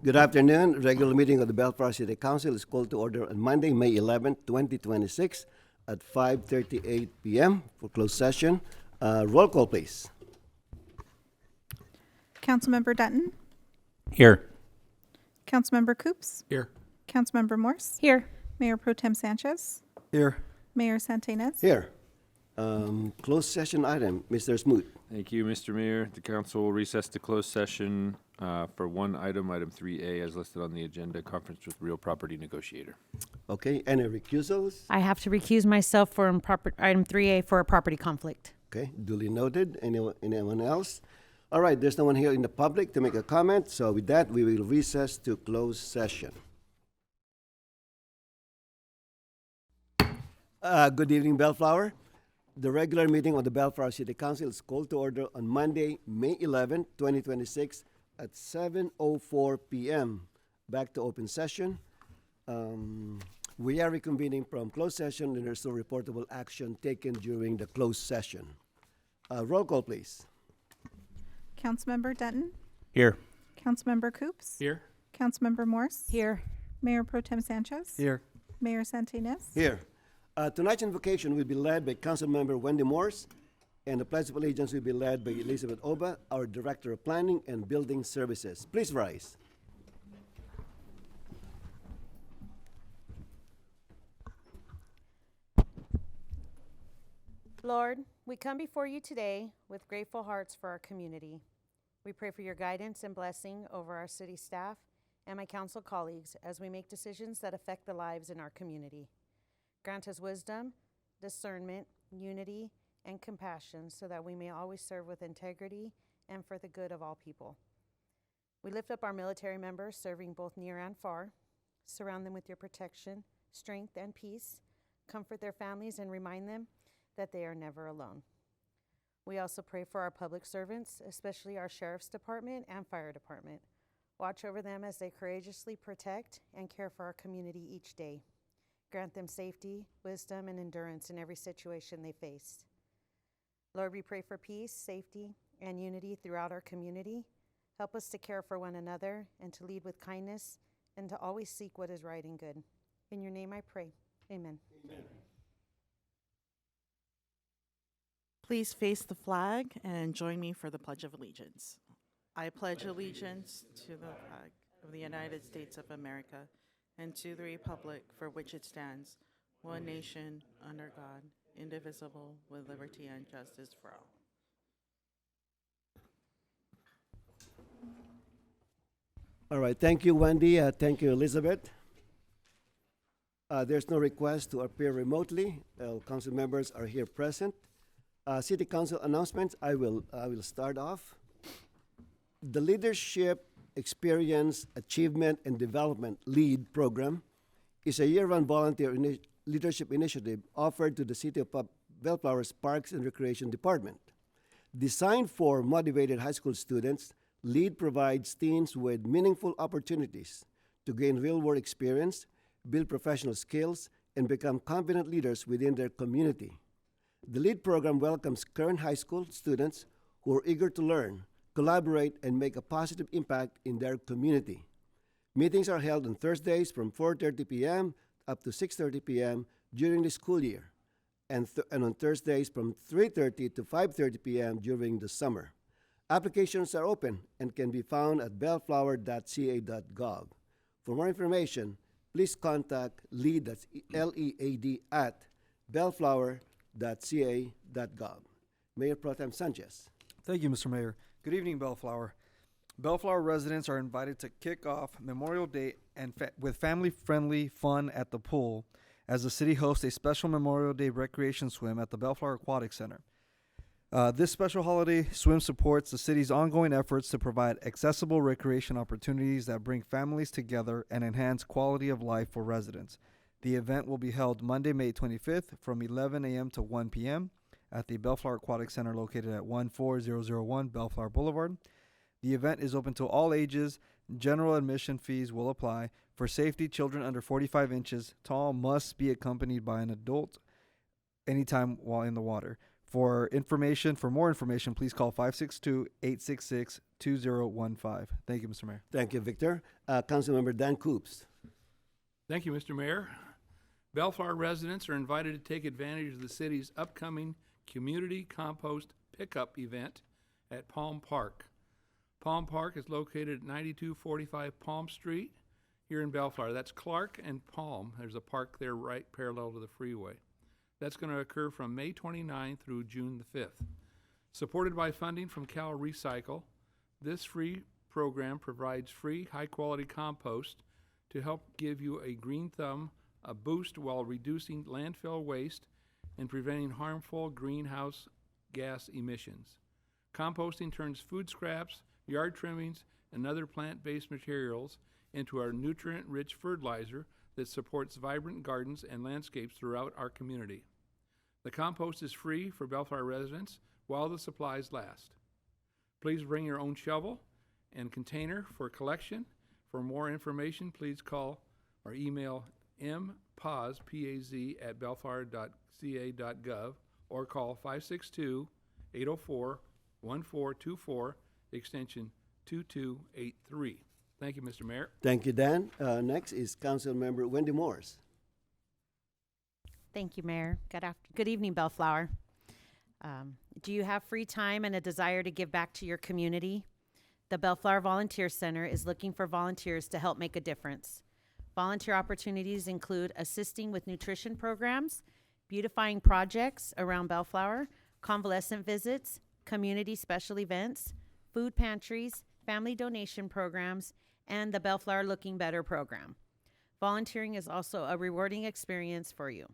Good afternoon. Regular meeting of the Bellflower City Council is called to order on Monday, May 11, 2026 at 5:38 p.m. for closed session. Roll call, please. Councilmember Dutton, Here. Councilmember Coops, Here. Councilmember Morse, Here. Mayor Pro Tem Sanchez, Here. Mayor Santinez. Here. Closed session item, Mr. Smoot. Thank you, Mr. Mayor. The council will recess to closed session for one item, item 3A, as listed on the agenda, conference with real property negotiator. Okay, any recusals? I have to recuse myself from item 3A for a property conflict. Okay, duly noted. Anyone else? All right, there's no one here in the public to make a comment, so with that, we will recess to closed session. Good evening, Bellflower. The regular meeting of the Bellflower City Council is called to order on Monday, May 11, 2026 at 7:04 p.m. Back to open session. We are reconvening from closed session and there's no reportable action taken during the closed session. Roll call, please. Councilmember Dutton, Here. Councilmember Coops, Here. Councilmember Morse, Here. Mayor Pro Tem Sanchez, Here. Mayor Santinez. Here. Tonight's invocation will be led by Councilmember Wendy Morse, and the Pledge of Allegiance will be led by Elizabeth Oba, our Director of Planning and Building Services. Please rise. Lord, we come before you today with grateful hearts for our community. We pray for your guidance and blessing over our city staff and my council colleagues as we make decisions that affect the lives in our community. Grant us wisdom, discernment, unity, and compassion so that we may always serve with integrity and for the good of all people. We lift up our military members serving both near and far. Surround them with your protection, strength, and peace. Comfort their families and remind them that they are never alone. We also pray for our public servants, especially our Sheriff's Department and Fire Department. Watch over them as they courageously protect and care for our community each day. Grant them safety, wisdom, and endurance in every situation they face. Lord, we pray for peace, safety, and unity throughout our community. Help us to care for one another and to lead with kindness and to always seek what is right and good. In your name I pray. Amen. Amen. Please face the flag and join me for the Pledge of Allegiance. I pledge allegiance to the flag of the United States of America and to the republic for which it stands, one nation, under God, indivisible, with liberty and justice for all. All right, thank you, Wendy. Thank you, Elizabeth. There's no request to appear remotely. All council members are here present. City Council announcements, I will start off. The Leadership Experience Achievement and Development LEAD program is a year-round volunteer leadership initiative offered to the City of Bellflower's Parks and Recreation Department. Designed for motivated high school students, LEAD provides teens with meaningful opportunities to gain real-world experience, build professional skills, and become confident leaders within their community. The LEAD program welcomes current high school students who are eager to learn, collaborate, and make a positive impact in their community. Meetings are held on Thursdays from 4:30 p.m. up to 6:30 p.m. during the school year, and on Thursdays from 3:30 to 5:30 p.m. during the summer. Applications are open and can be found at bellflower.ca.gov. For more information, please contact LEAD, that's LEAD, at bellflower.ca.gov. Mayor Pro Tem Sanchez. Thank you, Mr. Mayor. Good evening, Bellflower. Bellflower residents are invited to kick off Memorial Day with family-friendly fun at the pool as the city hosts a special Memorial Day recreation swim at the Bellflower Aquatic Center. This special holiday swim supports the city's ongoing efforts to provide accessible recreation opportunities that bring families together and enhance quality of life for residents. The event will be held Monday, May 25th from 11 a.m. to 1 p.m. at the Bellflower Aquatic Center located at 14001 Bellflower Boulevard. The event is open to all ages. General admission fees will apply. For safety, children under 45 inches tall must be accompanied by an adult anytime while in the water. For more information, please call 562-866-2015. Thank you, Mr. Mayor. Thank you, Victor. Councilmember Dan Coops. Thank you, Mr. Mayor. Bellflower residents are invited to take advantage of the city's upcoming community compost pickup event at Palm Park. Palm Park is located at 9245 Palm Street here in Bellflower. That's Clark and Palm. There's a park there right parallel to the freeway. That's going to occur from May 29th through June the 5th. Supported by funding from Cal Recycle, this free program provides free, high-quality compost to help give you a green thumb, a boost while reducing landfill waste and preventing harmful greenhouse gas emissions. Composting turns food scraps, yard trimmings, and other plant-based materials into our nutrient-rich fertilizer that supports vibrant gardens and landscapes throughout our community. The compost is free for Bellflower residents while the supplies last. Please bring your own shovel and container for collection. For more information, please call or email mpaz@bellflower.ca.gov or call 562-804-1424, extension 2283. Thank you, Mr. Mayor. Thank you, Dan. Next is Councilmember Wendy Morse. Thank you, Mayor. Good evening, Bellflower. Do you have free time and a desire to give back to your community? The Bellflower Volunteer Center is looking for volunteers to help make a difference. Volunteer opportunities include assisting with nutrition programs, beautifying projects around Bellflower, convalescent visits, community special events, food pantries, family donation programs, and the Bellflower Looking Better program. Volunteering is also a rewarding experience for you.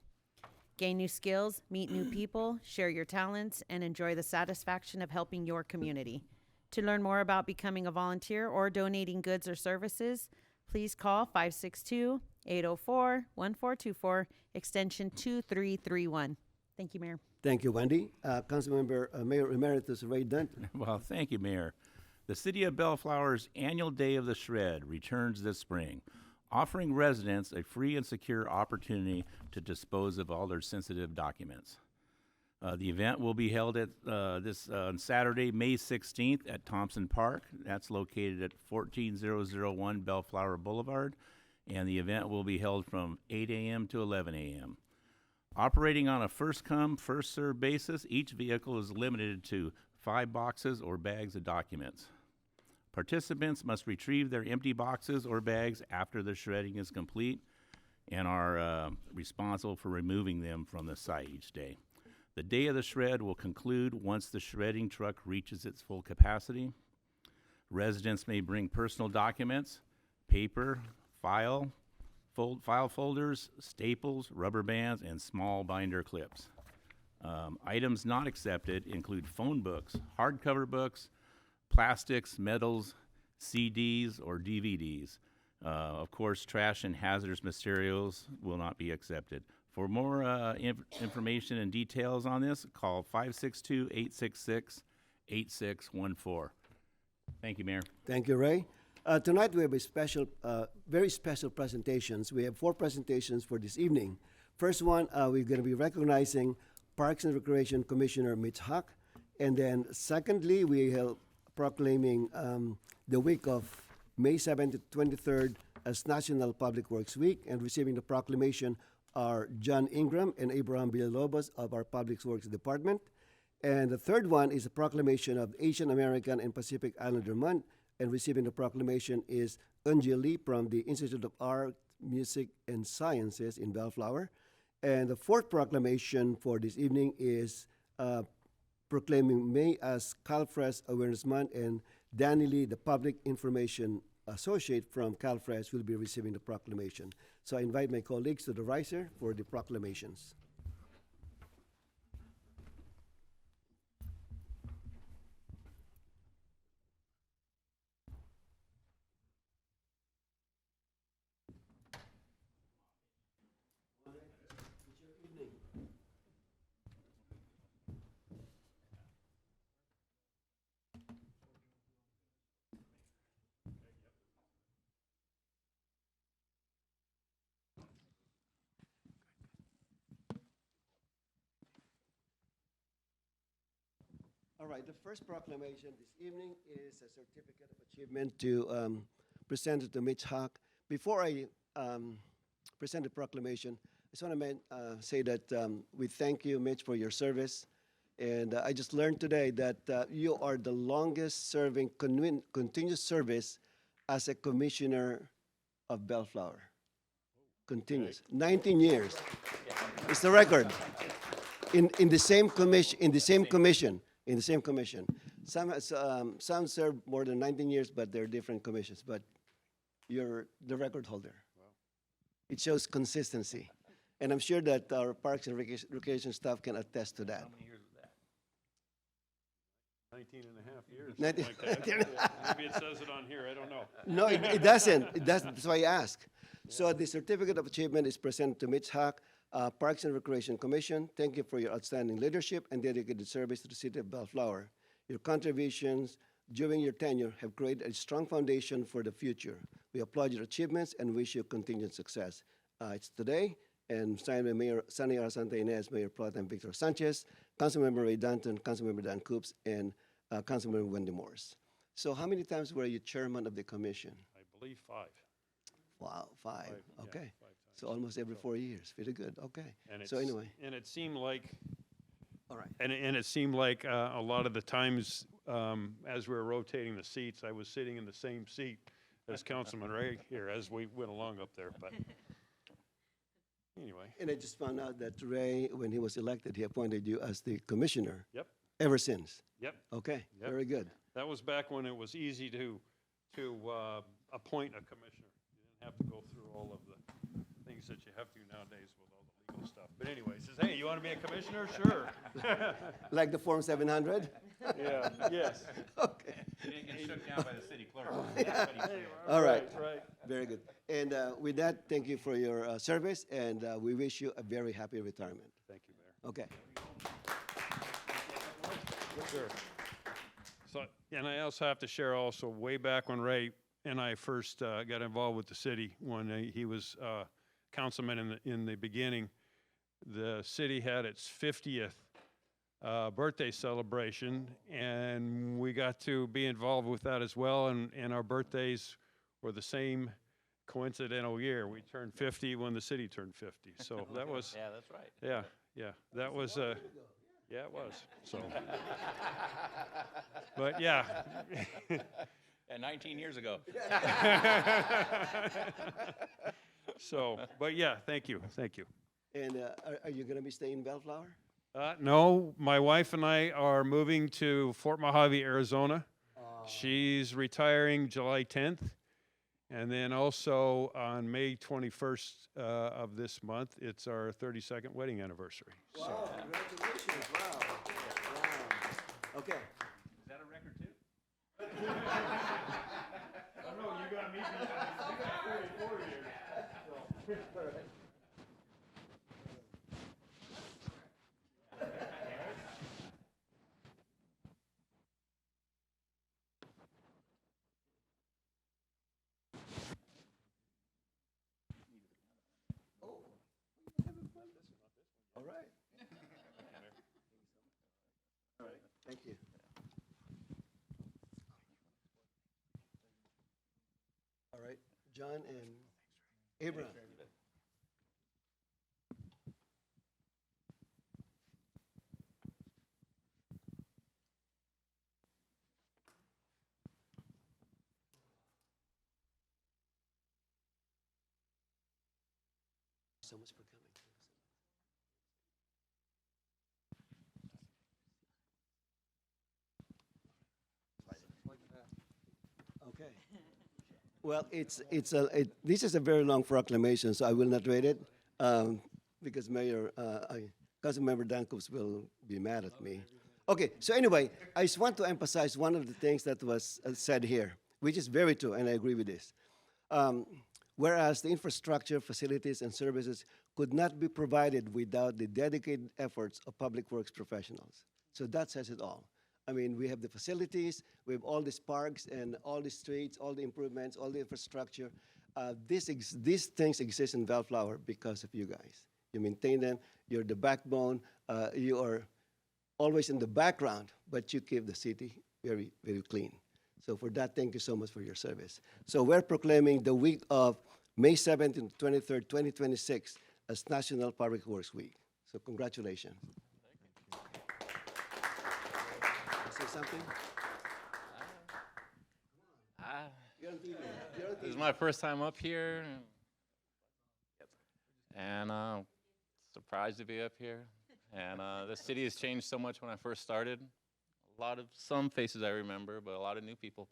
Gain new skills, meet new people, share your talents, and enjoy the satisfaction of helping your community. To learn more about becoming a volunteer or donating goods or services, please call 562-804-1424, extension 2331. Thank you, Mayor. Thank you, Wendy. Councilmember Mayor Emeritus Ray Dunton. Well, thank you, Mayor. The City of Bellflower's annual Day of the Shred returns this spring, offering residents a free and secure opportunity to dispose of all their sensitive documents. The event will be held at on Saturday, May 16th at Thompson Park. That's located at 14001 Bellflower Boulevard, and the event will be held from 8 a.m. to 11 a.m. Operating on a first-come, first-served basis, each vehicle is limited to 5 boxes or bags of documents. Participants must retrieve their empty boxes or bags after the shredding is complete and are responsible for removing them from the site each day. The day of the shred will conclude once the shredding truck reaches its full capacity. Residents may bring personal documents, paper, file folders, staples, rubber bands, and small binder clips. Items not accepted include phone books, hardcover books, plastics, metals, CDs, or DVDs. Of course, trash and hazardous materials will not be accepted. For more information and details on this, call 562-866-8614. Thank you, Mayor. Thank you, Ray. Tonight we have a special, very special presentations. We have 4 presentations for this evening. First one, we're going to be recognizing Parks and Recreation Commissioner Mitch Huck. And then secondly, we are proclaiming the week of May 7th to 23rd as National Public Works Week, and receiving the proclamation are John Ingram and Abraham Villalobos of our Public Works Department. And the third one is a proclamation of Asian American and Pacific Islander Month, and receiving the proclamation is Unji Lee from the Institute of Art, Music, and Sciences in Bellflower. And the fourth proclamation for this evening is proclaiming May as CalFresh Awareness Month, and Danny Lee, the Public Information Associate from CalFresh, will be receiving the proclamation. So I invite my colleagues to the riser for the proclamations. All right, the first proclamation this evening is a certificate of achievement to present to Mitch Hawk. Before I present the proclamation, I just want to say that we thank you, Mitch, for your service. And I just learned today that you are the longest serving continuous service as a commissioner of Bellflower. Continuous, 19 years. It's the record. In the same commission. Some serve more than 19 years, but they're different commissions. But you're the record holder. It shows consistency. And I'm sure that our Parks and Recreation staff can attest to that. How many years was that? 19 and a half years, 19 something like that. Yeah, maybe it says it on here, I don't know. No, it doesn't. It doesn't. That's why I ask. So the certificate of achievement is presented to Mitch Hawk, Parks and Recreation Commission. Thank you for your outstanding leadership and dedicated service to the city of Bellflower. Your contributions during your tenure have created a strong foundation for the future. We applaud your achievements and wish you continued success. It's today, and signed by Mayor Sunny R. Santa Ynez, Mayor Pro Tem Victor Sanchez, Councilmember Ray Danton, Councilmember Dan Coops, and Councilmember Wendy Morse. So how many times were you chairman of the commission? I believe 5. Wow, five. Yeah, Okay. 5 times. So almost every 4 years. Very good. Okay. And So anyway, and it seemed like, all right. and it seemed like a lot of the times as we were rotating the seats, I was sitting in the same seat as Councilman Ray here as we went along up there, but anyway, And I just found out that Ray, when he was elected, he appointed you as the commissioner yep, ever since. yep. Okay. Yep. Very good. That was back when it was easy to appoint a commissioner. You didn't have to go through all of the things that you have to nowadays with all the legal stuff. But anyway, he says, hey, you want to be a commissioner? Sure. Like the Form 700? Yeah, yes. Okay. You didn't get shook down by the city clerk. That's what he said. All right. Right. Very good. And with that, thank you for your service, and we wish you a very happy retirement. Thank you, Mayor. Okay. Sure. So, and I also have to share also, way back when Ray and I first got involved with the city, when he was councilman in the beginning, the city had its 50th birthday celebration, and we got to be involved with that as well, and our birthdays were the same coincidental year. We turned 50 when the city turned 50, so that was, Yeah, that's right. yeah, that was, yeah, it was, so. But, yeah. And 19 years ago. So, but yeah, thank you. And are you going to be staying in Bellflower? No, my wife and I are moving to Fort Mojave, Arizona. She's retiring July 10th. And then also on May 21st of this month, it's our 32nd wedding anniversary. So, Wow, congratulations. Wow. Wow. Okay. Is that a record too? no, you got me. You got 44 years. All right. All right. Thank you. All right. John and Abraham. So much for coming. Okay. Well, this is a very long proclamation, so I will not read it because Councilmember Dankovs will be mad at me. Okay, so anyway, I just want to emphasize one of the things that was said here, which is very true, and I agree with this. Whereas the infrastructure, facilities, and services could not be provided without the dedicated efforts of public works professionals. So that says it all. I mean, we have the facilities, we have all these parks and all the streets, all the improvements, all the infrastructure. These things exist in Bellflower because of you guys. You maintain them, you're the backbone, you are always in the background, but you keep the city very, very clean. So for that, thank you so much for your service. So we're proclaiming the week of May 7th and 23rd, 2026 as National Public Works Week. So congratulations. Say something? You're on TV. You're on This is TV. my first time up here, and surprised to be up here. And the city has changed so much when I first started. Some faces I remember, but a lot of new people.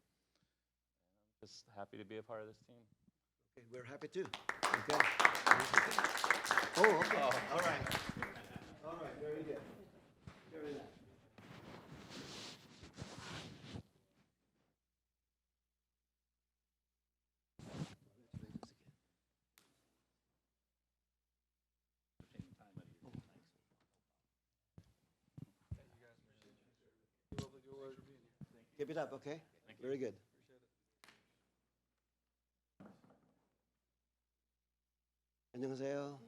Just happy to be a part of this team. Okay, we're happy too. Okay. Oh, okay. All right. All right, very good. Very nice. Keep it up, okay? Very good. 안녕하세요.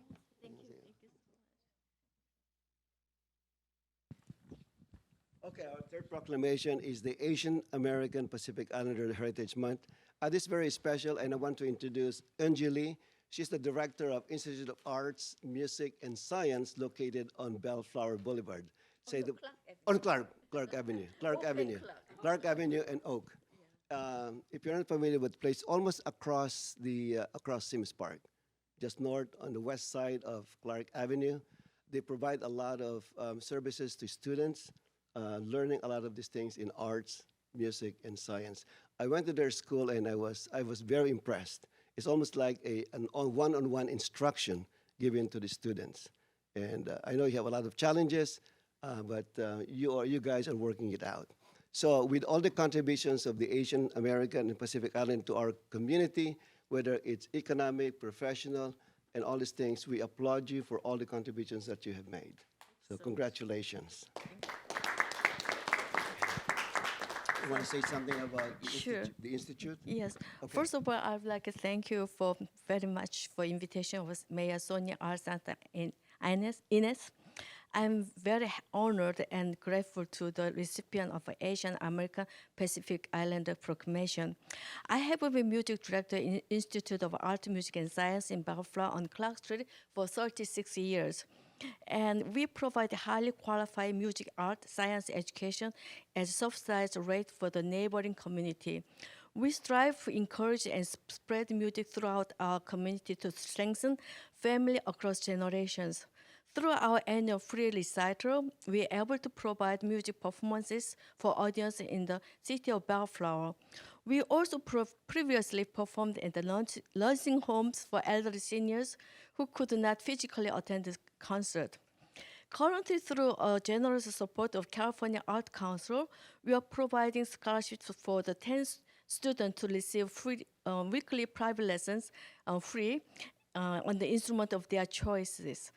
Okay, our third proclamation is the Asian American Pacific Islander Heritage Month. This is very special, and I want to introduce Anjali. She's the director of Institute of Arts, Music, and Science located on Bellflower Boulevard. On Clark Avenue. Clark Avenue and Oak. If you're not familiar with the place, almost across Sims Park, just north on the west side of Clark Avenue. They provide a lot of services to students, learning a lot of these things in arts, music, and science. I went to their school and I was very impressed. It's almost like an one-on-one instruction given to the students. And I know you have a lot of challenges, but you guys are working it out. So with all the contributions of the Asian American and Pacific Island to our community, whether it's economic, professional, and all these things, we applaud you for all the contributions that you have made. So congratulations. You want to say something about the institute? Yes. Okay. First of all, I would like to thank you for very much for invitation of Mayor Sonia Art Center in Ines. I'm very honored and grateful to the recipient of the Asian American Pacific Islander Proclamation. I have been music director in Institute of Art, Music, and Science in Bellflower on Clark Street for 36 years. And we provide highly qualified music, art, science education at subsidized rate for the neighboring community. We strive to encourage and spread music throughout our community to strengthen family across generations. Through our annual free recital, we are able to provide music performances for audience in the city of Bellflower. We also previously performed in the nursing homes for elderly seniors who could not physically attend the concert. Currently, through a generous support of California Art Council, we are providing scholarships for the 10 students to receive free weekly private lessons free on the instrument of their choices.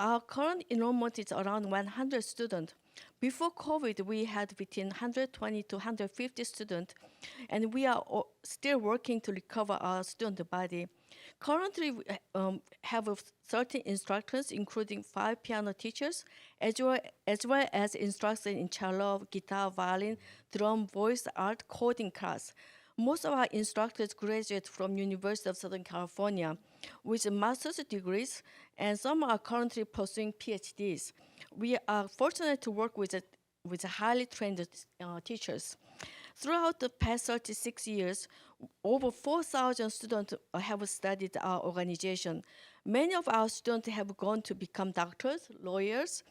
Our current enrollment is around 100 students. Before COVID, we had between 120 to 150 students, and we are still working to recover our student body. Currently, we have 13 instructors, including 5 piano teachers, as well as instructors in cello, guitar, violin, drum, voice, art, coding class. Most of our instructors graduate from University of Southern California with master's degrees, and some are currently pursuing PhDs. We are fortunate to work with highly trained teachers. Throughout the past 36 years, over 4,000 students have studied our organization. Many of our students have gone to become doctors, lawyers,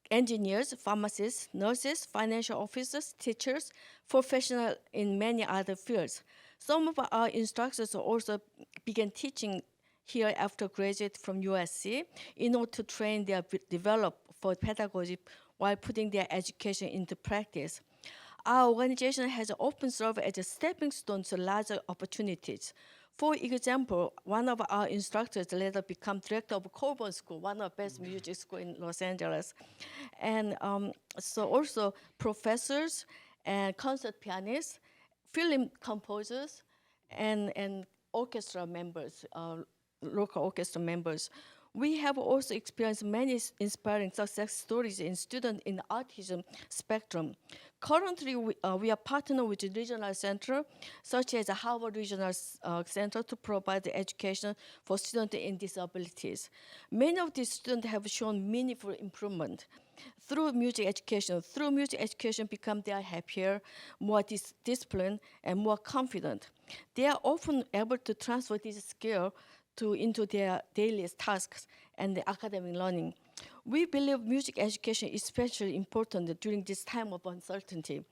engineers, pharmacists, nurses, financial officers, teachers, professionals in many other fields. Some of our instructors also began teaching here after graduate from USC in order to train their develop for pedagogy while putting their education into practice. Our organization has often served as a stepping stone to larger opportunities. For example, one of our instructors later became director of Colburn School, one of the best music schools in Los Angeles. And so also professors and concert pianists, film composers, and orchestra members, local orchestra members. We have also experienced many inspiring success stories in students in the autism spectrum. Currently, we are partnering with the regional center, such as the Harvard Regional Center, to provide the education for students in disabilities. Many of these students have shown meaningful improvement through music education. Through music education, become they are happier, more disciplined, and more confident. They are often able to transfer this skill into their daily tasks and the academic learning. We believe music education is especially important during this time of uncertainty.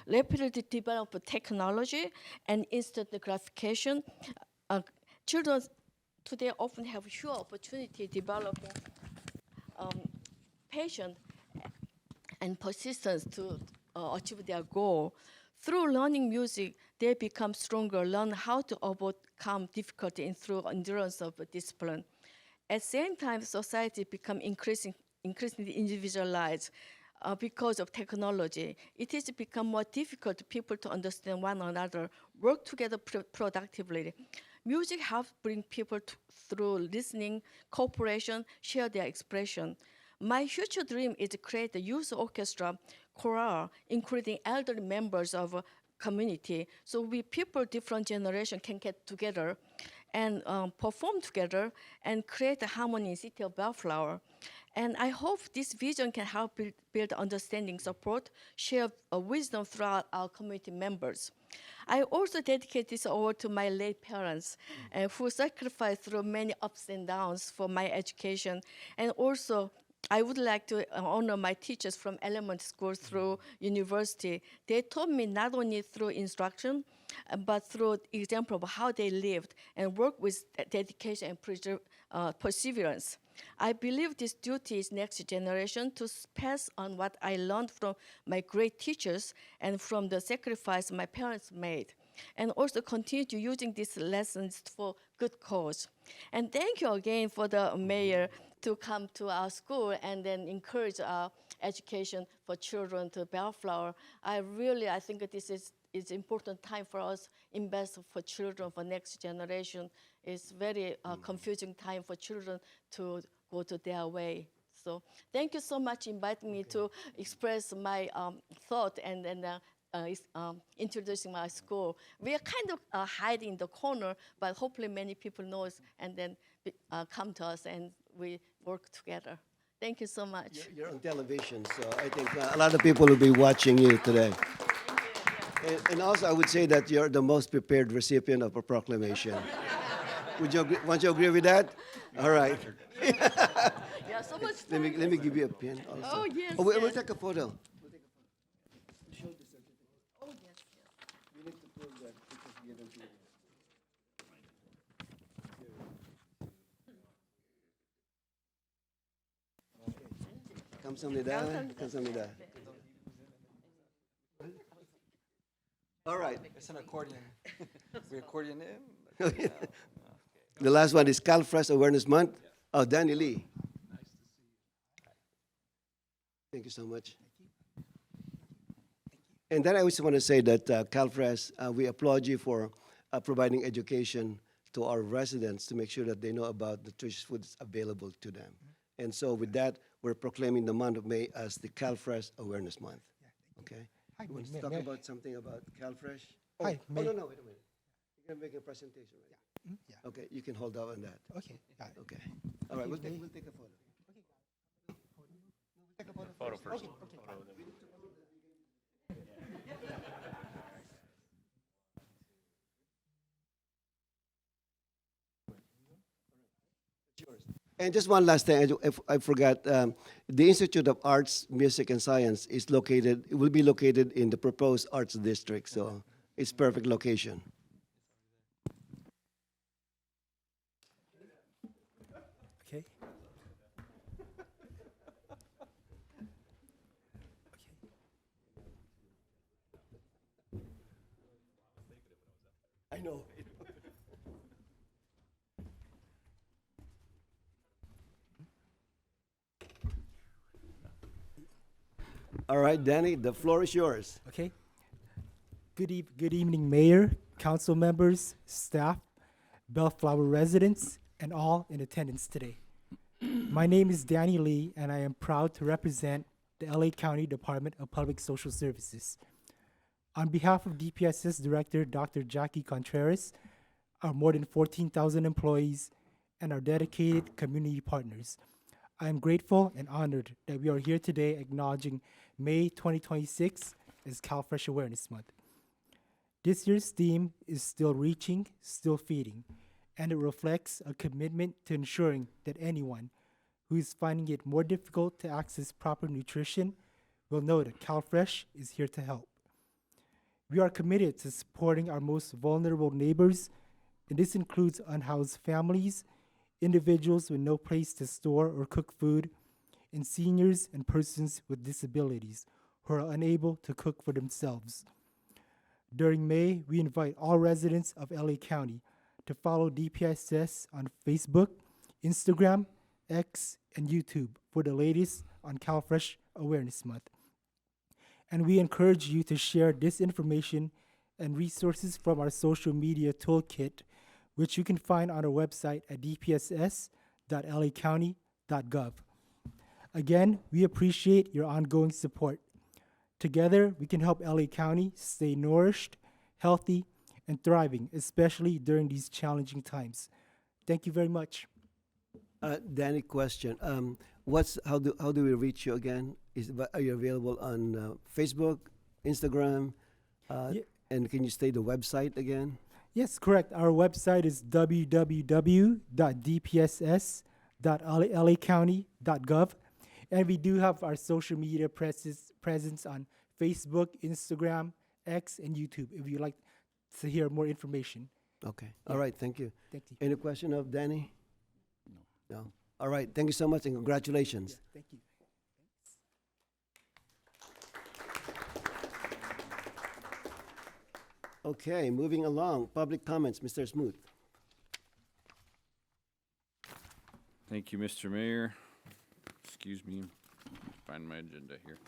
Rapidly developed technology and instant gratification, children today often have fewer opportunity developing patience and persistence to achieve their goal. Through learning music, they become stronger, learn how to overcome difficulty and through endurance of discipline. At the same time, society become increasingly individualized because of technology. It has become more difficult for people to understand one another, work together productively. Music helps bring people through listening, cooperation, share their expression. My future dream is to create a youth orchestra chorale, including elderly members of a community, so we people different generations can get together and perform together and create a harmony in city of Bellflower. And I hope this vision can help build understanding, support, share wisdom throughout our community members. I also dedicate this award to my late parents who sacrificed through many ups and downs for my education. And also, I would like to honor my teachers from elementary school through university. They taught me not only through instruction, but through example of how they lived and worked with dedication and perseverance. I believe this duty is next generation to pass on what I learned from my great teachers and from the sacrifice my parents made, and also continue to using these lessons for good cause. And thank you again for the mayor to come to our school and then encourage our education for children to Bellflower. I think this is important time for us invest for children for next generation. It's very confusing time for children to go to their way. So thank you so much inviting me to express my thought and introducing my school. We are kind of hiding in the corner, but hopefully many people know us and then come to us and we work together. Thank you so much. You're on television, so I think a lot of people will be watching you today. And also, I would say that you're the most prepared recipient of a proclamation. Won't you agree with that? All right. Yeah, so much Let fun. me give you a pen also. Oh, yes, We'll yes. take a photo. Oh, yes, yes. We need to prove that it was given to you. 감사합니다. 감사합니다. All right. It's an accordion. We accordion in. The last one is CalFresh Awareness Month. Oh, Danny Lee. Thank you so much. And then I also want to say that CalFresh, we applaud you for providing education to our residents to make sure that they know about the nutritious foods available to them. And so with that, we're proclaiming the month of May as the CalFresh Awareness Month. Okay? Hi, You want to Mayor. talk Mayor. about something about CalFresh? Hi, Oh, Mayor. no, wait a minute. You're going to make a presentation, right? Yeah. Okay, you can hold out on that. Okay. Got it. Okay. All right, you, we'll Mayor. take a photo. Take a photo Photo first. first. Okay. Okay. Fine. And just one last thing, I forgot. The Institute of Arts, Music, and Science will be located in the proposed arts district, so it's perfect location. Okay. I know. All right, Danny, the floor is yours. Okay. Good evening, Mayor, council members, staff, Bellflower residents, and all in attendance today. My name is Danny Lee, and I am proud to represent the LA County Department of Public Social Services. On behalf of DPSS Director Dr. Jackie Contreras, our more than 14,000 employees, and our dedicated community partners, I am grateful and honored that we are here today acknowledging May 2026 as CalFresh Awareness Month. This year's theme is Still Reaching, Still Feeding, and it reflects a commitment to ensuring that anyone who is finding it more difficult to access proper nutrition will know that CalFresh is here to help. We are committed to supporting our most vulnerable neighbors, and this includes unhoused families, individuals with no place to store or cook food, and seniors and persons with disabilities who are unable to cook for themselves. During May, we invite all residents of LA County to follow DPSS on Facebook, Instagram, X, and YouTube for the latest on CalFresh Awareness Month. And we encourage you to share this information and resources from our social media toolkit, which you can find on our website at dpss.lacounty.gov. Again, we appreciate your ongoing support. Together, we can help LA County stay nourished, healthy, and thriving, especially during these challenging times. Thank you very much. Danny, question. How do we reach you again? Are you available on Facebook, Instagram, Ye- and can you state the website again? Yes, correct. Our website is www.dpss.lacounty.gov. And we do have our social media presence on Facebook, Instagram, X, and YouTube if you'd like to hear more information. Okay. Yeah. All right. Thank you. Thank you. Any question of Danny? No. All right. Thank you so much and congratulations. Yeah, thank you. Okay, moving along. Public comments, Mr. Smoot. Thank you, Mr. Mayor. Excuse me, find my agenda here.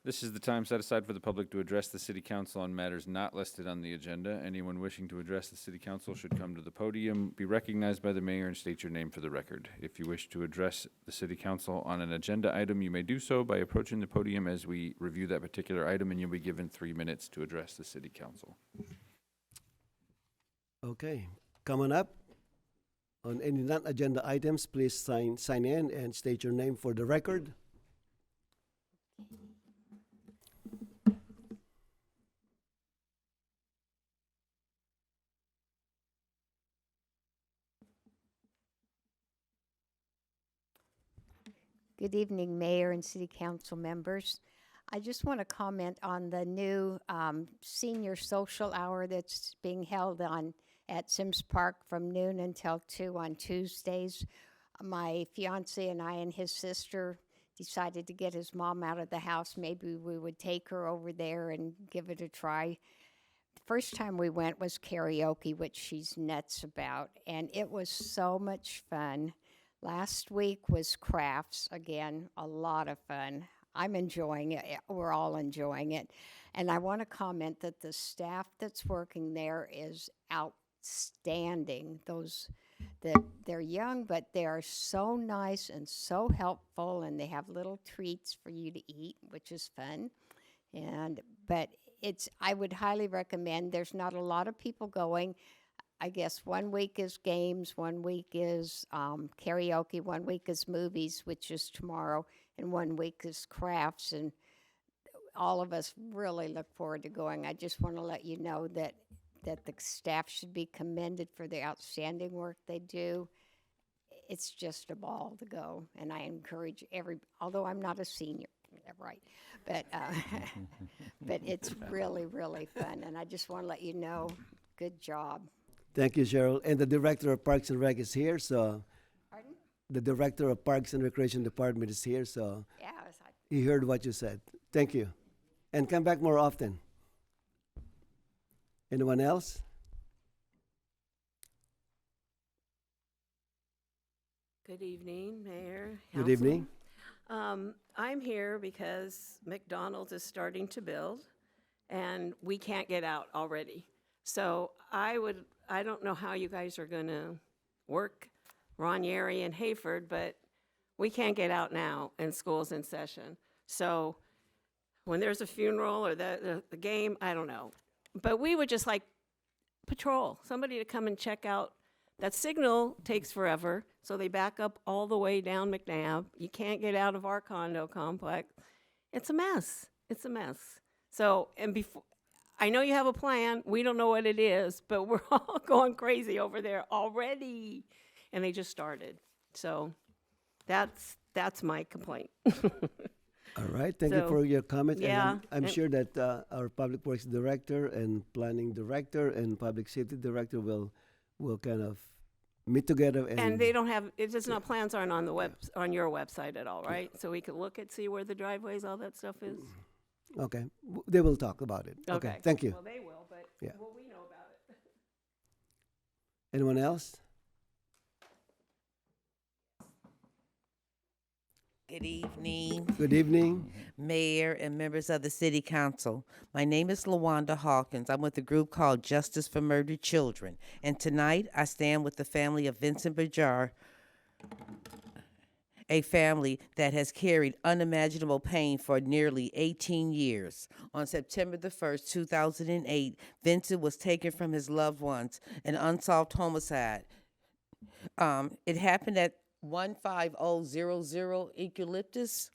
This is the time set aside for the public to address the city council on matters not listed on the agenda. Anyone wishing to address the city council should come to the podium, be recognized by the mayor, and state your name for the record. If you wish to address the city council on an agenda item, you may do so by approaching the podium as we review that particular item, and you'll be given 3 minutes to address the city council. Okay, coming up. On any non-agenda items, please sign in and state your name for the record. Good evening, Mayor and City Council members. I just want to comment on the new senior social hour that's being held at Sims Park from noon until 2 on Tuesdays. My fiance and I and his sister decided to get his mom out of the house. Maybe we would take her over there and give it a try. The first time we went was karaoke, which she's nuts about, and it was so much fun. Last week was crafts, again, a lot of fun. I'm enjoying it. We're all enjoying it. And I want to comment that the staff that's working there is outstanding. They're young, but they are so nice and so helpful, and they have little treats for you to eat, which is fun. But I would highly recommend. There's not a lot of people going. I guess 1 week is games, 1 week is karaoke, 1 week is movies, which is tomorrow, and 1 week is crafts. And all of us really look forward to going. I just want to let you know that the staff should be commended for the outstanding work they do. It's just a ball to go, and I encourage although I'm not a senior, right, but it's really, really fun, and I just want to let you know, good job. Thank you, Cheryl. And the Director of Parks and Rec is here, so. Pardon? The Director of Parks and Recreation Department is here, so Yeah, he heard what you said. Thank you. And come back more often. Anyone else? Good evening, Mayor. Good Council. evening. I'm here because McDonald's is starting to build, and we can't get out already. So I don't know how you guys are going to work Ranieri and Hayford, but we can't get out now and school's in session. So when there's a funeral or the game, I don't know. But we would just like patrol, somebody to come and check out. That signal takes forever, so they back up all the way down McNabb. You can't get out of our condo complex. It's a mess. It's a mess. So, and before, I know you have a plan. We don't know what it is, but we're all going crazy over there already. And they just started. So that's my complaint. All right, thank you So, for your comment. yeah, And I'm and- sure that our Public Works Director and Planning Director and Public Safety Director will kind of meet together And they don't have, it's just not, plans aren't on the on your website at all, right? So we could look at, see where the driveways, all that stuff is? Okay, they will talk about it. Okay, thank you. Well, they will, but Yeah. will we know about it? Anyone else? Good evening, Good evening. Mayor and members of the City Council. My name is LaWanda Hawkins. I'm with a group called Justice for Murdered Children. And tonight, I stand with the family of Vincent Bajar, a family that has carried unimaginable pain for nearly 18 years. On September the 1st, 2008, Vincent was taken from his loved ones, an unsolved homicide. It happened at 15000 Eucalyptus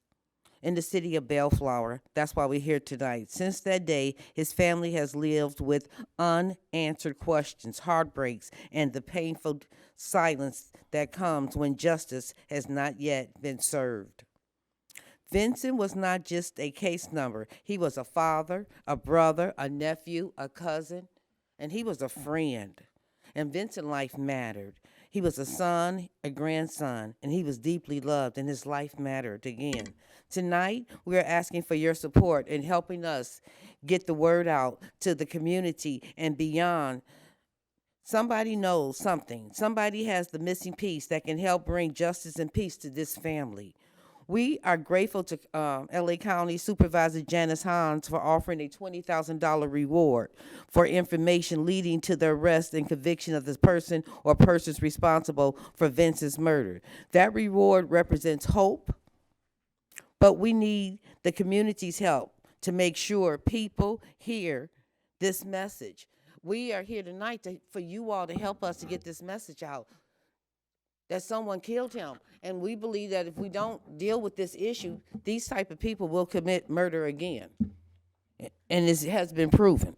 in the city of Bellflower. That's why we're here tonight. Since that day, his family has lived with unanswered questions, heartbreaks, and the painful silence that comes when justice has not yet been served. Vincent was not just a case number. He was a father, a brother, a nephew, a cousin, and he was a friend. And Vincent's life mattered. He was a son, a grandson, and he was deeply loved, and his life mattered again. Tonight, we are asking for your support in helping us get the word out to the community and beyond. Somebody knows something. Somebody has the missing piece that can help bring justice and peace to this family. We are grateful to LA County Supervisor Janice Hans for offering a $20,000 reward for information leading to the arrest and conviction of the person or persons responsible for Vince's murder. That reward represents hope, but we need the community's help to make sure people hear this message. We are here tonight for you all to help us to get this message out that someone killed him. And we believe that if we don't deal with this issue, these type of people will commit murder again. And this has been proven.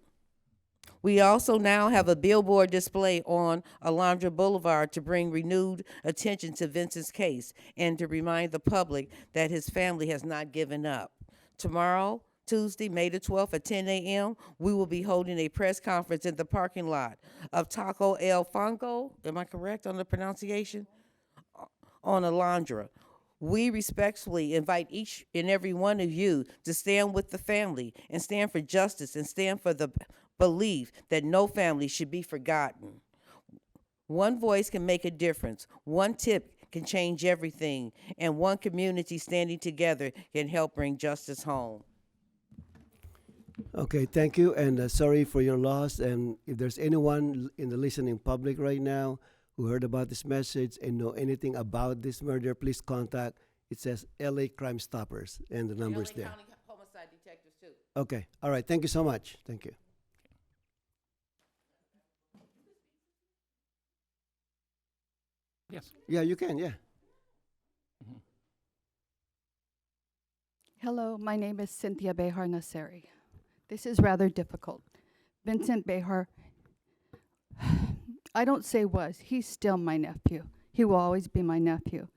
We also now have a billboard display on Alondra Boulevard to bring renewed attention to Vincent's case and to remind the public that his family has not given up. Tomorrow, Tuesday, May the 12th at 10 a.m., we will be holding a press conference in the parking lot of Taco El Fango. Am I correct on the pronunciation? On Alondra. We respectfully invite each and every one of you to stand with the family and stand for justice and stand for the belief that no family should be forgotten. One voice can make a difference. One tip can change everything. And one community standing together can help bring justice home. Okay, thank you, and sorry for your loss. And if there's anyone in the listening public right now who heard about this message and know anything about this murder, please contact. It says LA Crime Stoppers, and the number's there. County homicide detectives too. Okay, all right. Thank you so much. Thank you. Yes. Yeah, you can. Yeah. Hello, my name is Cynthia Behar Nasseri. This is rather difficult. Vincent Behar, I don't say was, he's still my nephew. He will always be my nephew.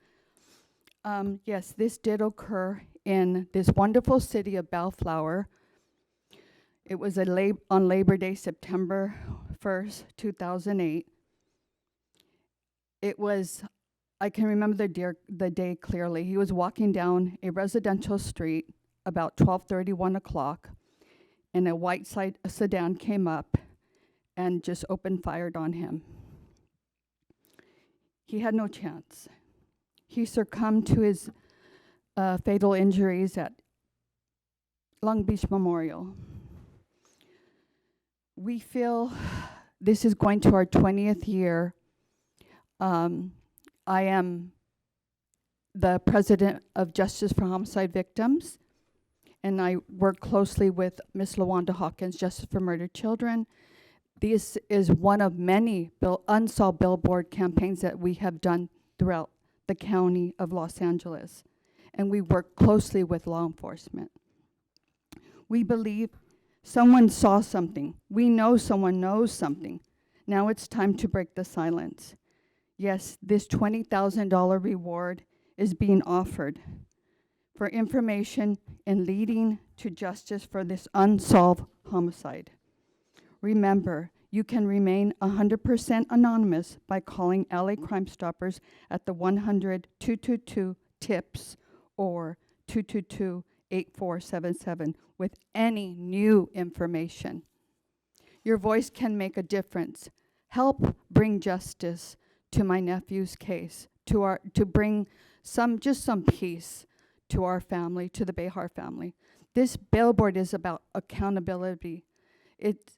Yes, this did occur in this wonderful city of Bellflower. It was on Labor Day, September 1st, 2008. It was, I can remember the day clearly. He was walking down a residential street about 12:30, 1 o'clock, and a white sedan came up and just opened fire on him. He had no chance. He succumbed to his fatal injuries at Long Beach Memorial. We feel this is going to our 20th year. I am the president of Justice for Homicide Victims, and I work closely with Ms. LaWanda Hawkins, Justice for Murdered Children. This is one of many unsolved billboard campaigns that we have done throughout the county of Los Angeles, and we work closely with law enforcement. We believe someone saw something. We know someone knows something. Now it's time to break the silence. Yes, this $20,000 reward is being offered for information and leading to justice for this unsolved homicide. Remember, you can remain 100% anonymous by calling LA Crime Stoppers at the 100-222-TIPS or 222-8477 with any new information. Your voice can make a difference. Help bring justice to my nephew's case, to bring some peace to our family, to the Behar family. This billboard is about accountability. It's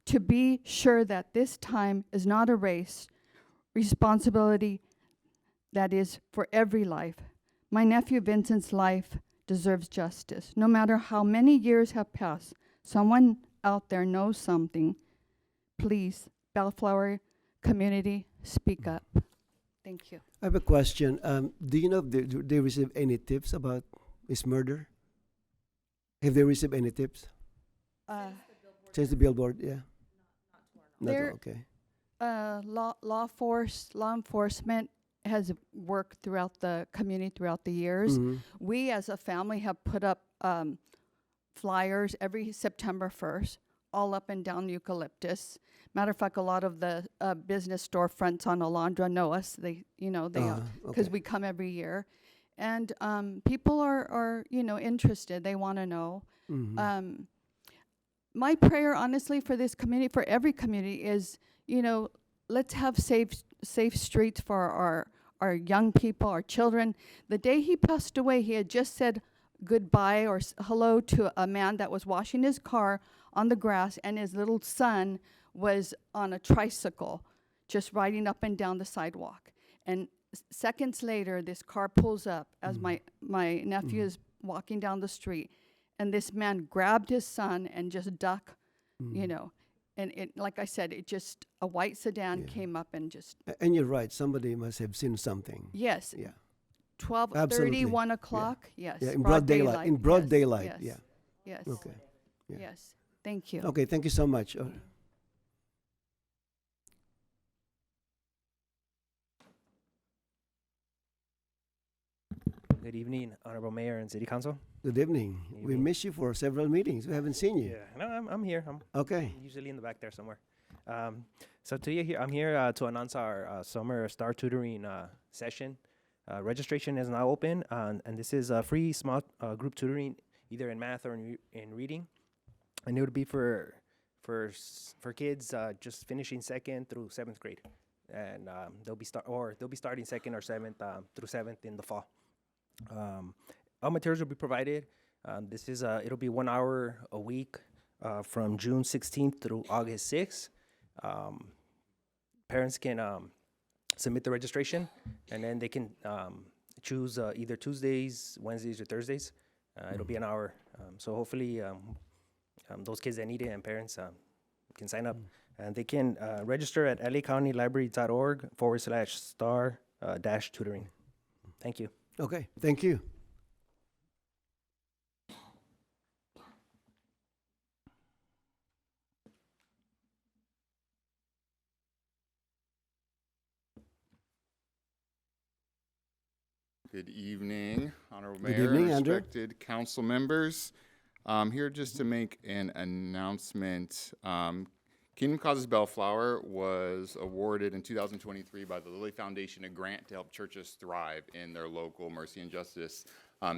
to be sure that this time is not a race, responsibility that is for every life. My nephew Vincent's life deserves justice. No matter how many years have passed, someone out there knows something. Please, Bellflower community, speak up. Thank you. I have a question. Do you know if they received any tips about his murder? Have they received any tips? Since the billboard, yeah. Not There- okay. Law enforcement has worked throughout the community throughout the years. Mhm. We as a family have put up flyers every September 1st, all up and down Eucalyptus. Matter of fact, a lot of the business storefronts on Alondra know us. Because we come every year, and people are interested. They want to know. Mhm. My prayer, honestly, for this community, for every community, is let's have safe streets for our young people, our children. The day he passed away, he had just said goodbye or hello to a man that was washing his car on the grass, and his little son was on a tricycle, just riding up and down the sidewalk. And seconds later, this car pulls up as my nephew is walking down the street, and this man grabbed his son and just ducked, and it, like I said, it just, a white sedan came up and just, And you're right. Somebody must have seen something. yes, Yeah. 12:30, Absolutely. 1 o'clock, yes. Yeah, in broad daylight. In broad yes, daylight. yes, Yeah. Yes. Okay. Yeah. Yes. Thank you. Okay. Thank you so much. Good evening, Honorable Mayor and City Council. Good evening. We Evening. missed you for several meetings. We haven't seen you. No, I'm here. I'm Okay. usually in the back there somewhere. So I'm here to announce our summer star tutoring session. Registration is now open, and this is a free small group tutoring, either in math or in reading, and it would be for kids just finishing 2nd through 7th grade, and they'll be starting 2nd or 7th through 7th in the fall. All materials will be provided. It'll be 1 hour a week from June 16th through August 6th. Parents can submit the registration, and then they can choose either Tuesdays, Wednesdays, or Thursdays. It'll be an hour. So hopefully those kids that need it and parents can sign up. And they can register at lacountylibrary.org/star-tutoring. Thank you. Okay. Thank you. Good evening, Honorable Good Mayor, evening, Andrew. respected council members. I'm here just to make an announcement. Kingdom Causes Bellflower was awarded in 2023 by the Lilly Foundation a grant to help churches thrive in their local mercy and justice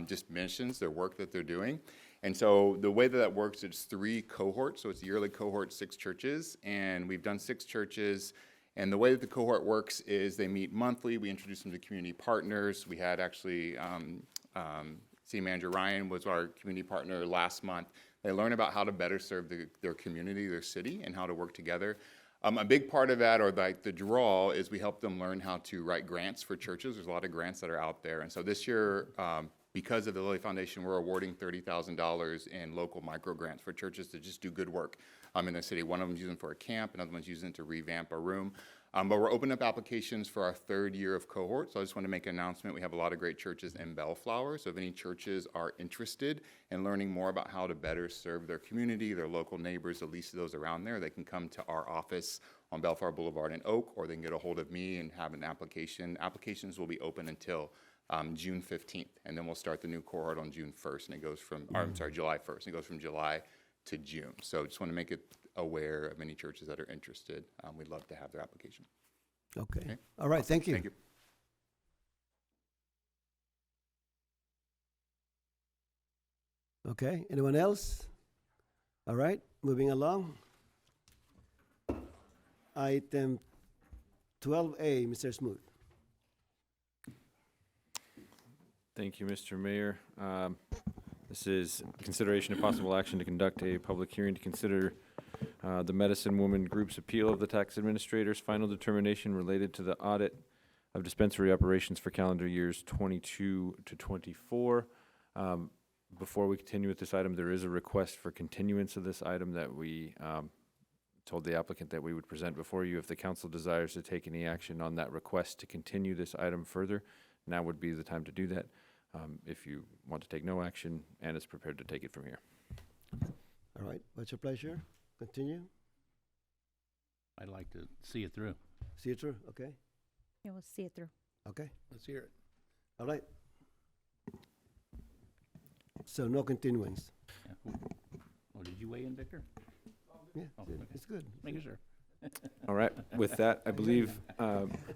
just missions, their work that they're doing. And so the way that that works, it's 3 cohorts. So it's a yearly cohort, 6 churches, and we've done 6 churches. And the way that the cohort works is they meet monthly. We introduce them to community partners. We had actually City Manager Ryan was our community partner last month. They learn about how to better serve their community, their city, and how to work together. A big part of that, or like the draw, is we help them learn how to write grants for churches. There's a lot of grants that are out there. And so this year, because of the Lilly Foundation, we're awarding $30,000 in local micro grants for churches to just do good work in the city. One of them's using for a camp, another one's using it to revamp a room. But we're opening up applications for our third year of cohort. So I just want to make an announcement. We have a lot of great churches in Bellflower. So if any churches are interested in learning more about how to better serve their community, their local neighbors, at least those around there, they can come to our office on Bellflower Boulevard in Oak, or they can get a hold of me and have an application. Applications will be open until June 15th, and then we'll start the new cohort on June 1st, and it goes from, or, I'm sorry, July 1st. It goes from July to June. So just want to make it aware of any churches that are interested. We'd love to have their application. Okay. All right, thank you. Thank you. Okay, anyone else? All right, moving along. Item 12A, Mr. Smoot. Thank you, Mr. Mayor. This is consideration of possible action to conduct a public hearing to consider the Medicine Woman Group's appeal of the tax administrator's final determination related to the audit of dispensary operations for calendar years 22 to 24. Before we continue with this item, there is a request for continuance of this item that we told the applicant that we would present before you. If the council desires to take any action on that request to continue this item further, now would be the time to do that. If you want to take no action, Ann is prepared to take it from here. All right, what's your pleasure? Continue? I'd like to see it through. See it through, okay? Yeah, we'll see it through. Okay, Let's hear it. all right. So no continuance. Yeah. Oh, did you weigh in, Victor? Yeah, Oh, it's- okay. it's good. Making sure. All right, with that, I believe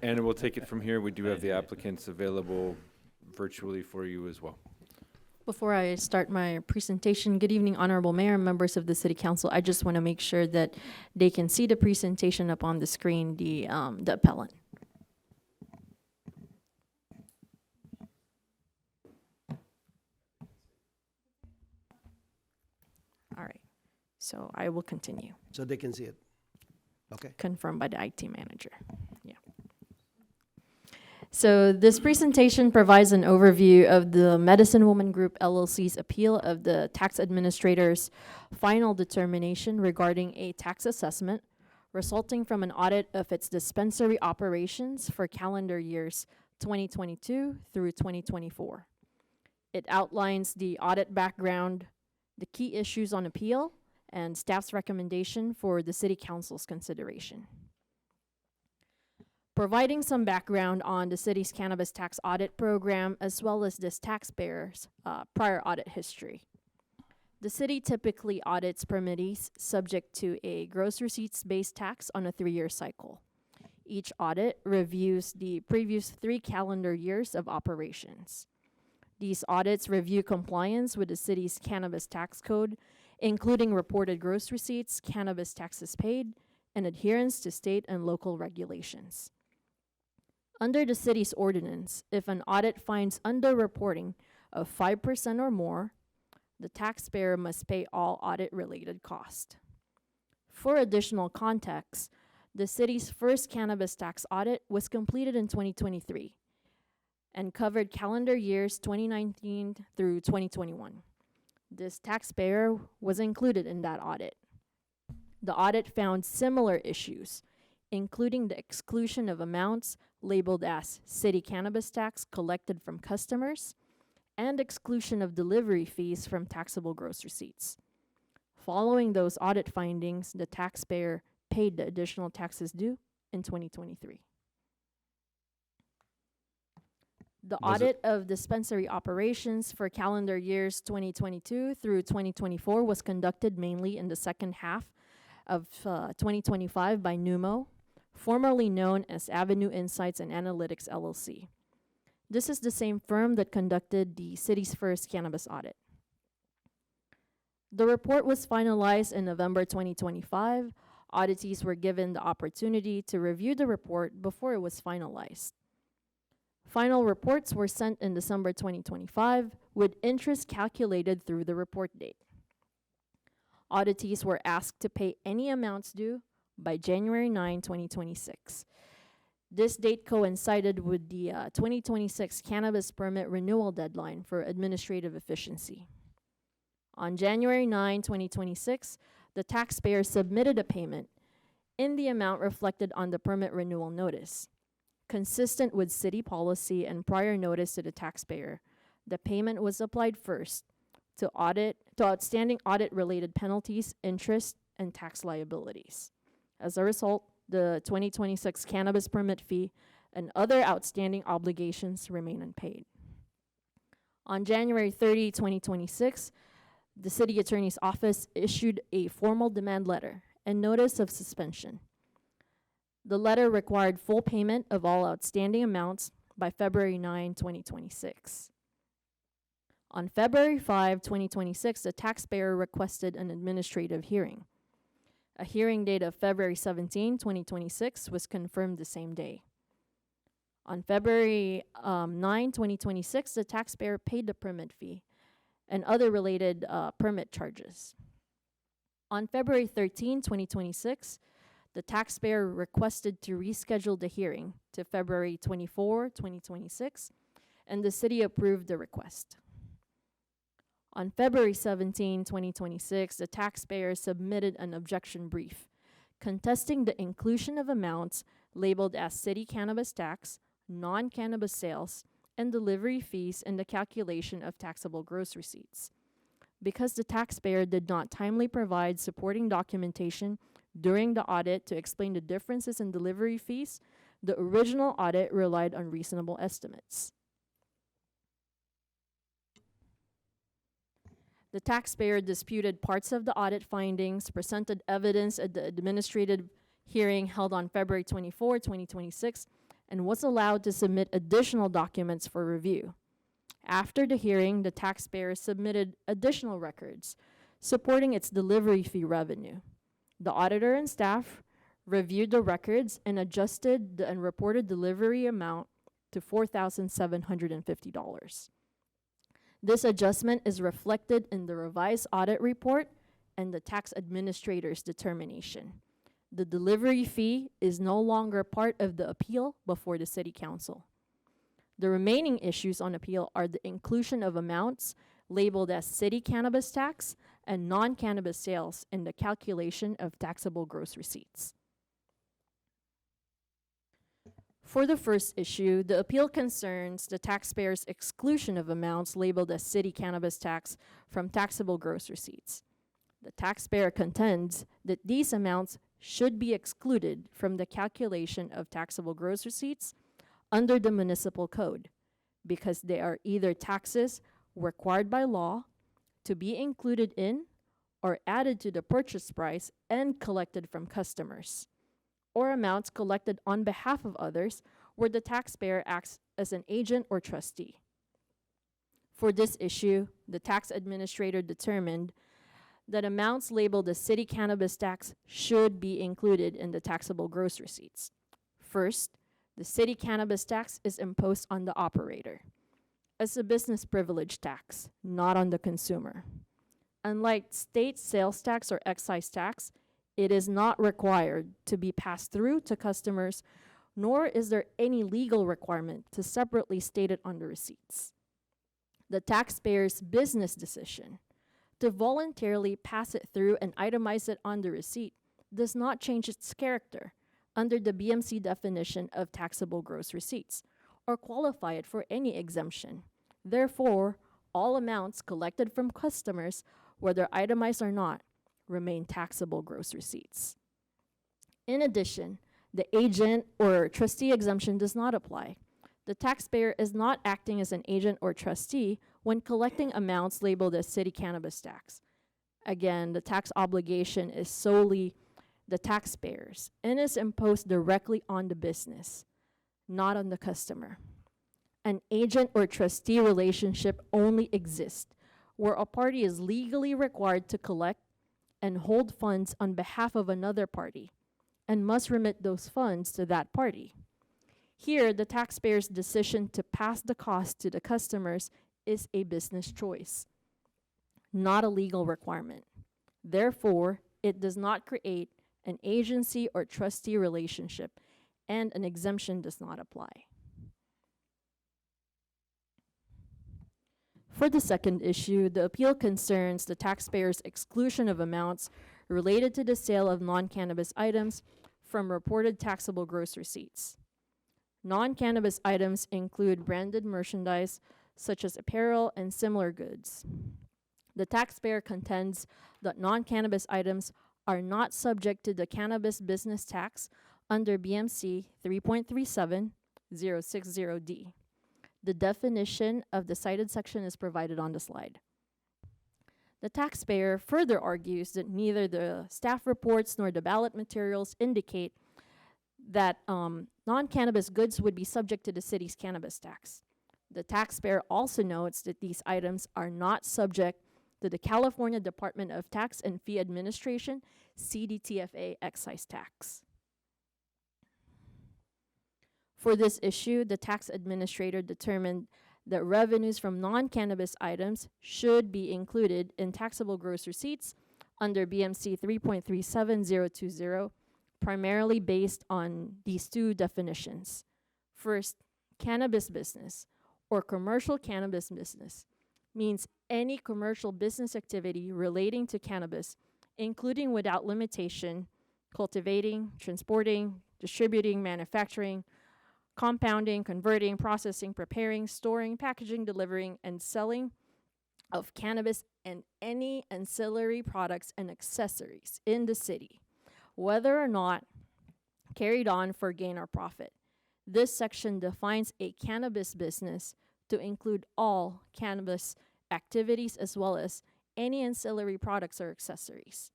Anna will take it from here. We do have the applicants available virtually for you as well. Before I start my presentation, good evening, Honorable Mayor and members of the City Council. I just want to make sure that they can see the presentation up on the screen, the appellant. All right, so I will continue. So they can see it. Okay. Confirmed by the IT manager. Yeah. So this presentation provides an overview of the Medicine Woman Group LLC's appeal of the tax administrator's final determination regarding a tax assessment resulting from an audit of its dispensary operations for calendar years 2022 through 2024. It outlines the audit background, the key issues on appeal, and staff's recommendation for the City Council's consideration. Providing some background on the city's cannabis tax audit program, as well as this taxpayer's prior audit history. The city typically audits permittees subject to a gross receipts-based tax on a 3-year cycle. Each audit reviews the previous 3 calendar years of operations. These audits review compliance with the city's cannabis tax code, including reported gross receipts, cannabis taxes paid, and adherence to state and local regulations. Under the city's ordinance, if an audit finds underreporting of 5% or more, the taxpayer must pay all audit-related costs. For additional context, the city's first cannabis tax audit was completed in 2023 and covered calendar years 2019 through 2021. This taxpayer was included in that audit. The audit found similar issues, including the exclusion of amounts labeled as city cannabis tax collected from customers and exclusion of delivery fees from taxable gross receipts. Following those audit findings, the taxpayer paid the additional taxes due in 2023. The audit of dispensary operations for calendar years 2022 through 2024 was conducted mainly in the second half of 2025 by Numo, formerly known as Avenue Insights and Analytics LLC. This is the same firm that conducted the city's first cannabis audit. The report was finalized in November 2025. Auditees were given the opportunity to review the report before it was finalized. Final reports were sent in December 2025 with interest calculated through the report date. Auditees were asked to pay any amounts due by January 9, 2026. This date coincided with the 2026 cannabis permit renewal deadline for administrative efficiency. On January 9, 2026, the taxpayer submitted a payment in the amount reflected on the permit renewal notice. Consistent with city policy and prior notice to the taxpayer, the payment was applied first to outstanding audit-related penalties, interest, and tax liabilities. As a result, the 2026 cannabis permit fee and other outstanding obligations remain unpaid. On January 30, 2026, the City Attorney's Office issued a formal demand letter and notice of suspension. The letter required full payment of all outstanding amounts by February 9, 2026. On February 5, 2026, the taxpayer requested an administrative hearing. A hearing date of February 17, 2026 was confirmed the same day. On February 9, 2026, the taxpayer paid the permit fee and other related permit charges. On February 13, 2026, the taxpayer requested to reschedule the hearing to February 24, 2026, and the city approved the request. On February 17, 2026, the taxpayer submitted an objection brief contesting the inclusion of amounts labeled as city cannabis tax, non-cannabis sales, and delivery fees in the calculation of taxable gross receipts. Because the taxpayer did not timely provide supporting documentation during the audit to explain the differences in delivery fees, the original audit relied on reasonable estimates. The taxpayer disputed parts of the audit findings, presented evidence at the administrative hearing held on February 24, 2026, and was allowed to submit additional documents for review. After the hearing, the taxpayer submitted additional records supporting its delivery fee revenue. The auditor and staff reviewed the records and adjusted the unreported delivery amount to $4,750. This adjustment is reflected in the revised audit report and the tax administrator's determination. The delivery fee is no longer part of the appeal before the City Council. The remaining issues on appeal are the inclusion of amounts labeled as city cannabis tax and non-cannabis sales in the calculation of taxable gross receipts. For the first issue, the appeal concerns the taxpayer's exclusion of amounts labeled as city cannabis tax from taxable gross receipts. The taxpayer contends that these amounts should be excluded from the calculation of taxable gross receipts under the municipal code because they are either taxes required by law to be included in or added to the purchase price and collected from customers, or amounts collected on behalf of others where the taxpayer acts as an agent or trustee. For this issue, the tax administrator determined that amounts labeled as city cannabis tax should be included in the taxable gross receipts. First, the city cannabis tax is imposed on the operator as a business privilege tax, not on the consumer. Unlike state sales tax or excise tax, it is not required to be passed through to customers, nor is there any legal requirement to separately state it on the receipts. The taxpayer's business decision to voluntarily pass it through and itemize it on the receipt does not change its character under the BMC definition of taxable gross receipts or qualify it for any exemption. Therefore, all amounts collected from customers, whether itemized or not, remain taxable gross receipts. In addition, the agent or trustee exemption does not apply. The taxpayer is not acting as an agent or trustee when collecting amounts labeled as city cannabis tax. Again, the tax obligation is solely the taxpayer's and is imposed directly on the business, not on the customer. An agent or trustee relationship only exists where a party is legally required to collect and hold funds on behalf of another party and must remit those funds to that party. Here, the taxpayer's decision to pass the cost to the customers is a business choice, not a legal requirement. Therefore, it does not create an agency or trustee relationship, and an exemption does not apply. For the second issue, the appeal concerns the taxpayer's exclusion of amounts related to the sale of non-cannabis items from reported taxable gross receipts. Non-cannabis items include branded merchandise such as apparel and similar goods. The taxpayer contends that non-cannabis items are not subject to the cannabis business tax under BMC 3.37060D. The definition of the cited section is provided on the slide. The taxpayer further argues that neither the staff reports nor the ballot materials indicate that non-cannabis goods would be subject to the city's cannabis tax. The taxpayer also notes that these items are not subject to the California Department of Tax and Fee Administration, CDTFA excise tax. For this issue, the tax administrator determined that revenues from non-cannabis items should be included in taxable gross receipts under BMC 3.37020, primarily based on these two definitions. First, cannabis business or commercial cannabis business means any commercial business activity relating to cannabis, including without limitation, cultivating, transporting, distributing, manufacturing, compounding, converting, processing, preparing, storing, packaging, delivering, and selling of cannabis and any ancillary products and accessories in the city, whether or not carried on for gain or profit. This section defines a cannabis business to include all cannabis activities as well as any ancillary products or accessories.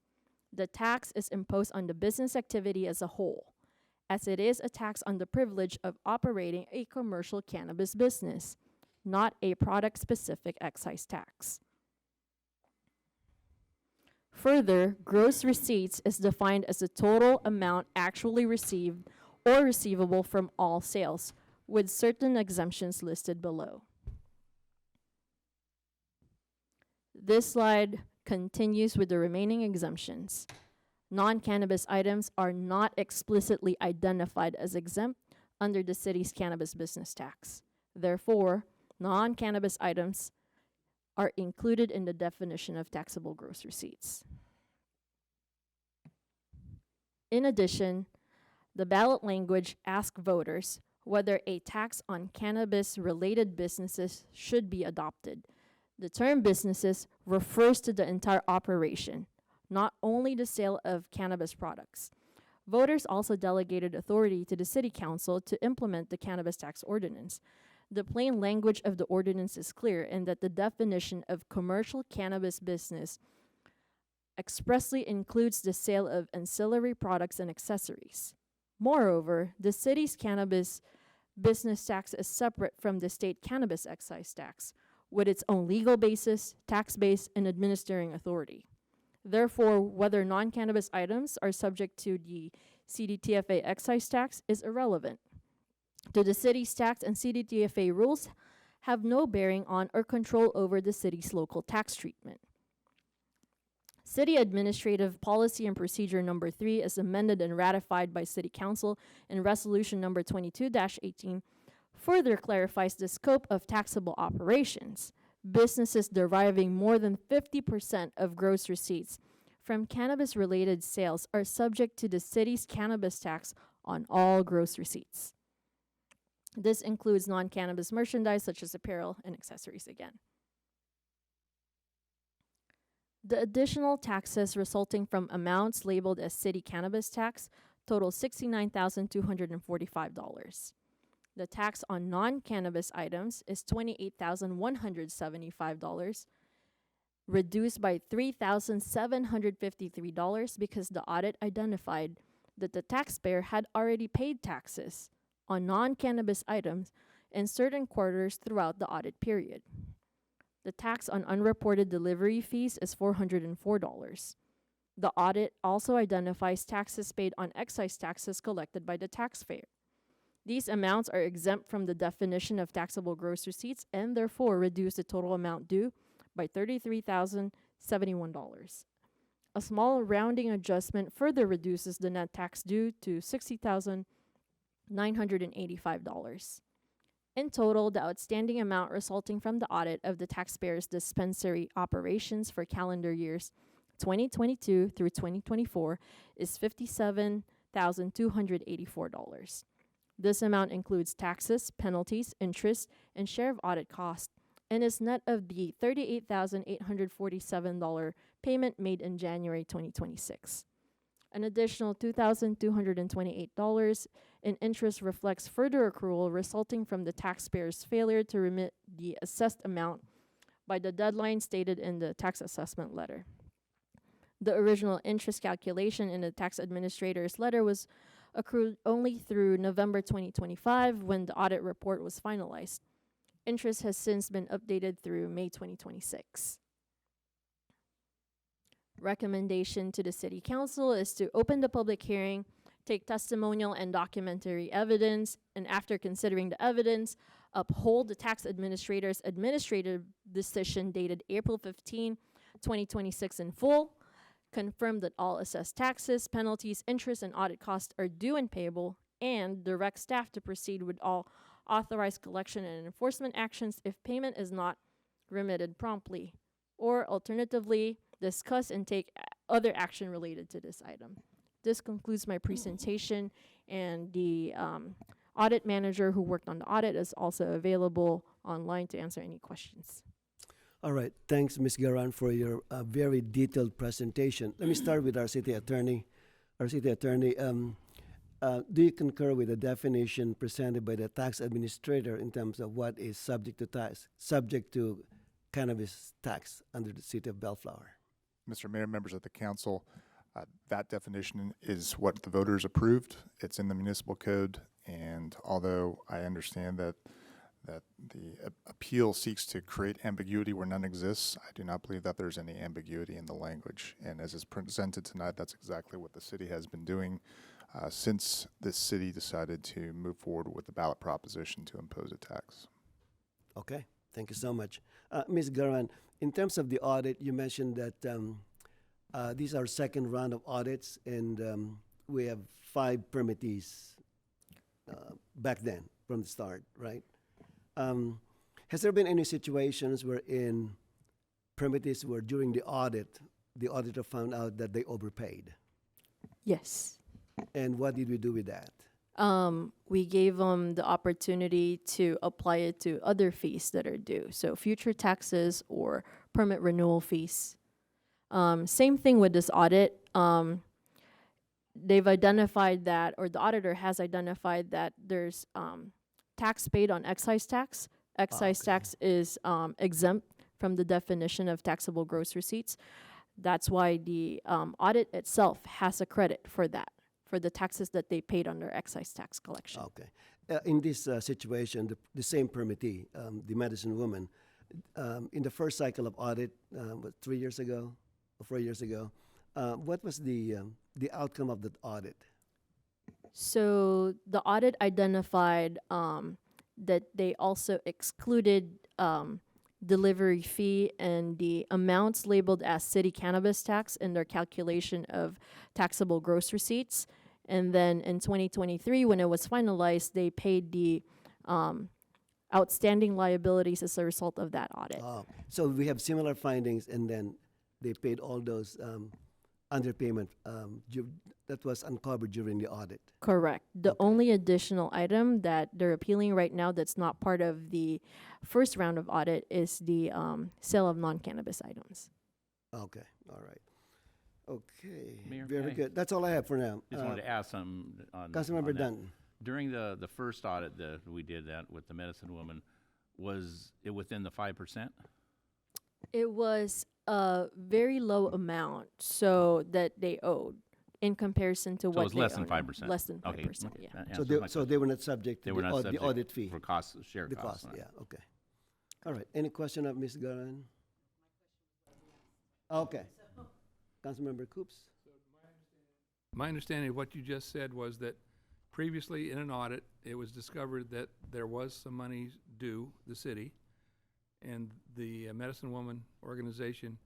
The tax is imposed on the business activity as a whole, as it is a tax on the privilege of operating a commercial cannabis business, not a product-specific excise tax. Further, gross receipts is defined as the total amount actually received or receivable from all sales, with certain exemptions listed below. This slide continues with the remaining exemptions. Non-cannabis items are not explicitly identified as exempt under the city's cannabis business tax. Therefore, non-cannabis items are included in the definition of taxable gross receipts. In addition, the ballot language asks voters whether a tax on cannabis-related businesses should be adopted. The term businesses refers to the entire operation, not only the sale of cannabis products. Voters also delegated authority to the City Council to implement the cannabis tax ordinance. The plain language of the ordinance is clear in that the definition of commercial cannabis business expressly includes the sale of ancillary products and accessories. Moreover, the city's cannabis business tax is separate from the state cannabis excise tax, with its own legal basis, tax base, and administering authority. Therefore, whether non-cannabis items are subject to the CDTFA excise tax is irrelevant. The city's tax and CDTFA rules have no bearing on or control over the city's local tax treatment. City Administrative Policy and Procedure Number 3 is amended and ratified by City Council in Resolution Number 22-18 further clarifies the scope of taxable operations. Businesses deriving more than 50% of gross receipts from cannabis-related sales are subject to the city's cannabis tax on all gross receipts. This includes non-cannabis merchandise such as apparel and accessories again. The additional taxes resulting from amounts labeled as city cannabis tax total $69,245. The tax on non-cannabis items is $28,175, reduced by $3,753 because the audit identified that the taxpayer had already paid taxes on non-cannabis items in certain quarters throughout the audit period. The tax on unreported delivery fees is $404. The audit also identifies taxes paid on excise taxes collected by the taxpayer. These amounts are exempt from the definition of taxable gross receipts and therefore reduce the total amount due by $33,071. A small rounding adjustment further reduces the net tax due to $60,985. In total, the outstanding amount resulting from the audit of the taxpayers' dispensary operations for calendar years 2022 through 2024 is $57,284. This amount includes taxes, penalties, interest, and share of audit costs, and is net of the $38,847 payment made in January 2026. An additional $2,228 in interest reflects further accrual resulting from the taxpayer's failure to remit the assessed amount by the deadline stated in the tax assessment letter. The original interest calculation in the tax administrator's letter was accrued only through November 2025 when the audit report was finalized. Interest has since been updated through May 2026. Recommendation to the City Council is to open the public hearing, take testimonial and documentary evidence, and after considering the evidence, uphold the tax administrator's administrative decision dated April 15, 2026 in full, confirm that all assessed taxes, penalties, interest, and audit costs are due and payable, and direct staff to proceed with all authorized collection and enforcement actions if payment is not remitted promptly, or alternatively, discuss and take other action related to this item. This concludes my presentation, and the audit manager who worked on the audit is also available online to answer any questions. All right. Thanks, Ms. Garan, for your very detailed presentation. Let me start with our city attorney. Our city attorney, do you concur with the definition presented by the tax administrator in terms of what is subject to tax, subject to cannabis tax under the city of Bellflower? Mr. Mayor, members of the council, that definition is what the voters approved. It's in the municipal code, and although I understand that the appeal seeks to create ambiguity where none exists, I do not believe that there's any ambiguity in the language. And as is presented tonight, that's exactly what the city has been doing since this city decided to move forward with the ballot proposition to impose a tax. Okay, thank you so much. Ms. Garan, in terms of the audit, you mentioned that these are second round of audits, and we have 5 permittees back then from the start, right? Has there been any situations wherein permittees were during the audit, the auditor found out that they overpaid? Yes. And what did we do with that? We gave them the opportunity to apply it to other fees that are due, so future taxes or permit renewal fees. Same thing with this audit. They've identified that, or the auditor has identified that there's tax paid on excise tax. Excise tax is exempt from the definition of taxable gross receipts. That's why the audit itself has a credit for that, for the taxes that they paid under excise tax collection. Okay. In this situation, the same permittee, the medicine woman, in the first cycle of audit, 3 years ago or 4 years ago, what was the outcome of the audit? So the audit identified that they also excluded delivery fee and the amounts labeled as city cannabis tax in their calculation of taxable gross receipts. And then in 2023, when it was finalized, they paid the outstanding liabilities as a result of that audit. So we have similar findings, and then they paid all those underpayment that was uncovered during the audit. Correct. The only additional item that they're appealing right now that's not part of the first round of audit is the sale of non-cannabis items. Okay, all right. Okay, Mayor, very good. That's all I have for now. Just wanted to ask something on Councilmember on that. Dunn. During the first audit that we did that with the medicine woman, was it within the 5%? It was a very low amount so that they owed in comparison to So what it was they less than owed. 5%? Less than 5%, Okay, yeah. that So answers they, my so they were not subject They to were not the subject audit fee. for cost, share The costs. cost, yeah, okay. All right, any question of Ms. Garan? Okay. Councilmember Coops? My understanding of what you just said was that previously in an audit, it was discovered that there was some money due the city, and the Medicine Woman organization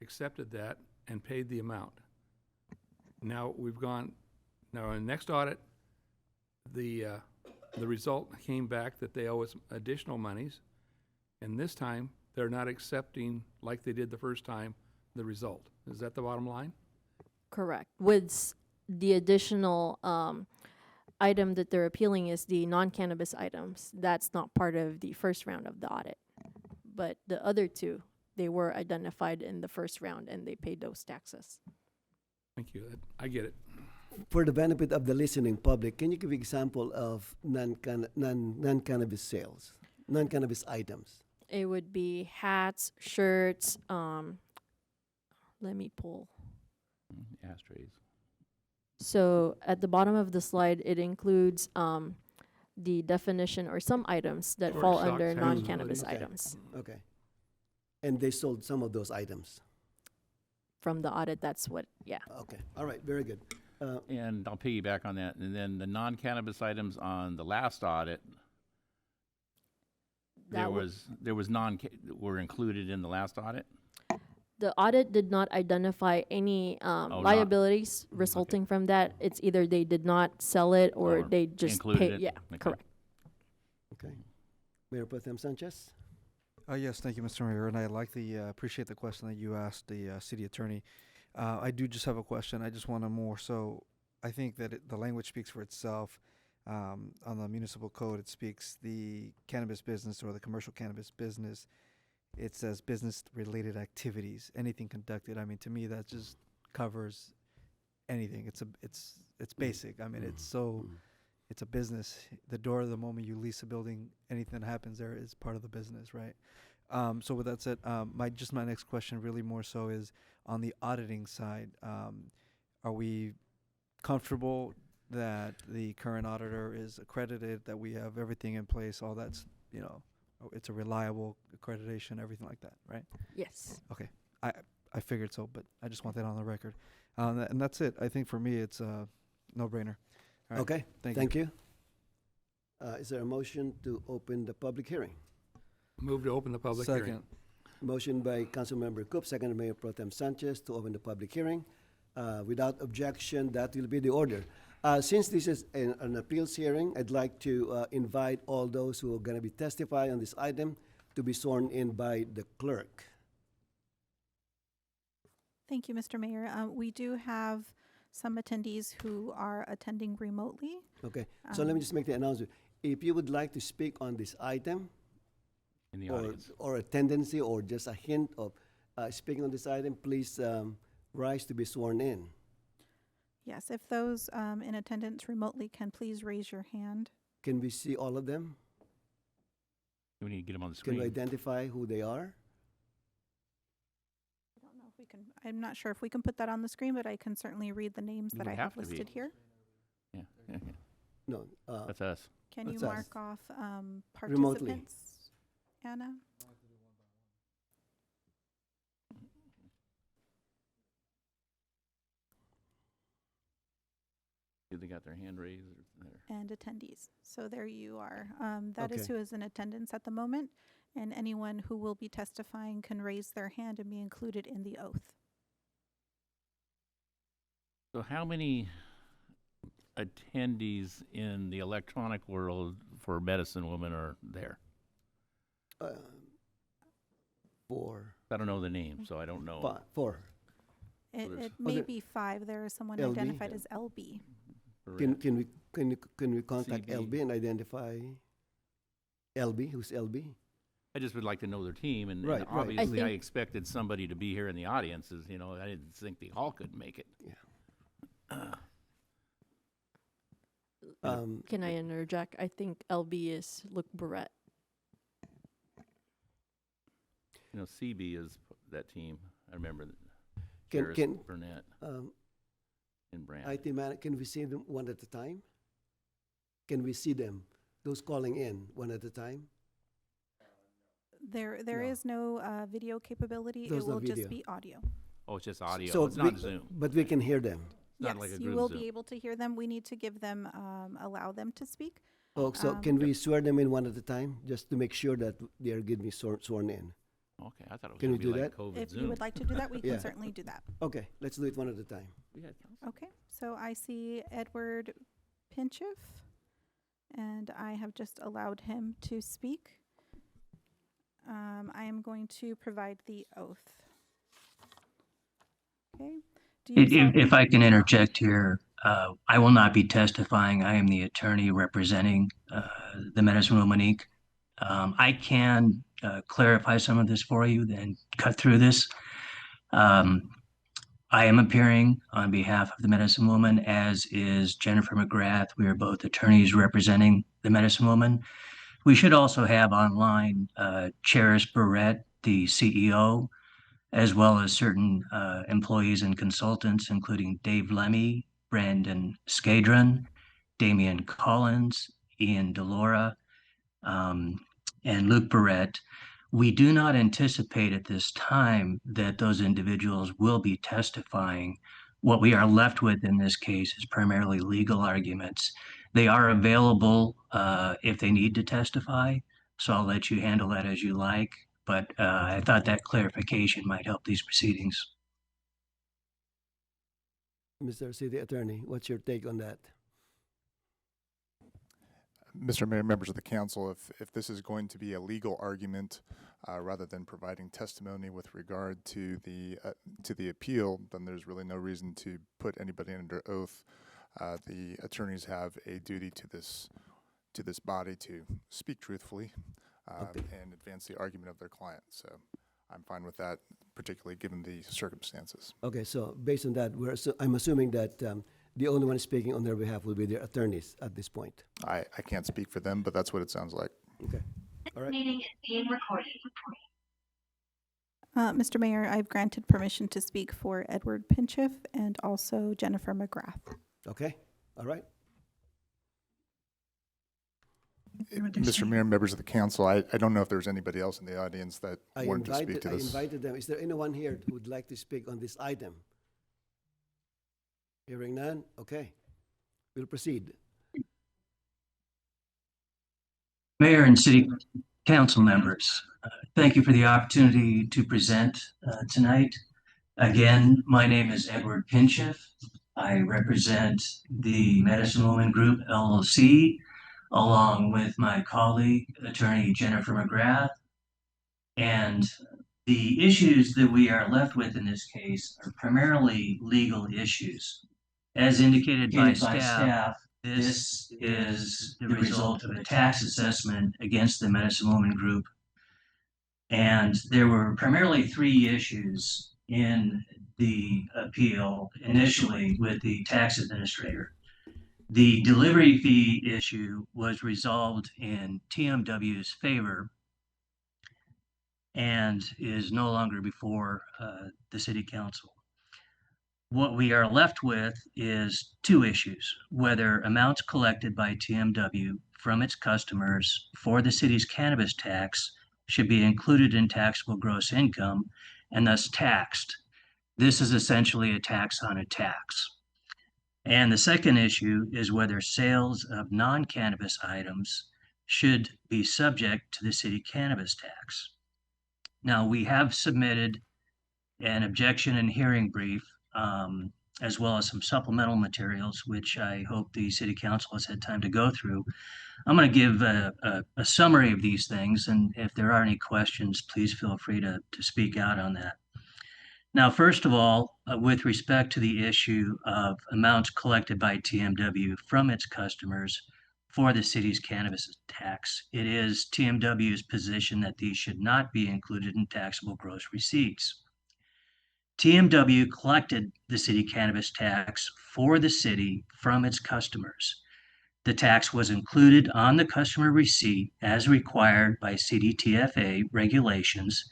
accepted that and paid the amount. Now we've gone, now in the next audit, the result came back that they owe us additional monies, and this time, they're not accepting, like they did the first time, the result. Is that the bottom line? Correct. With the additional item that they're appealing is the non-cannabis items. That's not part of the first round of the audit. But the other two, they were identified in the first round and they paid those taxes. Thank you. I get it. For the benefit of the listening public, can you give example of non-cannabis sales, non-cannabis items? It would be hats, shirts, let me pull. Ashtrays. So at the bottom of the slide, it includes the definition or some items that Or fall socks, under hats, non-cannabis Okay. items. Okay. And they sold some of those items. From the audit, that's what, yeah. Okay. All right. Very good. And I'll piggyback on that. And then the non-cannabis items on the last audit, That there was were included in the last audit? The audit did not identify any not- liabilities resulting from that. It's either they did not sell it or Or they just included paid. it. Yeah, Okay. correct. Okay. Mayor Pro Tem Sanchez? Yes, thank you, Mr. Mayor, and I like appreciate the question that you asked the city attorney. I do just have a question. I just want to more so. I think that the language speaks for itself. On the municipal code, it speaks the cannabis business or the commercial cannabis business. It says business-related activities, anything conducted. I mean, to me, that just covers anything. It's basic. I mean, it's a business. The door, the moment you lease a building, anything that happens there is part of the business, right? So with that said, my next question really more so is on the auditing side. Are we comfortable that the current auditor is accredited, that we have everything in place, all that's, it's a reliable accreditation, everything like that, right? Yes. Okay. I figured so, but I just want that on the record. And that's it. I think for me, it's a no-brainer. All right. Okay. Thank you. Is there a motion to open the public hearing? Move to open the public hearing. Second. Motion by Councilmember Coop, second by Mayor Pro Tem Sanchez to open the public hearing. Without objection, that will be the order. Since this is an appeals hearing, I'd like to invite all those who are going to be testifying on this item to be sworn in by the clerk. Thank you, Mr. Mayor. We do have some attendees who are attending remotely. Okay, so let me just make the announcement. If you would like to speak on this item, In the audience. or a tendency or just a hint of speaking on this item, please rise to be sworn in. Yes, if those in attendance remotely can please raise your hand. Can we see all of them? We need to get them on the Can we screen. identify who they are? I don't know if we can, I'm not sure if we can put that on the screen, but I can certainly read the names You that would I have have to be. listed here. Yeah, yeah, yeah. No. That's us. Can you That's us. mark off Remotely. participants, Anna? They got their hand raised or there. And attendees. So there you are. That is Okay. who is in attendance at the moment, and anyone who will be testifying can raise their hand and be included in the oath. So how many attendees in the electronic world for Medicine Woman are there? 4. I don't know the name, so I don't know. 4. It, there's- it may there- be 5. There is someone LB? identified as LB. for Can rep. we contact CB. LB and identify LB? Who's LB? I just would like to know their team, and Right, right. obviously I think- expected somebody to be here in the audience, I didn't think they all could make it. Can I interject? I think LB is Luke Barrett. CB is that team. I remember that. Can- Harris, can- Burnett, and Brand. IT man, can we see them one at a time? Can we see them, those calling in, one at a time? There No. is no video capability. There's It no will video. just be audio. Oh, it's just audio. So It's not Zoom. But we can hear them. It's not like a Yes, group you will Zoom. be able to hear them. We need to give them, allow them to speak. Oh, so can we swear them in one at a time, just to make sure that they are getting sworn in? Okay, I thought it was Can gonna we be do like that? COVID If Zoom. you would like to do that, we Yeah. can certainly do that. Okay, let's do it one at a time. Okay, so I see Edward Pinchif, and I have just allowed him to speak. I am going to provide the oath. Okay. Do you If I can interject here, I will not be testifying. I am the attorney representing the Medicine Woman Inc. I can clarify some of this for you, then cut through this. I am appearing on behalf of the Medicine Woman, as is Jennifer McGrath. We are both attorneys representing the Medicine Woman. We should also have online Charis Barrett, the CEO, as well as certain employees and consultants, including Dave Lemmy, Brandon Skadron, Damian Collins, Ian Delora, and Luke Barrett. We do not anticipate at this time that those individuals will be testifying. What we are left with in this case is primarily legal arguments. They are available if they need to testify, so I'll let you handle that as you like. But I thought that clarification might help these proceedings. Mr. City Attorney, what's your take on that? Mr. Mayor, members of the council, if this is going to be a legal argument rather than providing testimony with regard to the appeal, then there's really no reason to put anybody under oath. The attorneys have a duty to this body to speak truthfully and advance the argument of their client. So I'm fine with that, particularly given the circumstances. Okay, so based on that, I'm assuming that the only one speaking on their behalf will be their attorneys at this point. I can't speak for them, but that's what it sounds like. Okay. All right. Meeting is being recorded. Mr. Mayor, I've granted permission to speak for Edward Pinchif and also Jennifer McGrath. Okay. All right. Mr. Mayor, members of the council, I don't know if there's anybody else in the audience that wanted to speak to I this. invited them. Is there anyone here who would like to speak on this item? Hearing none? Okay. We'll proceed. Mayor and City Council members, thank you for the opportunity to present tonight. Again, my name is Edward Pinchif. I represent the Medicine Woman Group, LLC, along with my colleague, attorney Jennifer McGrath. And the issues that we are left with in this case are primarily legal issues. As indicated by staff, this is the result of a tax assessment against the Medicine Woman Group. And there were primarily three issues in the appeal initially with the tax administrator. The delivery fee issue was resolved in TMW's favor and is no longer before the City Council. What we are left with is two issues: whether amounts collected by TMW from its customers for the city's cannabis tax should be included in taxable gross income and thus taxed. This is essentially a tax on a tax. And the second issue is whether sales of non-cannabis items should be subject to the city cannabis tax. Now, we have submitted an objection and hearing brief, as well as some supplemental materials, which I hope the City Council has had time to go through. I'm going to give a summary of these things, and if there are any questions, please feel free to speak out on that. Now, first of all, with respect to the issue of amounts collected by TMW from its customers for the city's cannabis tax, it is TMW's position that these should not be included in taxable gross receipts. TMW collected the city cannabis tax for the city from its customers. The tax was included on the customer receipt as required by CDTFA regulations,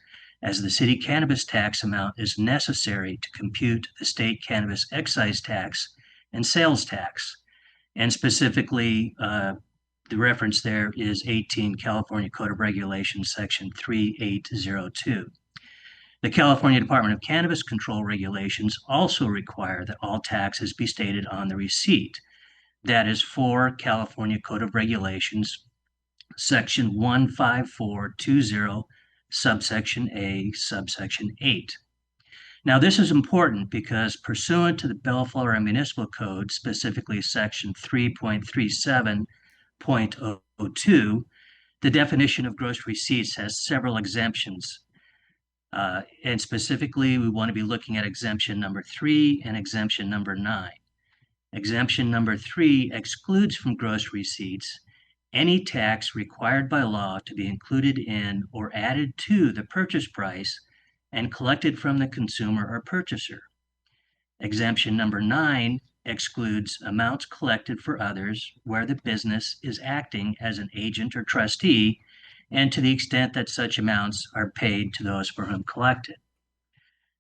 as the city cannabis tax amount is necessary to compute the state cannabis excise tax and sales tax. And specifically, the reference there is 18 California Code of Regulations, Section 3802. The California Department of Cannabis Control regulations also require that all taxes be stated on the receipt. That is 4 California Code of Regulations, Section 15420, subsection A, subsection 8. Now, this is important because pursuant to the Bellflower Municipal Code, specifically section 3.37.02, the definition of gross receipts has several exemptions. And specifically, we want to be looking at exemption number 3 and exemption number 9. Exemption number 3 excludes from gross receipts any tax required by law to be included in or added to the purchase price and collected from the consumer or purchaser. Exemption number 9 excludes amounts collected for others where the business is acting as an agent or trustee, and to the extent that such amounts are paid to those for whom collected.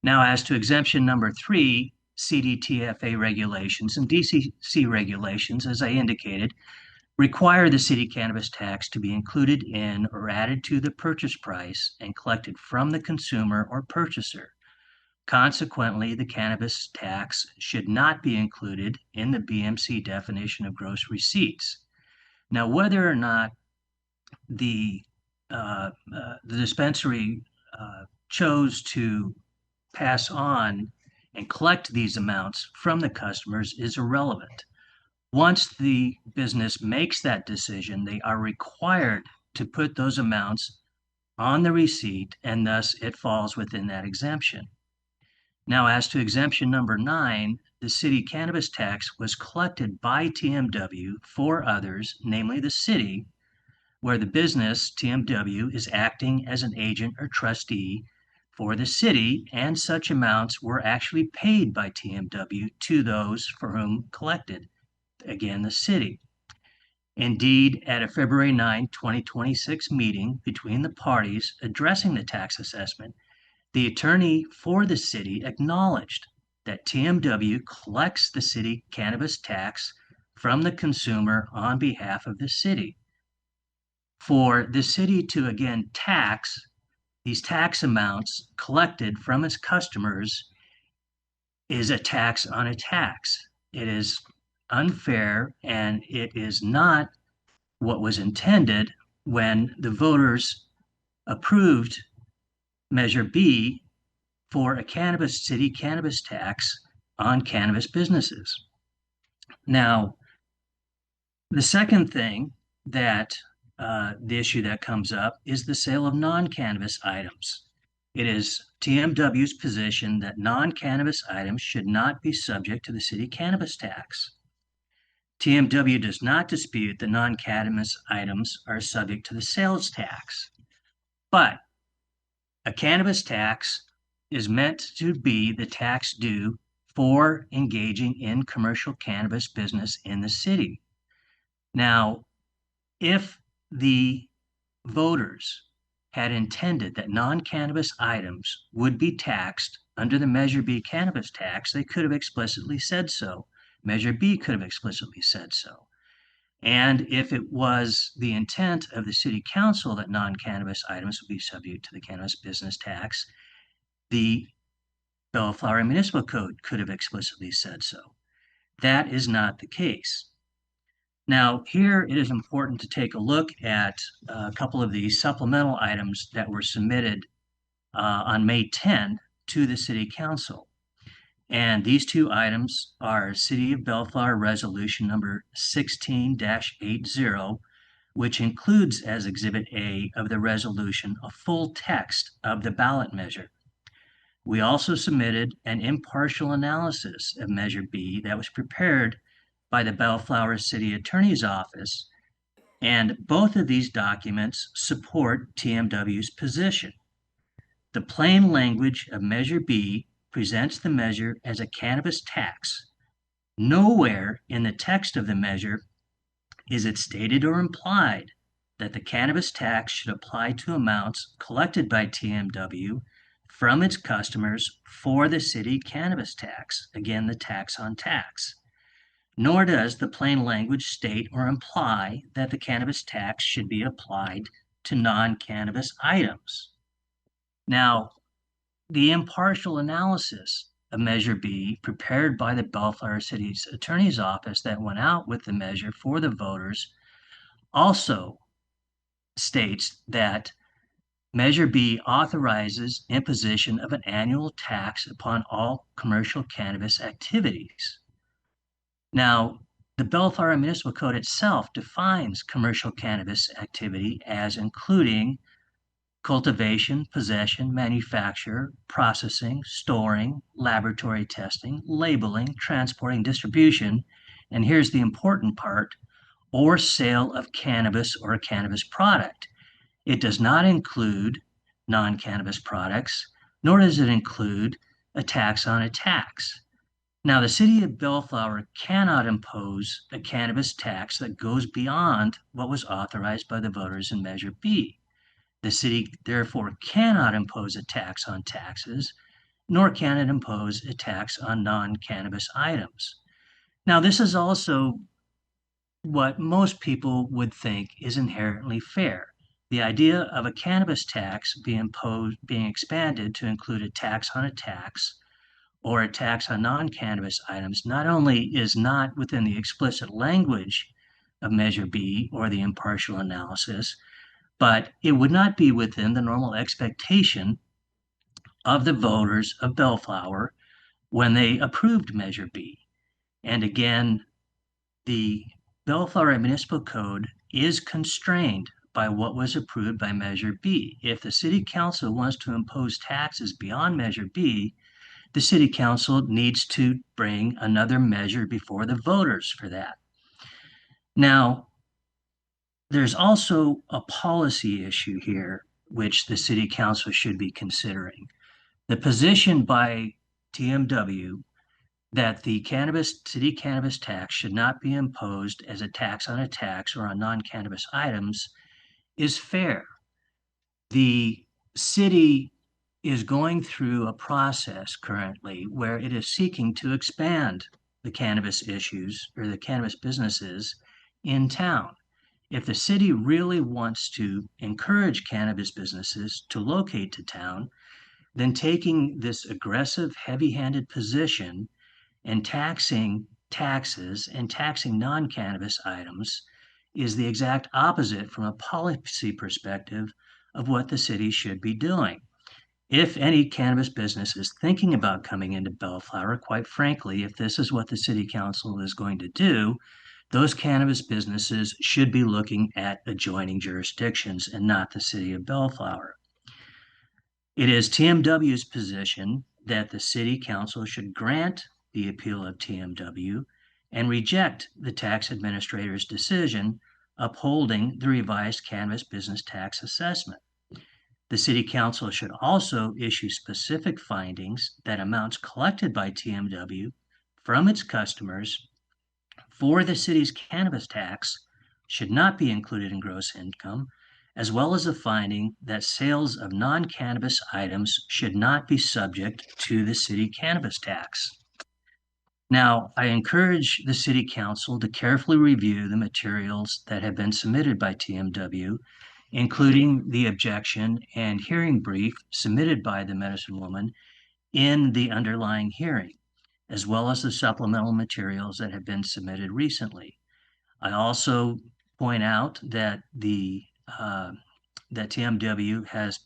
Now, as to exemption number 3, CDTFA regulations and DCC regulations, as I indicated, require the city cannabis tax to be included in or added to the purchase price and collected from the consumer or purchaser. Consequently, the cannabis tax should not be included in the BMC definition of gross receipts. Now, whether or not the dispensary chose to pass on and collect these amounts from the customers is irrelevant. Once the business makes that decision, they are required to put those amounts on the receipt, and thus it falls within that exemption. Now, as to exemption number 9, the city cannabis tax was collected by TMW for others, namely the city, where the business, TMW, is acting as an agent or trustee for the city, and such amounts were actually paid by TMW to those for whom collected, again, the city. Indeed, at a February 9, 2026 meeting between the parties addressing the tax assessment, the attorney for the city acknowledged that TMW collects the city cannabis tax from the consumer on behalf of the city. For the city to again tax these tax amounts collected from its customers is a tax on a tax. It is unfair, and it is not what was intended when the voters approved Measure B for a city cannabis tax on cannabis businesses. Now, the second thing that the issue that comes up is the sale of non-cannabis items. It is TMW's position that non-cannabis items should not be subject to the city cannabis tax. TMW does not dispute that non-cannabis items are subject to the sales tax, but a cannabis tax is meant to be the tax due for engaging in commercial cannabis business in the city. Now, if the voters had intended that non-cannabis items would be taxed under the Measure B cannabis tax, they could have explicitly said so. Measure B could have explicitly said so. And if it was the intent of the city council that non-cannabis items would be subject to the cannabis business tax, the Bellflower Municipal Code could have explicitly said so. That is not the case. Now, here it is important to take a look at a couple of these supplemental items that were submitted on May 10 to the City Council. And these two items are City of Bellflower Resolution number 16-80, which includes as Exhibit A of the resolution a full text of the ballot measure. We also submitted an impartial analysis of Measure B that was prepared by the Bellflower City Attorney's Office, and both of these documents support TMW's position. The plain language of Measure B presents the measure as a cannabis tax. Nowhere in the text of the measure is it stated or implied that the cannabis tax should apply to amounts collected by TMW from its customers for the city cannabis tax, again, the tax on tax. Nor does the plain language state or imply that the cannabis tax should be applied to non-cannabis items. Now, the impartial analysis of Measure B prepared by the Bellflower City's Attorney's Office that went out with the measure for the voters also states that Measure B authorizes imposition of an annual tax upon all commercial cannabis activities. Now, the Bellflower Municipal Code itself defines commercial cannabis activity as including cultivation, possession, manufacture, processing, storing, laboratory testing, labeling, transporting, distribution, and here's the important part, or sale of cannabis or a cannabis product. It does not include non-cannabis products, nor does it include a tax on a tax. Now, the city of Bellflower cannot impose a cannabis tax that goes beyond what was authorized by the voters in Measure B. The city therefore cannot impose a tax on taxes, nor can it impose a tax on non-cannabis items. Now, this is also what most people would think is inherently fair. The idea of a cannabis tax being expanded to include a tax on a tax or a tax on non-cannabis items not only is not within the explicit language of Measure B or the impartial analysis, but it would not be within the normal expectation of the voters of Bellflower when they approved Measure B. And again, the Bellflower Municipal Code is constrained by what was approved by Measure B. If the City Council wants to impose taxes beyond Measure B, the City Council needs to bring another measure before the voters for that. Now, there's also a policy issue here, which the City Council should be considering. The position by TMW that the city cannabis tax should not be imposed as a tax on a tax or on non-cannabis items is fair. The city is going through a process currently where it is seeking to expand the cannabis issues or the cannabis businesses in town. If the city really wants to encourage cannabis businesses to locate to town, then taking this aggressive, heavy-handed position and taxing taxes and taxing non-cannabis items is the exact opposite from a policy perspective of what the city should be doing. If any cannabis business is thinking about coming into Bellflower, quite frankly, if this is what the city council is going to do, those cannabis businesses should be looking at adjoining jurisdictions and not the city of Bellflower. It is TMW's position that the city council should grant the appeal of TMW and reject the tax administrator's decision upholding the revised cannabis business tax assessment. The City Council should also issue specific findings that amounts collected by TMW from its customers for the city's cannabis tax should not be included in gross income, as well as a finding that sales of non-cannabis items should not be subject to the city cannabis tax. Now, I encourage the City Council to carefully review the materials that have been submitted by TMW, including the objection and hearing brief submitted by the medicine woman in the underlying hearing, as well as the supplemental materials that have been submitted recently. I also point out that that TMW has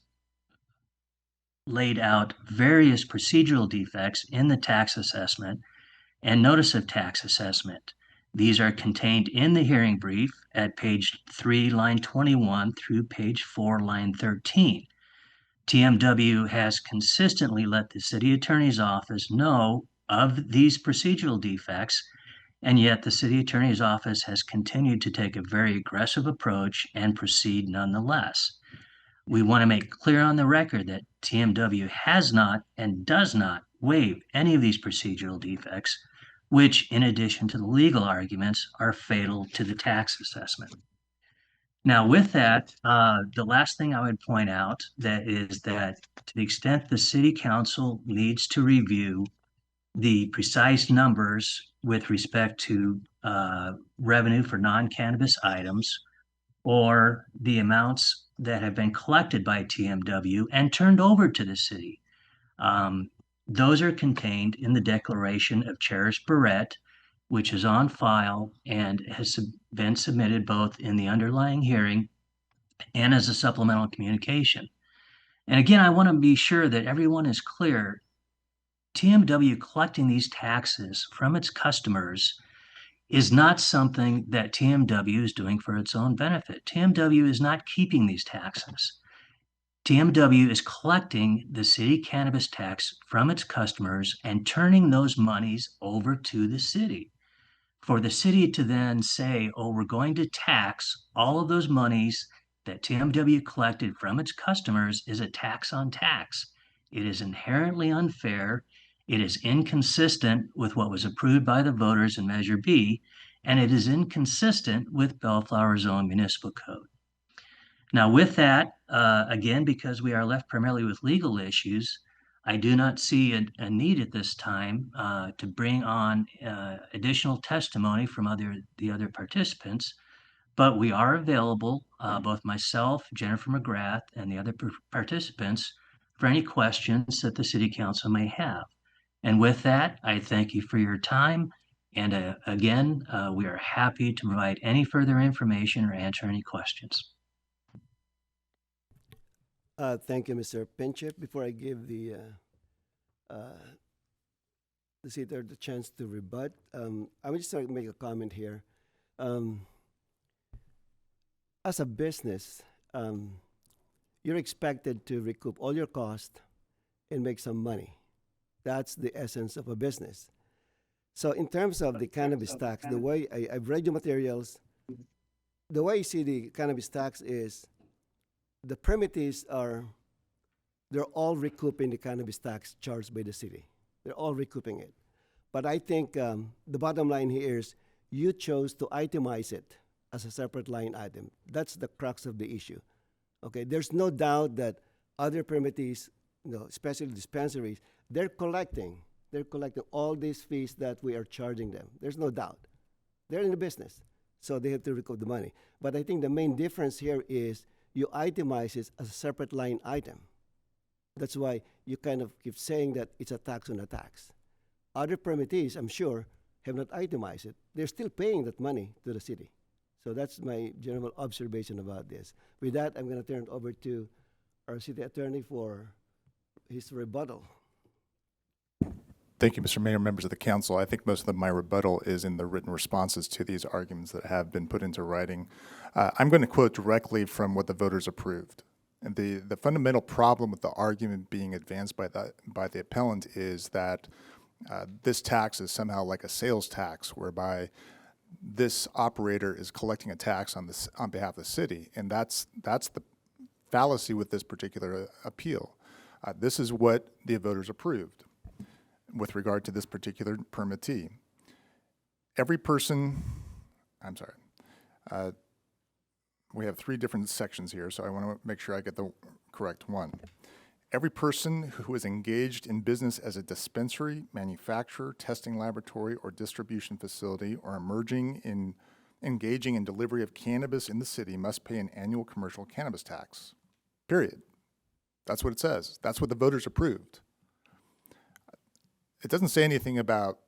laid out various procedural defects in the tax assessment and notice of tax assessment. These are contained in the hearing brief at page 3, line 21 through page 4, line 13. TMW has consistently let the city attorney's office know of these procedural defects, and yet the city attorney's office has continued to take a very aggressive approach and proceed nonetheless. We want to make clear on the record that TMW has not and does not waive any of these procedural defects, which, in addition to the legal arguments, are fatal to the tax assessment. Now, with that, the last thing I would point out is that to the extent the city council needs to review the precise numbers with respect to revenue for non-cannabis items or the amounts that have been collected by TMW and turned over to the city, those are contained in the declaration of Cherish Barrett, which is on file and has been submitted both in the underlying hearing and as a supplemental communication. And again, I want to be sure that everyone is clear. TMW collecting these taxes from its customers is not something that TMW is doing for its own benefit. TMW is not keeping these taxes. TMW is collecting the city cannabis tax from its customers and turning those monies over to the city. For the city to then say, oh, we're going to tax all of those monies that TMW collected from its customers is a tax on tax. It is inherently unfair. It is inconsistent with what was approved by the voters in Measure B, and it is inconsistent with Bellflower's own municipal code. Now, with that, again, because we are left primarily with legal issues, I do not see a need at this time to bring on additional testimony from the other participants, but we are available, both myself, Jennifer McGrath, and the other participants, for any questions that the City Council may have. And with that, I thank you for your time. And again, we are happy to provide any further information or answer any questions. Thank you, Mr. Pinchip. Before I give the seater the chance to rebut, I would just like to make a comment here. As a business, you're expected to recoup all your cost and make some money. That's the essence of a business. So in terms of the cannabis tax, the way I've read your materials, the way you see the cannabis tax is the permittees they're all recouping the cannabis tax charged by the city. They're all recouping it. But I think the bottom line here is you chose to itemize it as a separate line item. That's the crux of the issue. Okay, there's no doubt that other permittees, especially dispensaries, they're collecting all these fees that we are charging them. There's no doubt. They're in the business, so they have to recoup the money. But I think the main difference here is you itemize it as a separate line item. That's why you kind of keep saying that it's a tax on a tax. Other permittees, I'm sure, have not itemized it. They're still paying that money to the city. So that's my general observation about this. With that, I'm going to turn it over to our city attorney for his rebuttal. Thank you, Mr. Mayor, members of the council. I think most of my rebuttal is in the written responses to these arguments that have been put into writing. I'm going to quote directly from what the voters approved. And the fundamental problem with the argument being advanced by the appellant is that this tax is somehow like a sales tax, whereby this operator is collecting a tax on behalf of the city, and that's the fallacy with this particular appeal. This is what the voters approved with regard to this particular permittee. Every person, I'm sorry, we have 3 different sections here, so I want to make sure I get the correct one. Every person who is engaged in business as a dispensary, manufacturer, testing laboratory, or distribution facility, or engaging in delivery of cannabis in the city must pay an annual commercial cannabis tax. Period. That's what it says. That's what the voters approved. It doesn't say anything about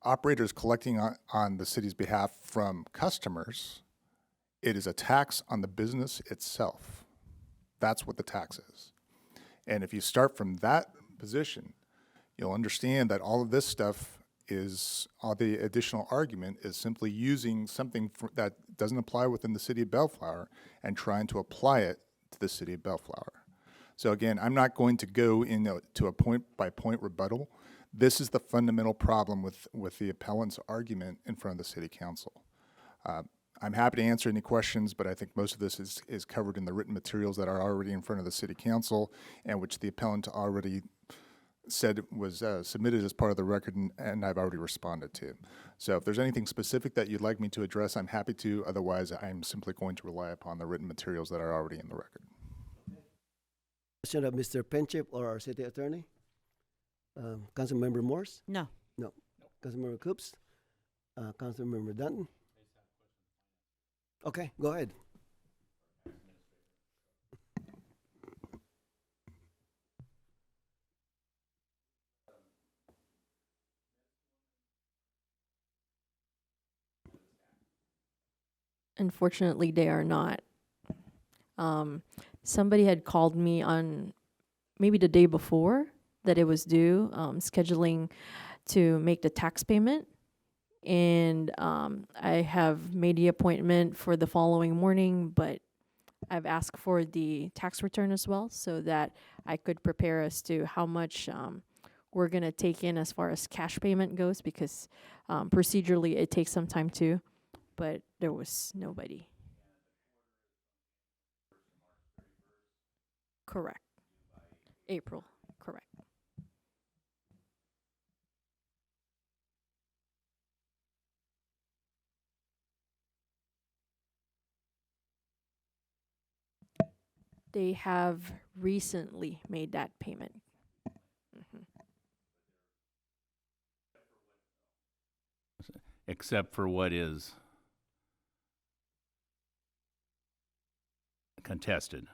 operators collecting on the city's behalf from customers. It is a tax on the business itself. That's what the tax is. And if you start from that position, you'll understand that all of this stuff all the additional argument is simply using something that doesn't apply within the city of Bellflower and trying to apply it to the city of Bellflower. So again, I'm not going to go into a point-by-point rebuttal. This is the fundamental problem with the appellant's argument in front of the city council. I'm happy to answer any questions, but I think most of this is covered in the written materials that are already in front of the city council and which the appellant already said was submitted as part of the record and I've already responded to. So if there's anything specific that you'd like me to address, I'm happy to. Otherwise, I'm simply going to rely upon the written materials that are already in the record. Question of Mr. Pinchip or our city attorney? Councilmember Morse? No. No. Councilmember Coops? Councilmember Dunton? Okay, go ahead. Unfortunately, they are not. Somebody had called me on maybe the day before that it was due, scheduling to make the tax payment. And I have made the appointment for the following morning, but I've asked for the tax return as well so that I could prepare as to how much we're going to take in as far as cash payment goes, because procedurally it takes some time too, but there was nobody. Correct. April, correct. They have recently made that payment. Mhm. Except for what is contested.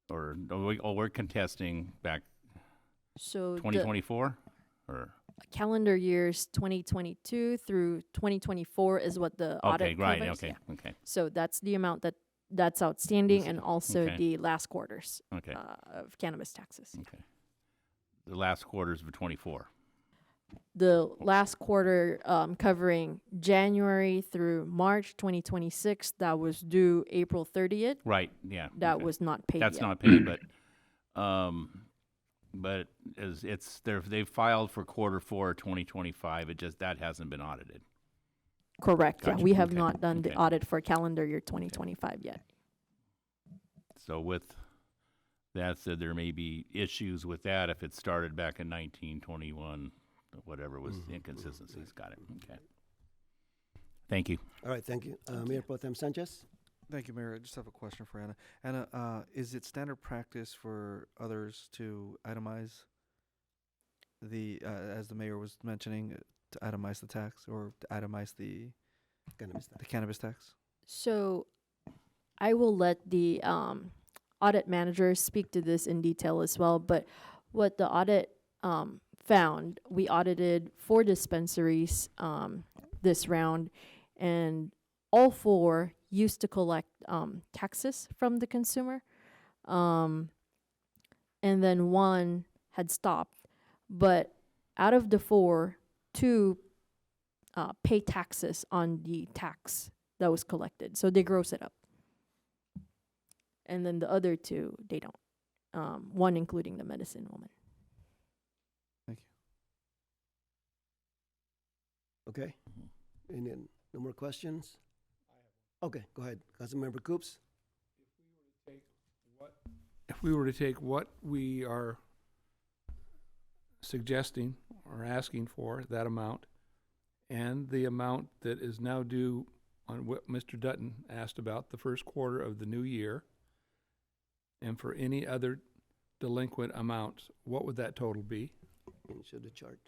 Or we're contesting back So 2024? Or calendar years 2022 through 2024 is what the audit right, covers. okay, Yeah. okay. So that's the amount that's outstanding, and also Okay. the last quarters Okay. of cannabis taxes. Okay. The last quarters of 24. The last quarter covering January through March 2026, that was due April 30th. Right, yeah. That okay. was not paid That's yet. not paid, but as they've filed for quarter 4 2025, that hasn't been audited. Correct. Gotcha. Yeah, we have Okay. not done the Okay. audit for calendar year 2025 yet. So with that said, there may be issues with that if it started back in 1921, whatever was inconsistencies. Got it. Okay. Thank you. All right, thank you. Mayor Pro Tem Sanchez? Thank you, Mayor. I just have a question for Anna. Anna, is it standard practice for others to itemize as the mayor was mentioning, to itemize the tax or to itemize the cannabis tax? So I will let the audit manager speak to this in detail as well. But what the audit found, we audited 4 dispensaries this round, and all 4 used to collect taxes from the consumer. And then 1 had stopped. But out of the 4, 2 pay taxes on the tax that was collected. So they gross it up. And then the other 2, they don't. 1 including the medicine woman. Thank you. Okay. And then no more questions? Okay, go ahead. Councilmember Coops? If we were to take what we are suggesting or asking for, that amount, and the amount that is now due on what Mr. Dutton asked about, the first quarter of the new year, and for any other delinquent amounts, what would that total be? Can you show the chart?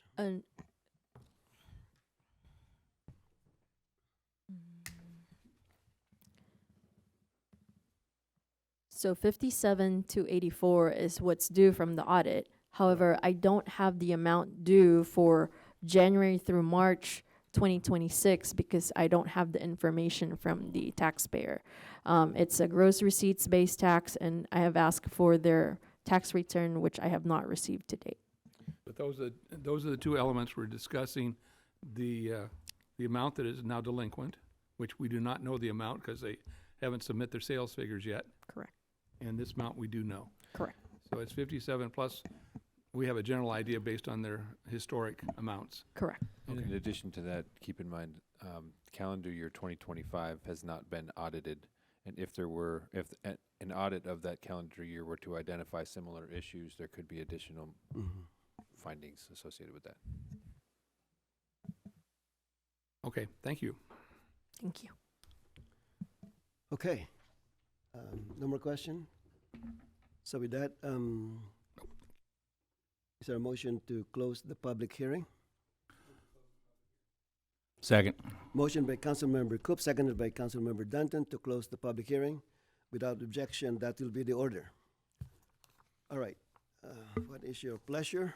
So 57 to 84 is what's due from the audit. However, I don't have the amount due for January through March 2026 because I don't have the information from the taxpayer. It's a gross receipts based tax, and I have asked for their tax return, which I have not received to date. But those are the 2 elements we're discussing. The amount that is now delinquent, which we do not know the amount because they haven't submit their sales figures yet. Correct. And this amount we do know. Correct. So it's 57 plus, we have a general idea based on their historic amounts. Correct. And in addition to that, keep in mind, calendar year 2025 has not been audited. And if an audit of that calendar year were to identify similar issues, there could be additional findings associated with that. Okay, thank you. Thank you. Okay. No more question? So with that, is there a motion to close the public hearing? Second. Motion by Councilmember Coop, seconded by Councilmember Danton to close the public hearing. Without objection, that will be the order. All right. What is your pleasure?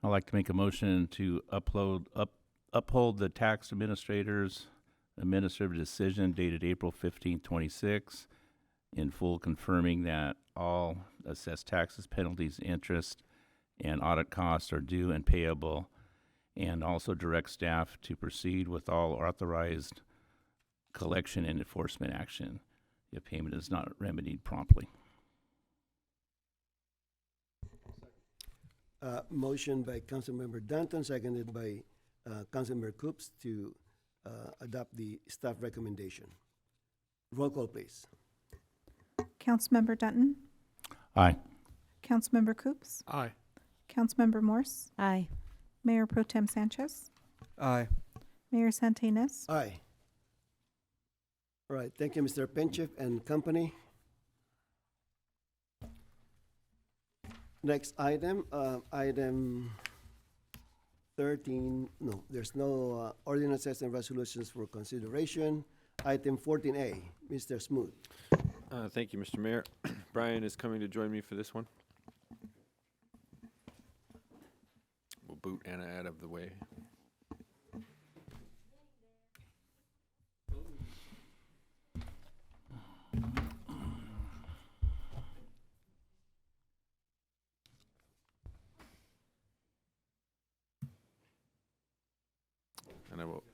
I'd like to make a motion to uphold the tax administrator's administrative decision dated April 15, 26, in full, confirming that all assessed taxes, penalties, interest, and audit costs are due and payable, and also direct staff to proceed with all authorized collection and enforcement action if payment is not remedied promptly. Motion by Councilmember Danton, seconded by Councilmember Coops to adopt the staff recommendation. Roll call, please. Councilmember Dutton, Aye. Councilmember Coops, Aye. Councilmember Morse, Aye. Mayor Pro Tem Sanchez, Aye. Mayor Santinez. Aye. All right, thank you, Mr. Penchef and company. Next item, item 13, no, there's no ordinances and resolutions for consideration. Item 14A, Mr. Smoot. Thank you, Mr. Mayor. Brian is coming to join me for this one. We'll boot Anna out of the way. And I will.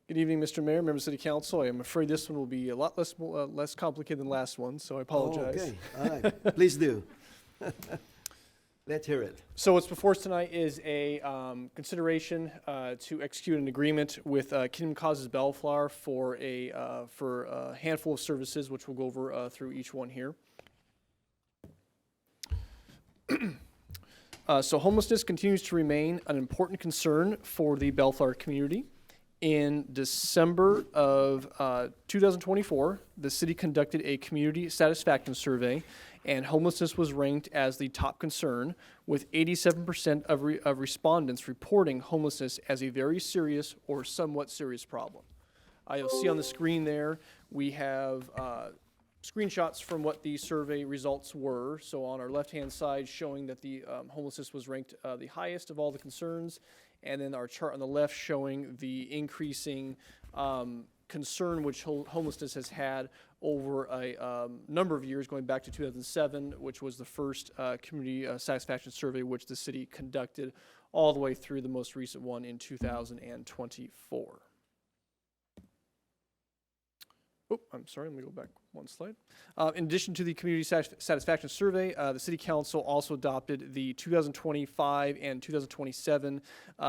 Good evening, Mr. Mayor, members of City Council. I am afraid this one will be a lot less complicated than the last one, so I apologize. Okay, all right, please do. Let's hear it. So what's before us tonight is a consideration to execute an agreement with Kingdom Causes Bellflower for a handful of services, which we'll go over through each one here. So homelessness continues to remain an important concern for the Bellflower community. In December of 2024, the city conducted a community satisfaction survey, and homelessness was ranked as the top concern, with 87% of respondents reporting homelessness as a very serious or somewhat serious problem. You'll see on the screen there, we have screenshots from what the survey results were. So on our left-hand side, showing that the homelessness was ranked the highest of all the concerns, and then our chart on the left showing the increasing concern which homelessness has had over a number of years, going back to 2007, which was the first community satisfaction survey which the city conducted, all the way through the most recent one in 2024. Oh, I'm sorry, let me go back one slide. In addition to the community satisfaction survey, the City Council also adopted the 2025 and 2027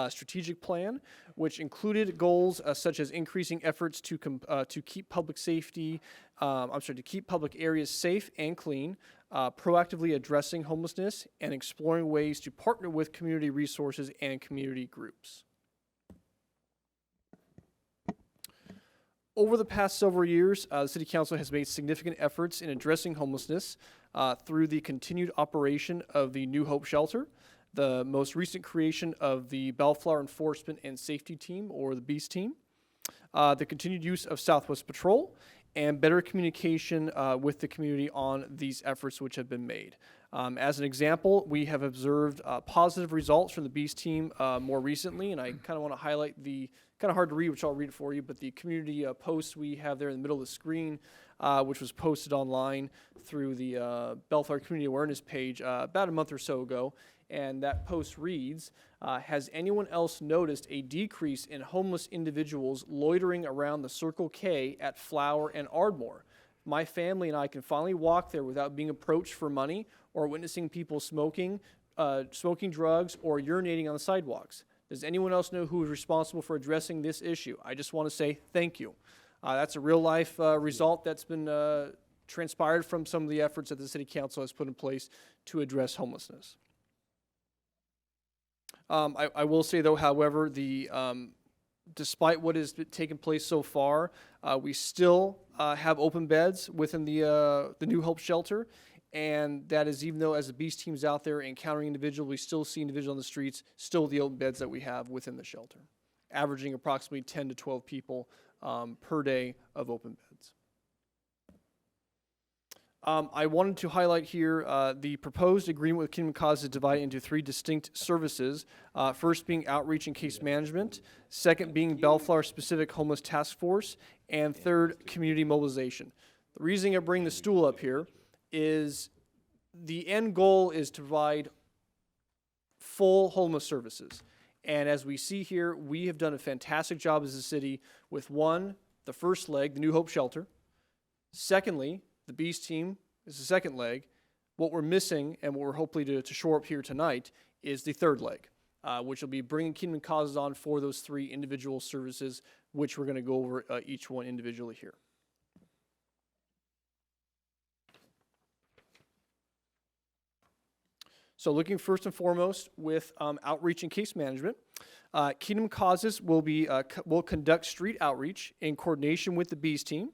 strategic plan, which included goals such as increasing efforts to keep public safety, to keep public areas safe and clean, proactively addressing homelessness, and exploring ways to partner with community resources and community groups. Over the past several years, the City Council has made significant efforts in addressing homelessness through the continued operation of the New Hope Shelter, the most recent creation of the Bellflower Enforcement and Safety Team, or the BEAST team, the continued use of Southwest Patrol, and better communication with the community on these efforts which have been made. As an example, we have observed positive results from the BEAST team more recently, and I kind of want to highlight the, kind of hard to read, which I'll read it for you, but the community post we have there in the middle of the screen, which was posted online through the Bellflower Community Awareness page about a month or so ago. And that post reads, has anyone else noticed a decrease in homeless individuals loitering around the Circle K at Flower and Ardmore? My family and I can finally walk there without being approached for money or witnessing people smoking drugs, or urinating on the sidewalks. Does anyone else know who is responsible for addressing this issue? I just want to say thank you. That's a real life result that's been transpired from some of the efforts that the City Council has put in place to address homelessness. I will say though, however, despite what has taken place so far, we still have open beds within the New Hope Shelter, and that is even though as the Beast team's out there encountering individuals, we still see individuals on the streets, still the open beds that we have within the shelter, averaging approximately 10 to 12 people per day of open beds. I wanted to highlight here the proposed agreement with Kingdom Cause is divided into 3 distinct services. First being outreach and case management, second being Bellflower specific homeless task force, and third, community mobilization. The reason I bring the stool up here is the end goal is to provide full homeless services. And as we see here, we have done a fantastic job as a city with the first leg, the New Hope Shelter. Secondly, the Beast team is the second leg. What we're missing and what we're hopefully to shore up here tonight is the third leg, which will be bringing Kingdom Causes on for those 3 individual services, which we're going to go over each one individually here. So looking first and foremost with outreach and case management, Kingdom Causes will conduct street outreach in coordination with the Beast team.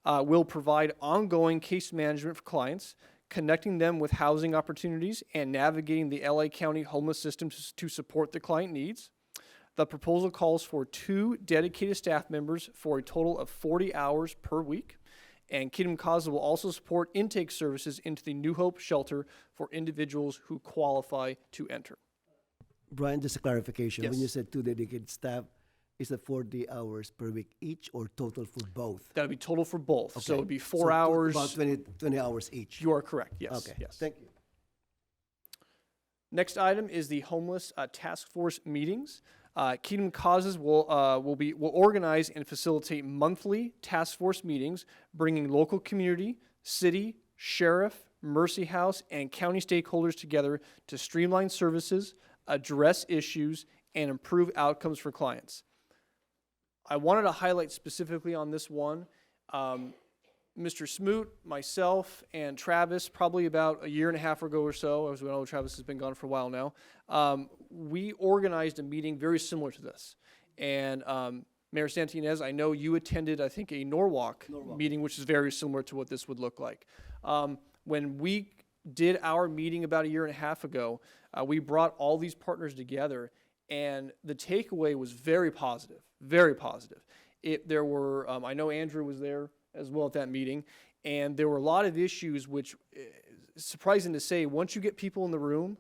Will provide ongoing case management for clients, connecting them with housing opportunities and navigating the LA County homeless system to support the client needs. The proposal calls for 2 dedicated staff members for a total of 40 hours per week. And Kingdom Causes will also support intake services into the New Hope Shelter for individuals who qualify to enter. Brian, just a clarification. Yes. When you said 2 dedicated staff, is it 40 hours per week each or total for both? That would be total for both. Okay. So it would be 4 So hours. About 20 hours each. You are correct. Yes. Okay. Yes. Thank you. Next item is the homeless task force meetings. Kingdom Causes will organize and facilitate monthly task force meetings, bringing local community, city, sheriff, Mercy House, and county stakeholders together to streamline services, address issues, and improve outcomes for clients. I wanted to highlight specifically on this one, Mr. Smoot, myself, and Travis, probably about a year and a half ago or so, as we know Travis has been gone for a while now, we organized a meeting very similar to this. And Mayor Santinez, I know you attended, I think, a Norwalk meeting, which is very similar to what this would look like. When we did our meeting about a year and a half ago, we brought all these partners together, and the takeaway was very positive, very positive. There were, I know Andrew was there as well at that meeting, and there were a lot of issues which, surprising to say, once you get people in the room,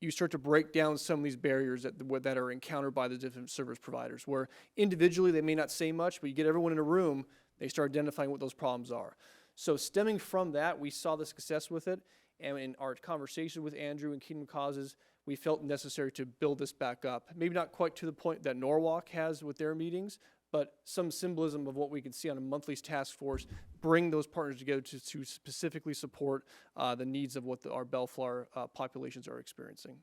you start to break down some of these barriers that are encountered by the different service providers, where individually they may not say much, but you get everyone in a room, they start identifying what those problems are. So stemming from that, we saw the success with it, and in our conversation with Andrew and Kingdom Causes, we felt necessary to build this back up. Maybe not quite to the point that Norwalk has with their meetings, but some symbolism of what we can see on a monthly task force, bring those partners together to specifically support the needs of what our Bellflower populations are experiencing.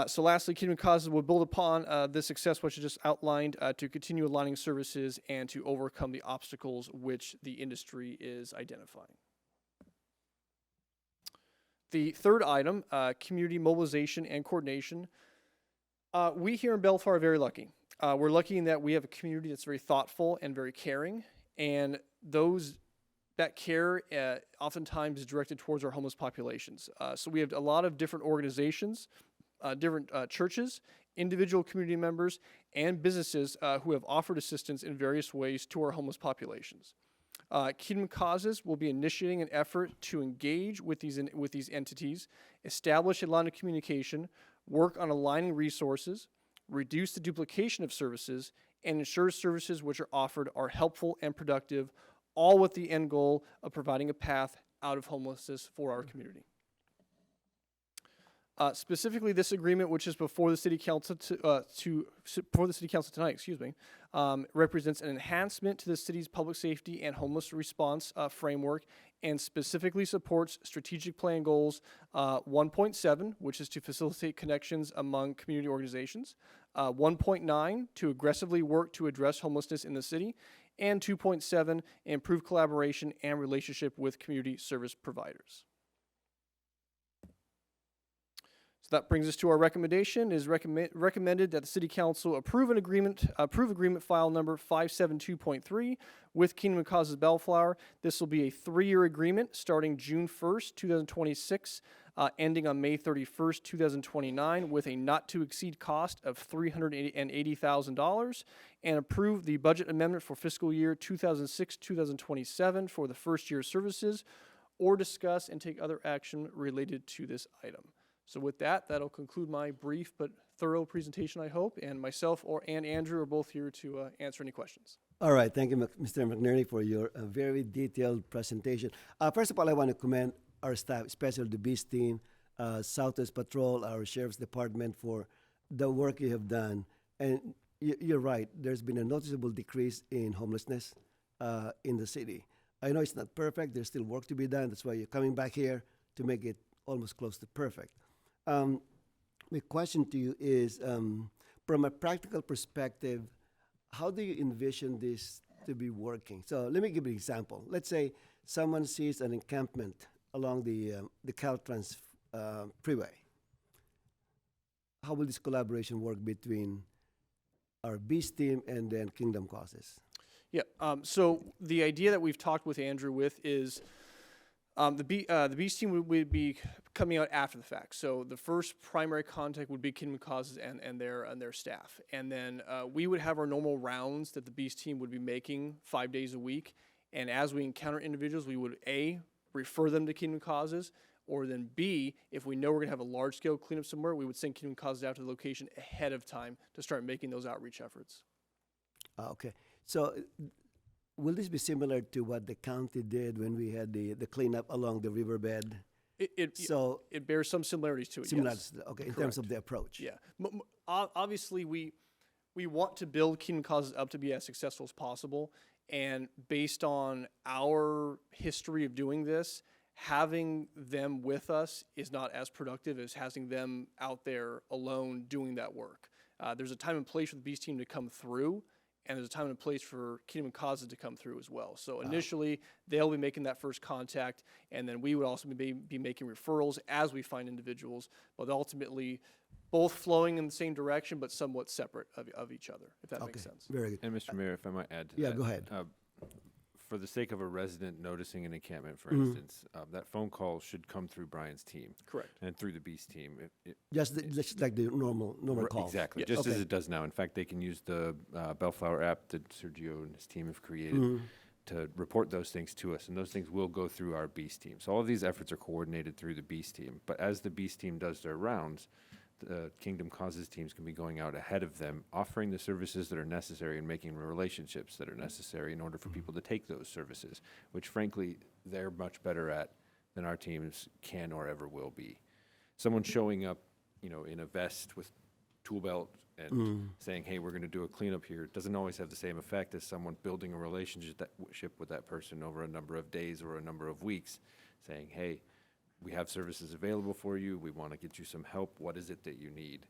So lastly, Kingdom Causes will build upon this success which I just outlined to continue aligning services and to overcome the obstacles which the industry is identifying. The third item, community mobilization and coordination. We here in Bellflower are very lucky. We're lucky in that we have a community that's very thoughtful and very caring, and that care oftentimes is directed towards our homeless populations. So we have a lot of different organizations, different churches, individual community members, and businesses who have offered assistance in various ways to our homeless populations. Kingdom Causes will be initiating an effort to engage with these entities, establish a line of communication, work on aligning resources, reduce the duplication of services, and ensure services which are offered are helpful and productive, all with the end goal of providing a path out of homelessness for our community. Specifically, this agreement, which is before the City Council tonight, represents an enhancement to the city's public safety and homeless response framework, and specifically supports strategic plan goals 1.7, which is to facilitate connections among community organizations, 1.9, to aggressively work to address homelessness in the city, and 2.7, improve collaboration and relationship with community service providers. So that brings us to our recommendation. It is recommended that the City Council approve agreement file number 572.3 with Kingdom of Causes Bellflower. This will be a 3-year agreement starting June 1st, 2026, ending on May 31st, 2029, with a not-to-exceed cost of $380,000, and approve the budget amendment for fiscal year 2006-2027 for the first year services, or discuss and take other action related to this item. So with that, that'll conclude my brief but thorough presentation, I hope, and myself and Andrew are both here to answer any questions. All right, thank you, Mr. McNerney, for your very detailed presentation. First of all, I want to commend our staff, especially the Beast team, Southwest Patrol, our Sheriff's Department, for the work you have done. And you're right, there's been a noticeable decrease in homelessness in the city. I know it's not perfect, there's still work to be done. That's why you're coming back here to make it almost close to perfect. My question to you is, from a practical perspective, how do you envision this to be working? So let me give you an example. Let's say someone sees an encampment along the Caltrans freeway. How will this collaboration work between our Beast team and then Kingdom Causes? Yeah, so the idea that we've talked with Andrew with is the Beast team would be coming out after the fact. So the first primary contact would be Kingdom Causes and their staff. And then we would have our normal rounds that the Beast team would be making 5 days a week. And as we encounter individuals, we would A, refer them to Kingdom Causes, or then B, if we know we're going to have a large-scale cleanup somewhere, we would send Kingdom Causes out to the location ahead of time to start making those outreach efforts. Okay. So will this be similar to what the county did when we had the cleanup along the riverbed? It bears some similarities to it, Similarities, yes. okay, in terms of the approach. Yeah. Obviously, we want to build Kingdom Causes up to be as successful as possible. And based on our history of doing this, having them with us is not as productive as having them out there alone doing that work. There's a time and place for the Beast team to come through, and there's a time and place for Kingdom Causes to come through as well. So initially, they'll be making that first contact, and then we would also be making referrals as we find individuals, but ultimately both flowing in the same direction, but somewhat separate of each other, if that makes sense. Very good. And Mr. Mayor, if I might add to Yeah, that. go ahead. For the sake of a resident noticing an encampment, for instance, that phone call should come through Brian's team. Correct. And through the Beast team. Just like the normal call. Exactly, just as it does now. In fact, they can use the Bellflower app that Sergio and his team have created to report those things to us, and those things will go through our Beast team. So all of these efforts are coordinated through the Beast team. But as the Beast team does their rounds, the Kingdom Causes teams can be going out ahead of them, offering the services that are necessary and making the relationships that are necessary in order for people to take those services, which frankly, they're much better at than our teams can or ever will be. Someone showing up, in a vest with tool belt and saying, hey, we're going to do a cleanup here, doesn't always have the same effect as someone building a relationship with that person over a number of days or a number of weeks, saying, hey, we have services available for you. We want to get you some help. What is it that you need?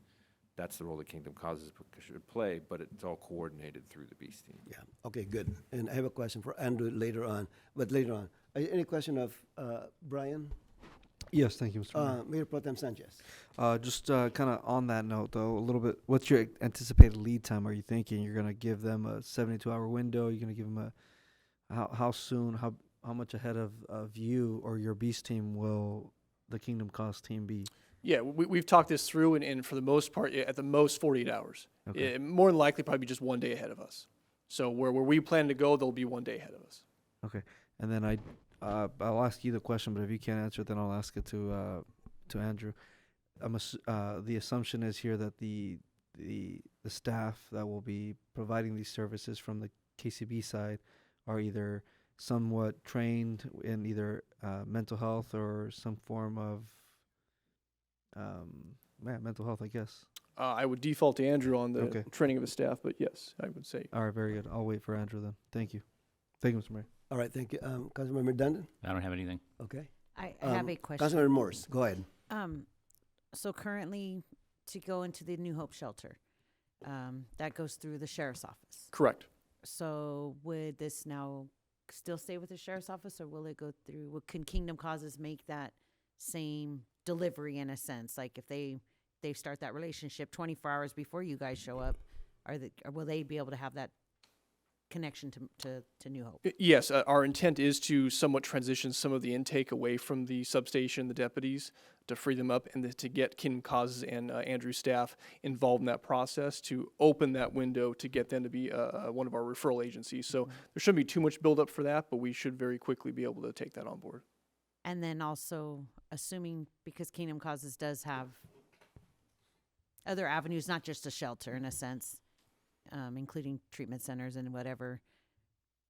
That's the role that Kingdom Causes should play, but it's all coordinated through the Beast team. Yeah. Okay, good. And I have a question for Andrew later on. But later on, any question of Brian? Yes, thank you, Mr. Mayor. Mayor Pro Tem Sanchez. Just kind of on that note, though, a little bit, what's your anticipated lead time? Are you thinking you're going to give them a 72-hour window? You're going to give them how soon, how much ahead of you or your Beast team will the Kingdom Cause team be? Yeah, we've talked this through, and for the most part, at the most 48 hours. Okay. More than likely, probably just 1 day ahead of us. So where we plan to go, they'll be 1 day ahead of us. Okay, and then I'll ask you the question, but if you can't answer it, then I'll ask it to Andrew. The assumption is here that the staff that will be providing these services from the KCB side are either somewhat trained in either mental health or some form of mental health, I guess. I would default to Andrew on the training of his staff, but yes, I would say. All right, very good. I'll wait for Andrew then. Thank you. Thank you, Mr. Mayor. All right, thank you. Councilmember Dundon? I don't have anything. Okay. I have a question. Councilmember Morse, go ahead. So currently, to go into the New Hope shelter, that goes through the sheriff's office. Correct. So would this now still stay with the sheriff's office, or will it go through? Can Kingdom Causes make that same delivery in a sense? Like if they start that relationship 24 hours before you guys show up, or will they be able to have that connection to New Hope? Yes, our intent is to somewhat transition some of the intake away from the substation, the deputies, to free them up, and to get Kingdom Causes and Andrew's staff involved in that process, to open that window to get them to be one of our referral agencies. So there shouldn't be too much buildup for that, but we should very quickly be able to take that on board. And then also, assuming, because Kingdom Causes does have other avenues, not just a shelter in a sense, including treatment centers and whatever,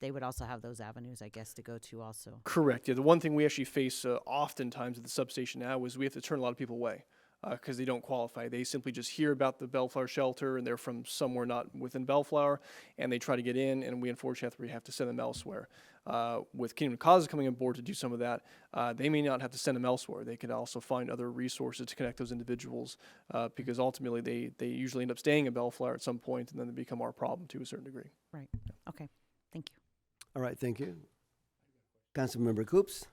they would also have those avenues, I guess, to go to also. Correct. Yeah, the one thing we actually face oftentimes at the substation now is we have to turn a lot of people away because they don't qualify. They simply just hear about the Bellflower shelter and they're from somewhere not within Bellflower, and they try to get in, and we unfortunately have to send them elsewhere. With Kingdom Causes coming on board to do some of that, they may not have to send them elsewhere. They could also find other resources to connect those individuals because ultimately they usually end up staying in Bellflower at some point, and then they become our problem to a certain degree. Right. Okay. Thank you. All right, thank you. Councilmember Coops?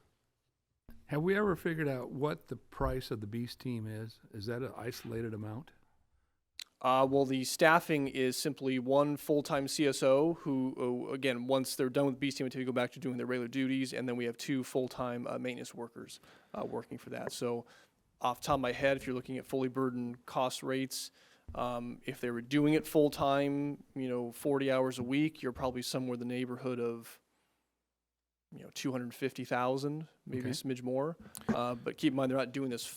Have we ever figured out what the price of the Beast team is? Is that an isolated amount? Well, the staffing is simply one full-time CSO who, again, once they're done with Beast Team, they go back to doing their regular duties, and then we have 2 full-time maintenance workers working for that. So off the top of my head, if you're looking at fully burdened cost rates, if they were doing it full-time, 40 hours a week, you're probably somewhere in the neighborhood of, 250,000, maybe Okay. a smidge more. But keep in mind, they're not doing this,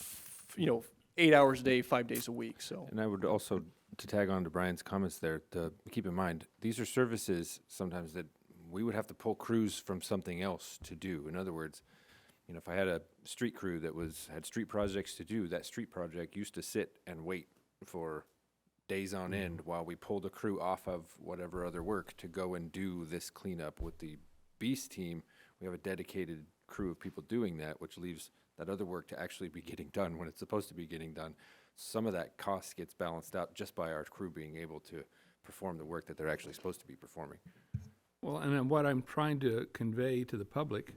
8 hours a day, 5 days a week, so. And I would also, to tag on to Brian's comments there, to keep in mind, these are services sometimes that we would have to pull crews from something else to do. In other words, if I had a street crew that had street projects to do, that street project used to sit and wait for days on end while we pulled a crew off of whatever other work to go and do this cleanup. With the Beast team, we have a dedicated crew of people doing that, which leaves that other work to actually be getting done when it's supposed to be getting done. Some of that cost gets balanced out just by our crew being able to perform the work that they're actually supposed to be performing. Well, and then what I'm trying to convey to the public,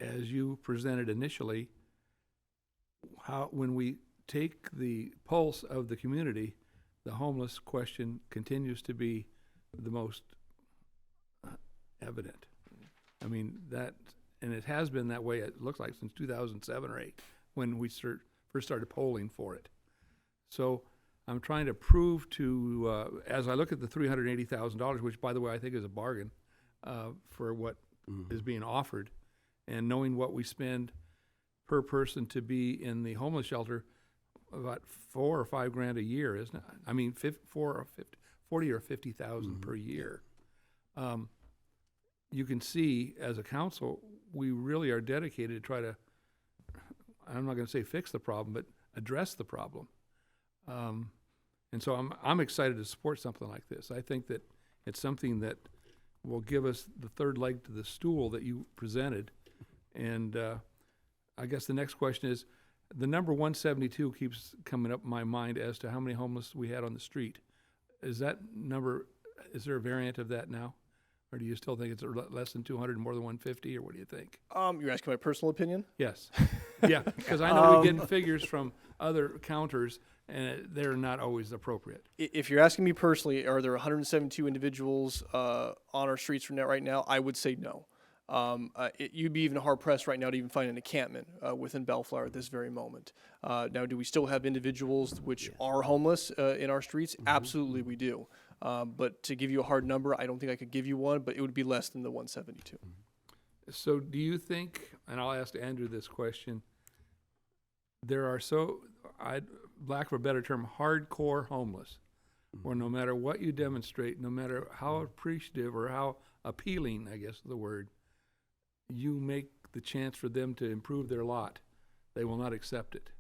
as you presented initially, when we take the pulse of the community, the homeless question continues to be the most evident. I mean, and it has been that way, it looks like, since 2007 or 8, when we first started polling for it. So I'm trying to prove to, as I look at the $380,000, which, by the way, I think is a bargain for what is being offered, and knowing what we spend per person to be in the homeless shelter, about $4,000 or $5,000 a year, isn't it? I mean, 40 or 50,000 per year. You can see, as a council, we really are dedicated to try to, I'm not going to say fix the problem, but address the problem. And so I'm excited to support something like this. I think that it's something that will give us the third leg to the stool that you presented. And I guess the next question is, the number 172 keeps coming up in my mind as to how many homeless we had on the street. Is there a variant of that now? Or do you still think it's less than 200, more than 150, or what do you think? You're asking my personal opinion? Yes. Yeah, because I know we're getting figures from other counters, and they're not always appropriate. If you're asking me personally, are there 172 individuals on our streets right now? I would say no. You'd be even hard-pressed right now to even find an encampment within Bellflower at this very moment. Now, do we still have individuals which are homeless in our streets? Absolutely, we do. But to give you a hard number, I don't think I could give you one, but it would be less than the 172. So do you think, and I'll ask Andrew this question, there are lack of a better term, hardcore homeless, where no matter what you demonstrate, no matter how appreciative or how appealing, I guess is the word, you make the chance for them to improve their lot, they will not accept it.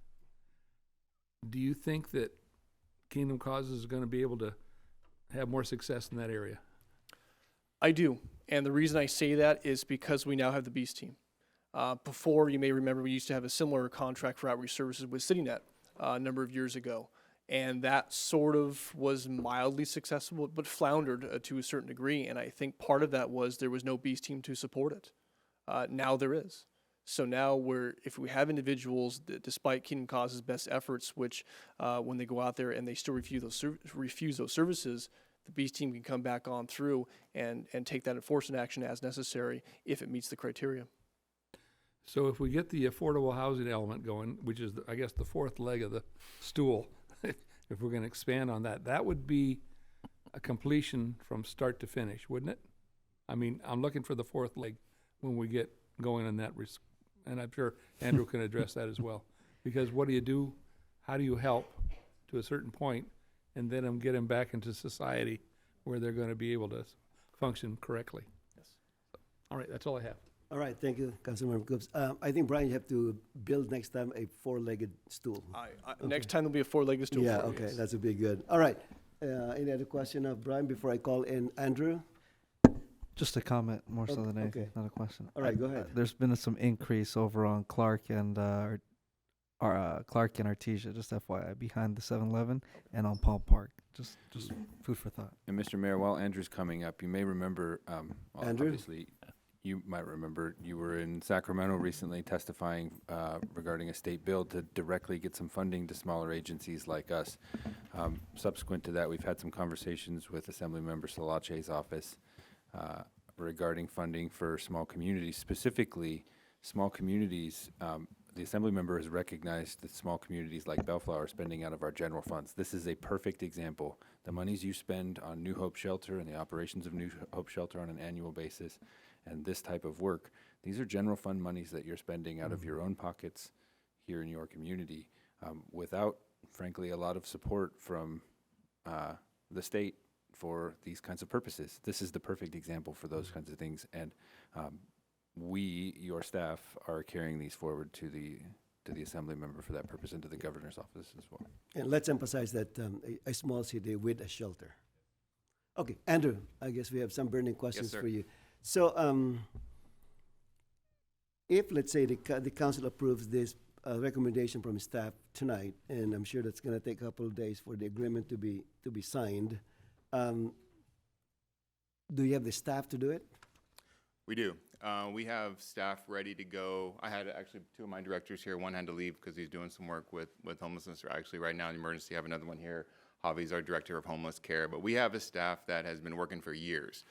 Do you think that Kingdom Causes is going to be able to have more success in that area? I do. And the reason I say that is because we now have the Beast team. Before, you may remember, we used to have a similar contract for outreach services with CityNet a number of years ago. And that sort of was mildly successful, but floundered to a certain degree. And I think part of that was there was no Beast team to support it. Now there is. So now if we have individuals that, despite Kingdom Cause's best efforts, which when they go out there and they still refuse those services, the Beast team can come back on through and take that enforcement action as necessary if it meets the criteria. So if we get the affordable housing element going, which is, I guess, the fourth leg of the stool, if we're going to expand on that, that would be a completion from start to finish, wouldn't it? I mean, I'm looking for the fourth leg when we get going on that, and I'm sure Andrew can address that as well. Because what do you do? How do you help to a certain point, and then get them back into society where they're going to be able to function correctly? Yes. All right, that's all I have. All right, thank you, Councilmember Coops. I think, Brian, you have to build next time a four-legged stool. Okay. Next time there'll be a four-legged stool. Yeah, for you, okay, yes. that would be good. All right, any other question of Brian before I call in Andrew? Just a comment more so than anything, okay. not a question. All right, go ahead. There's been some increase over on Clark and Clark and Artesia, just FYI, behind the 7-Eleven and on Palm Park. Just food for thought. And Mr. Mayor, while Andrew's coming up, you may remember, Andrew? obviously, you might remember you were in Sacramento recently testifying regarding a state bill to directly get some funding to smaller agencies like us. Subsequent to that, we've had some conversations with Assemblymember Salache's office regarding funding for small communities, specifically small communities. The Assembly member has recognized that small communities like Bellflower are spending out of our general funds. This is a perfect example. The monies you spend on New Hope Shelter and the operations of New Hope Shelter on an annual basis and this type of work, these are general fund monies that you're spending out of your own pockets here in your community without, frankly, a lot of support from the state for these kinds of purposes. This is the perfect example for those kinds of things, and we, your staff, are carrying these forward to the Assembly member for that purpose and to the governor's office as well. And let's emphasize that a small city with a shelter. Okay, Andrew, I guess we have some burning questions sir. for you. So, if, let's say, the council approves this recommendation from staff tonight, and I'm sure that's going to take a couple of days for the agreement to be signed, do you have the staff to do it? We do. We have staff ready to go. I had actually two of my directors here. One had to leave because he's doing some work with homelessness, or actually right now in emergency. I have another one here. Javi's our director of homeless care. But we have a staff that has been working for years.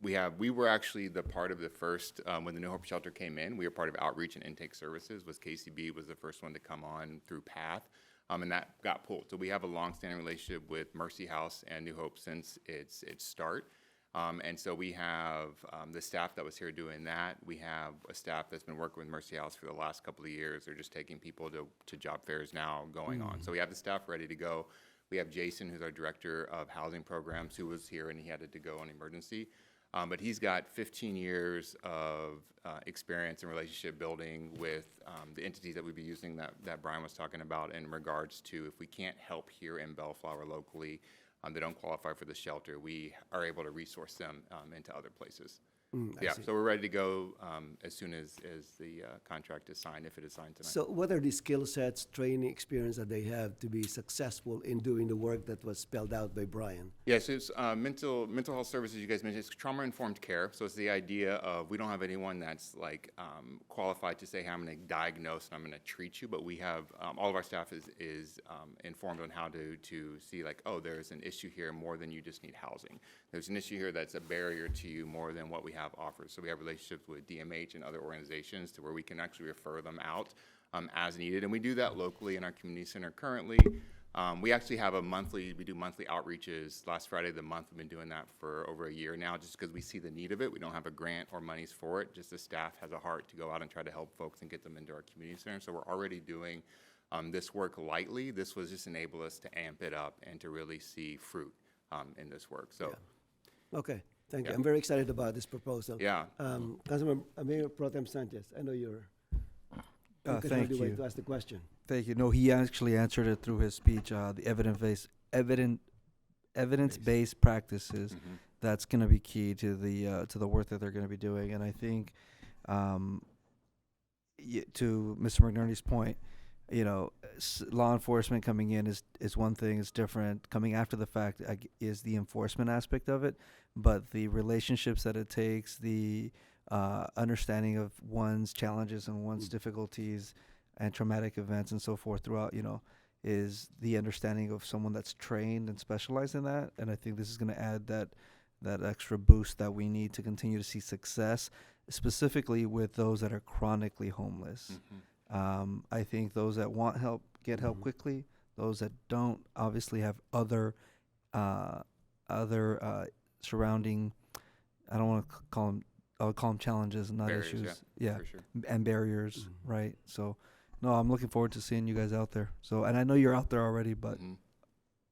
We were actually the part of the first, when the New Hope Shelter came in, we were part of outreach and intake services. KCB was the first one to come on through PATH. And that got pulled. So we have a long-standing relationship with Mercy House and New Hope since its start. And so we have the staff that was here doing that. We have a staff that's been working with Mercy House for the last couple of years. They're just taking people to job fairs now going on. So we have the staff ready to go. We have Jason, who's our director of housing programs, who was here and he had to go on emergency. But he's got 15 years of experience in relationship building with the entities that we'd be using that Brian was talking about in regards to if we can't help here in Bellflower locally, they don't qualify for the shelter, we are able to resource them into other places. Yeah, so we're ready to go as soon as the contract is signed, if it is signed tonight. So what are the skill sets, training, experience that they have to be successful in doing the work that was spelled out by Brian? Yes, it's mental health services. You guys mentioned it's trauma-informed care. So it's the idea of we don't have anyone that's like qualified to say, hey, I'm going to diagnose and I'm going to treat you, but we have all of our staff is informed on how to see like, oh, there's an issue here more than you just need housing. There's an issue here that's a barrier to you more than what we have offered. So we have relationships with DMH and other organizations to where we can actually refer them out as needed, and we do that locally in our community center currently. We actually have we do monthly outreaches. Last Friday of the month, we've been doing that for over a year now just because we see the need of it. We don't have a grant or monies for it, just the staff has a heart to go out and try to help folks and get them into our community center. So we're already doing this work lightly. This was just enable us to amp it up and to really see fruit in this work. So, Okay, thank you. I'm very excited about this proposal. Yeah. Councilman Mayor Pro Tem Sanchez, I know you're Thank you. to ask the question. Thank you. No, he actually answered it through his speech. The evidence-based practices. Mm-hmm. That's going to be key to the work that they're going to be doing. And I think, to Mr. McNerney's point, law enforcement coming in is one thing. It's different. Coming after the fact is the enforcement aspect of it. But the relationships that it takes, the understanding of one's challenges and one's difficulties and traumatic events and so forth throughout, is the understanding of someone that's trained and specialized in that. And I think this is going to add that extra boost that we need to continue to see success, specifically with those that are chronically homeless. I think those that want help get help quickly. Those that don't obviously have other surrounding, I don't want to call them, I'll call them challenges, not Barriers, issues. yeah, for sure. And barriers, right? So, no, I'm looking forward to seeing you guys out there. So, and I know you're out there already, but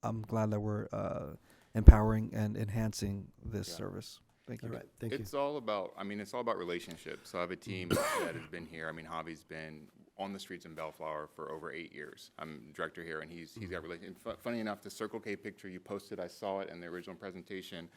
I'm glad that we're empowering and enhancing this service. Thank you. All right, thank you. It's all about relationships. So I have a team that has been here. Javi's been on the streets in Bellflower for over 8 years. I'm director here, and he's got relationships. Funny enough, the Circle K picture you posted, I saw it in the original presentation.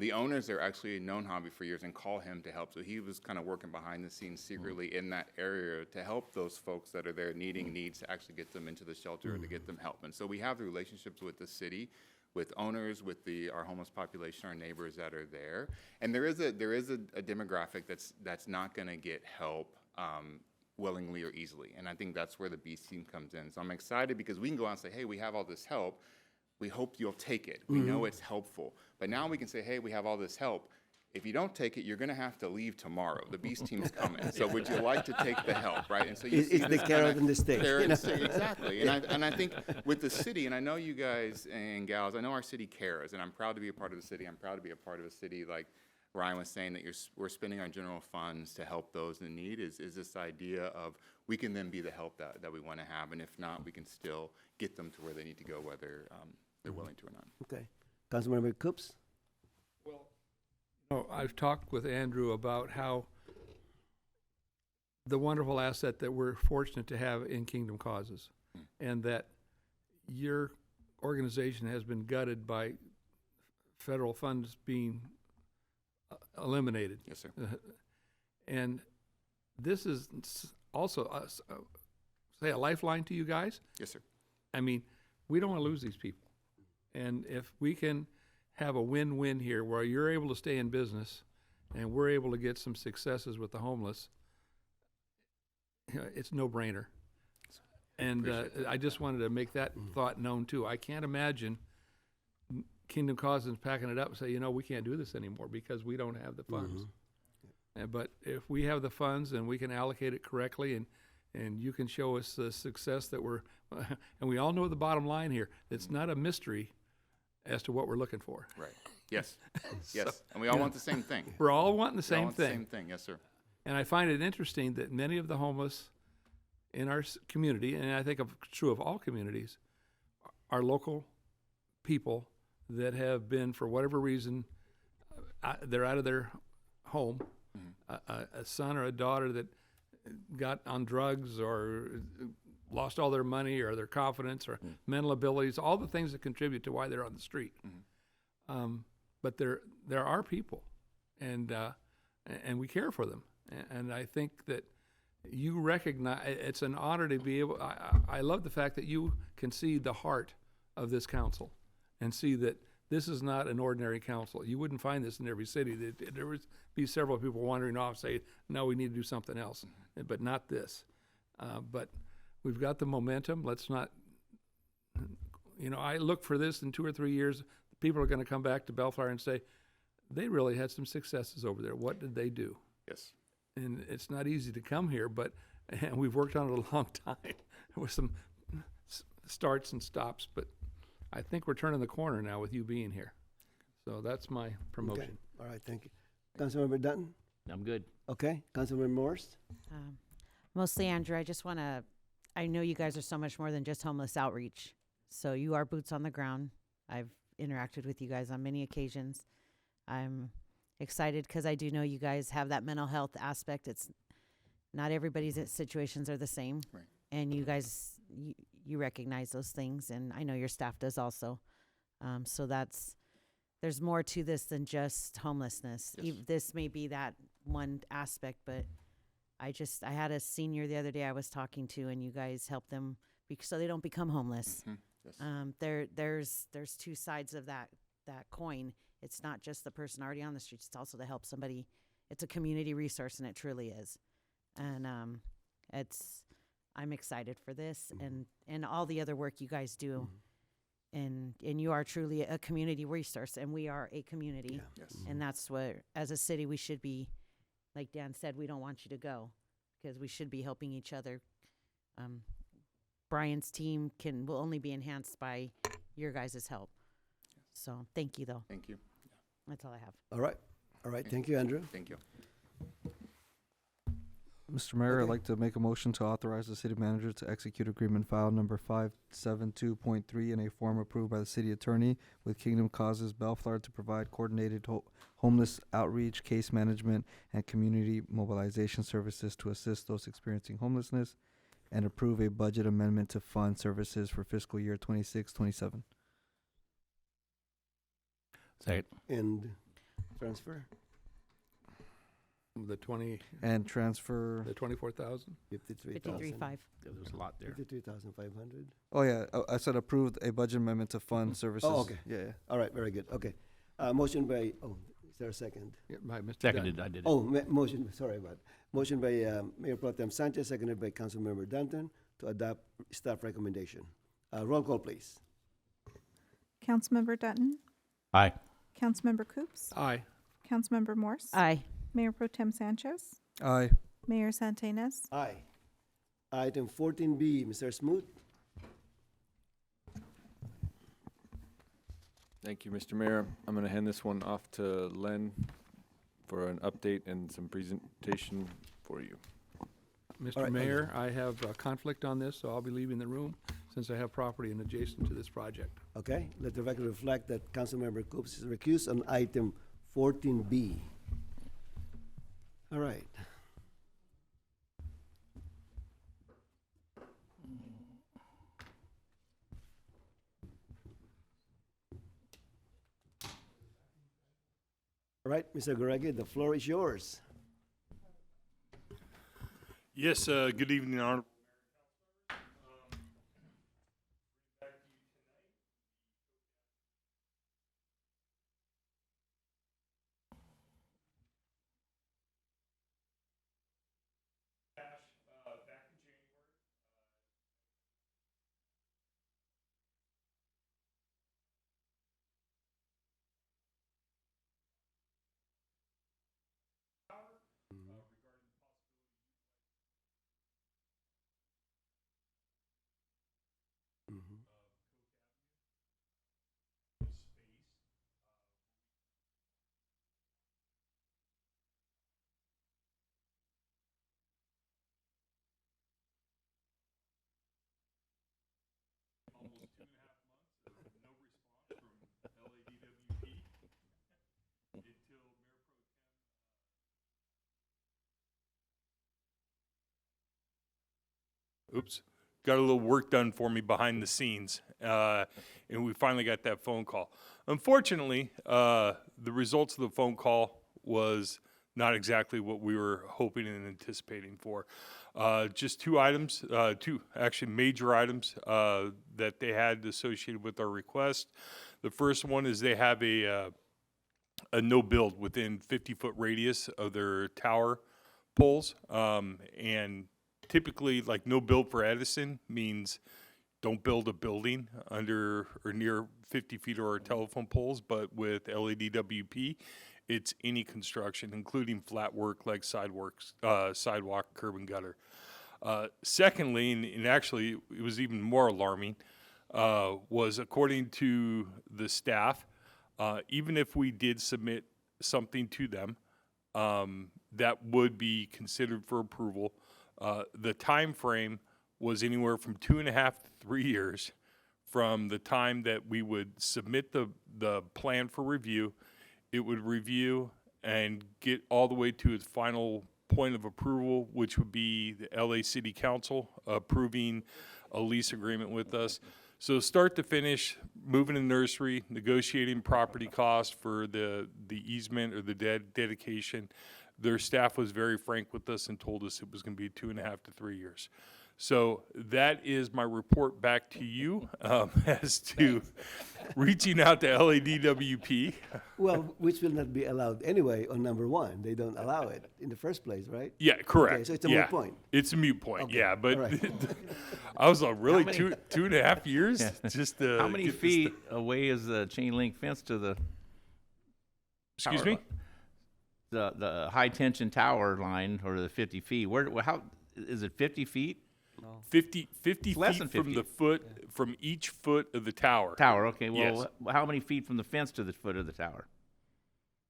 The owners there actually known Javi for years and call him to help. So he was kind of working behind the scenes secretly in that area to help those folks that are there needing needs to actually get them into the shelter or to get them help. And so we have the relationships with the city, with owners, with our homeless population, our neighbors that are there. And there is a demographic that's not going to get help willingly or easily. And I think that's where the Beast team comes in. So I'm excited because we can go out and say, hey, we have all this help. We hope you'll take it. We know it's helpful. But now we can say, hey, we have all this help. If you don't take it, you're going to have to leave tomorrow. The Beast team's coming. So would you like to take the help, right? And so you see it's the carrot and the stick. Exactly. And I think with the city, and I know you guys and gals, I know our city cares, and I'm proud to be a part of the city. I'm proud to be a part of a city like Ryan was saying, that we're spending our general funds to help those in need is this idea of we can then be the help that we want to have, and if not, we can still get them to where they need to go, whether they're willing to or not. Okay. Councilmember Coops? I've talked with Andrew about how the wonderful asset that we're fortunate to have in Kingdom Causes, and that your organization has been gutted by federal funds being eliminated. Yes, sir. And this is also, say, a lifeline to you guys. Yes, sir. I mean, we don't want to lose these people. And if we can have a win-win here where you're able to stay in business and we're able to get some successes with the homeless, it's no-brainer. And I just wanted to make that thought known too. I can't imagine Kingdom Causes packing it up and say, we can't do this anymore because we don't have the funds. But if we have the funds and we can allocate it correctly, and you can show us the success that we're, and we all know the bottom line here, it's not a mystery as to what we're looking for. Right. Yes. Yes. And we all want the same thing. We're all wanting the We all same want thing. the same thing. Yes, sir. And I find it interesting that many of the homeless in our community, and I think true of all communities, are local people that have been, for whatever reason, they're out of their home. A son or a daughter that got on drugs or lost all their money or their confidence or mental abilities, all the things that contribute to why they're on the street. But there are people, and we care for them. And I think that you recognize, it's an honor to be able, I love the fact that you can see the heart of this council and see that this is not an ordinary council. You wouldn't find this in every city. There would be several people wandering off say, no, we need to do something else, but not this. But we've got the momentum. Let's not, I look for this in 2 or 3 years. People are going to come back to Bellflower and say, they really had some successes over there. What did they do? Yes. And it's not easy to come here, but and we've worked on it a long time with some starts and stops. But I think we're turning the corner now with you being here. So that's my promotion. Okay. All right, thank you. Councilmember Dutton? I'm good. Okay. Councilmember Morse? Mostly, Andrew, I know you guys are so much more than just homeless outreach. So you are boots on the ground. I've interacted with you guys on many occasions. I'm excited because I do know you guys have that mental health aspect. It's not everybody's situations are the same. Right. And you guys, you recognize those things, and I know your staff does also. So there's more to this than just homelessness. Yes. This may be that one aspect, but I had a senior the other day I was talking to, and you guys help them so they don't become homeless. Yes. There's two sides of that coin. It's not just the person already on the streets. It's also to help somebody it's a community resource, and it truly is. And I'm excited for this and all the other work you guys do. And you are truly a community resource, and we are a community. Yeah. Yes. And that's what, as a city, we should be, like Dan said, we don't want you to go, because we should be helping each other. Brian's team will only be enhanced by your guys' help. So thank you, though. Thank you. That's all I have. All right. All right. Thank you, Andrew. Thank you. Mr. Mayor, I'd Okay. like to make a motion to authorize the city manager to execute agreement file number 572.3 in a form approved by the city attorney with Kingdom Causes Bellflower to provide coordinated homeless outreach, case management, and community mobilization services to assist those experiencing homelessness, and approve a budget amendment to fund services for fiscal year 26-27. Second. And transfer The 20, And transfer. the 24,000? 53.5. There's a lot there. 53,500. Oh yeah, I said approved a budget amendment to fund services. Oh, okay. Yeah. All right. Very good. Okay. Motion by, is there a second? Yeah, by Mr. Seconded, Dunn. I did it. Oh, motion, sorry about it. Motion by Mayor Pro Tem Sanchez, seconded by Councilmember Danton to adopt staff recommendation. Roll call, please. Councilmember Dutton, Aye. Councilmember Coops, Aye. Councilmember Morse, Aye. Mayor Pro Tem Sanchez, Aye. Mayor Santenaz. Aye. Item 14B, Mr. Smoot. Thank you, Mr. Mayor. I'm going to hand this one off to Len for an update and some presentation for you. Mr. All right, Mayor, I have a conflict on this, so I'll be leaving the room since I have property in adjacent to this project. Okay, let the record reflect that Councilmember Coops is recused on item 14B. All right. All right, Mr. Goregi, the floor is yours. Yes, good evening, Honorable. Almost 2.5 months of no response from LADWP until Mayor Pro Tem. Oops, got a little work done for me behind the scenes, and we finally got that phone call. Unfortunately, the results of the phone call was not exactly what we were hoping and anticipating for. Just two items, two actually major items that they had associated with our request. The first one is they have a no build within 50-foot radius of their tower poles, and typically, like, no build for Edison means don't build a building under or near 50 feet of our telephone poles, but with LADWP, it's any construction, including flat work like sidewalk, curb and gutter. Secondly, and actually it was even more alarming, was according to the staff, even if we did submit something to them that would be considered for approval, the time frame was anywhere from 2.5 to 3 years from the time that we would submit the plan for review. It would review and get all the way to its final point of approval, which would be the LA City Council approving a lease agreement with us. So start to finish, moving the nursery, negotiating property costs for the easement or the dedication. Their staff was very frank with us and told us it was going to be 2.5 to 3 years. So that is my report back to you as to reaching out to LADWP. Well, which will not be allowed anyway on number one. They don't allow it in the first place, right? Yeah, correct. Okay, so it's a yeah. moot point. It's a mute point, Okay, yeah. But all right. I was like, really, many- 2.5 years? Yeah. Just How many get this feet away is the chain link fence to the? Excuse tower me? li- The high tension tower line, or the 50 feet. How is it? 50 feet? 50 It's less feet than from 50. the foot, from each foot of the tower. Tower. Okay. Well, Yes. how many feet from the fence to the foot of the tower?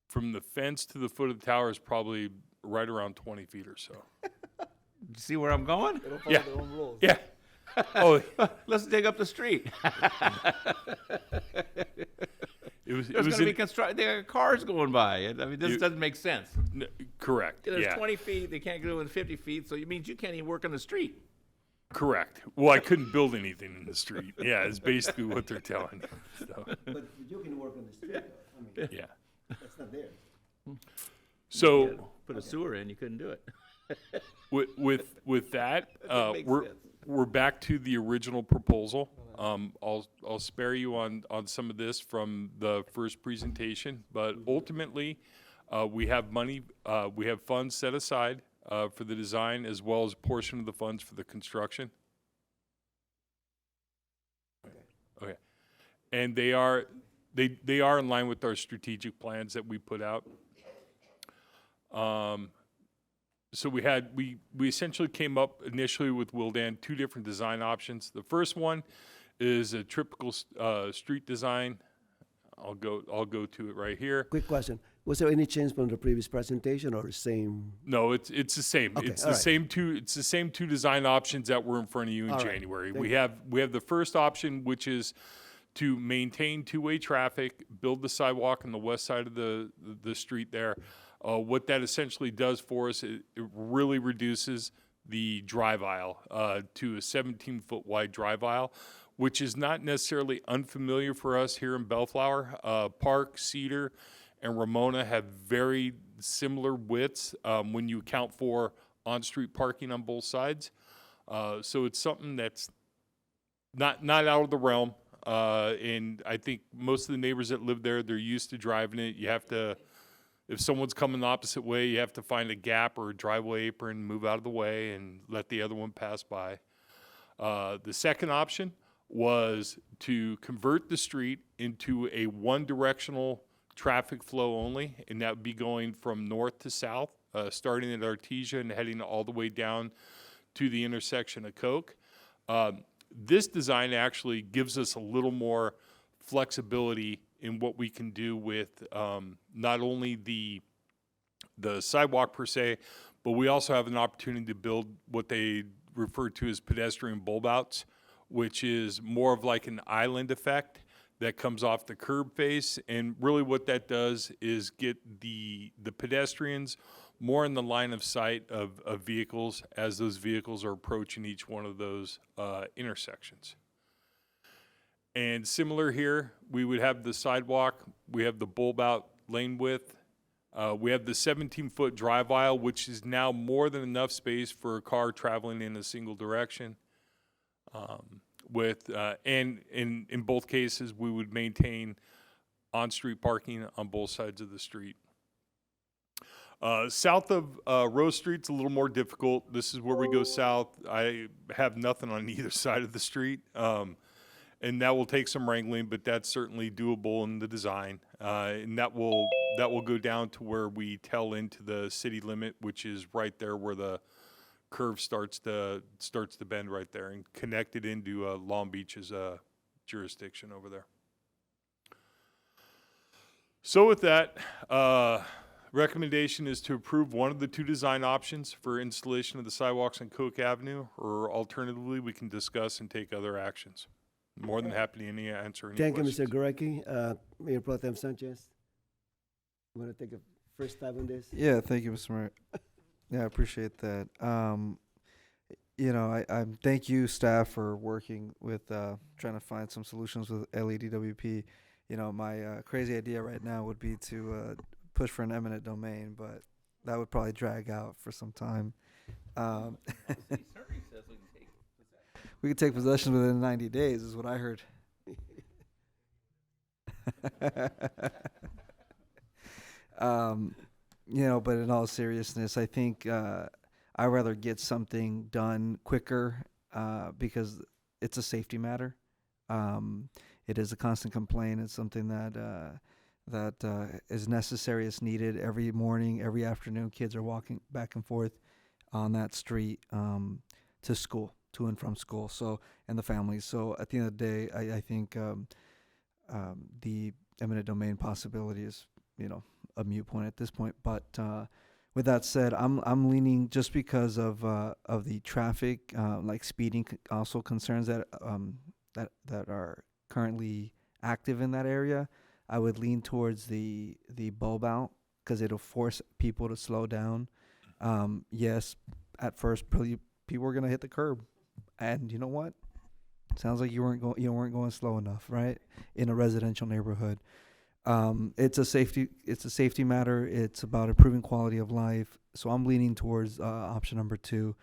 From the fence to the foot of the tower is probably right around 20 feet or so. See where I'm going? They don't follow Yeah. their own rules. Yeah. Oh, Let's dig up the street. There's There's going to be there are cars going by. I mean, this doesn't make sense. correct. There's yeah. 20 feet. They can't go within 50 feet, so it means you can't even work on the street. Correct. Well, I couldn't build anything in the street. Yeah, is basically what they're telling me. So, But you can work on the street, though. I mean, yeah. that's not there. So Put a sewer in, you couldn't do it. with that, makes we're sense. we're back to the original proposal. I'll spare you on some of this from the first presentation, but ultimately, we have money, we have funds set aside for the design as well as a portion of the funds for the construction. Okay, and they are in line with our strategic plans that we put out. So we essentially came up initially with Wildan 2 different design options. The first one is a typical street design. I'll go to it right here. Quick question. Was there any change from the previous presentation or same? No, it's the same. Okay, It's all the right. same two. It's the same 2 design options that were in front of you in All right. January. Thank We you. have the first option, which is to maintain 2-way traffic, build the sidewalk on the west side of the street there. What that essentially does for us, it really reduces the drive aisle to a 17-foot wide drive aisle, which is not necessarily unfamiliar for us here in Bellflower. Park, Cedar, and Ramona have very similar widths when you account for on-street parking on both sides. So it's something that's not out of the realm. And I think most of the neighbors that live there, they're used to driving it. You have to, if someone's coming the opposite way, you have to find a gap or a driveway apron, move out of the way, and let the other one pass by. The second option was to convert the street into a one-directional traffic flow only, and that would be going from north to south, starting at Artesia and heading all the way down to the intersection of Coke. This design actually gives us a little more flexibility in what we can do with not only the sidewalk per se, but we also have an opportunity to build what they refer to as pedestrian bulb outs, which is more of like an island effect that comes off the curb face. And really what that does is get the pedestrians more in the line of sight of vehicles as those vehicles are approaching each one of those intersections. And similar here, we would have the sidewalk, we have the bulb out lane width, we have the 17-foot drive aisle, which is now more than enough space for a car traveling in a single direction. And in both cases, we would maintain on-street parking on both sides of the street. South of Rose Street's a little more difficult. This is where we go south. I have nothing on either side of the street. And that will take some wrangling, but that's certainly doable in the design. And that will go down to where we tell into the city limit, which is right there where the curve starts to bend right there and connected into Long Beach's jurisdiction over there. So with that, recommendation is to approve one of the 2 design options for installation of the sidewalks on Coke Avenue, or alternatively, we can discuss and take other actions. More than happy to answer any Thank questions. you, Mr. Gurecki. Mayor Pro Tem Sanchez, you want to take a first stab on this? Yeah, thank you, Mr. Mayor. Yeah, I appreciate that. You know, I thank you, staff, for working with trying to find some solutions with LADWP. You know, my crazy idea right now would be to push for an eminent domain, but that would probably drag out for some time. We could take possession within 90 days, is what I heard. But in all seriousness, I think I'd rather get something done quicker because it's a safety matter. It is a constant complaint. It's something that is necessary. It's needed every morning, every afternoon. Kids are walking back and forth on that street to school, to and from school. So, and the families. So, at the end of the day, I think the eminent domain possibility is, a moot point at this point. But with that said, I'm leaning just because of the traffic, like speeding, also concerns that that are currently active in that area. I would lean towards the bulb out because it'll force people to slow down. Yes, at first, probably people are gonna hit the curb, and you know what? Sounds like you weren't going slow enough, right? In a residential neighborhood. It's a safety matter. It's about improving quality of life. So I'm leaning towards option number 2.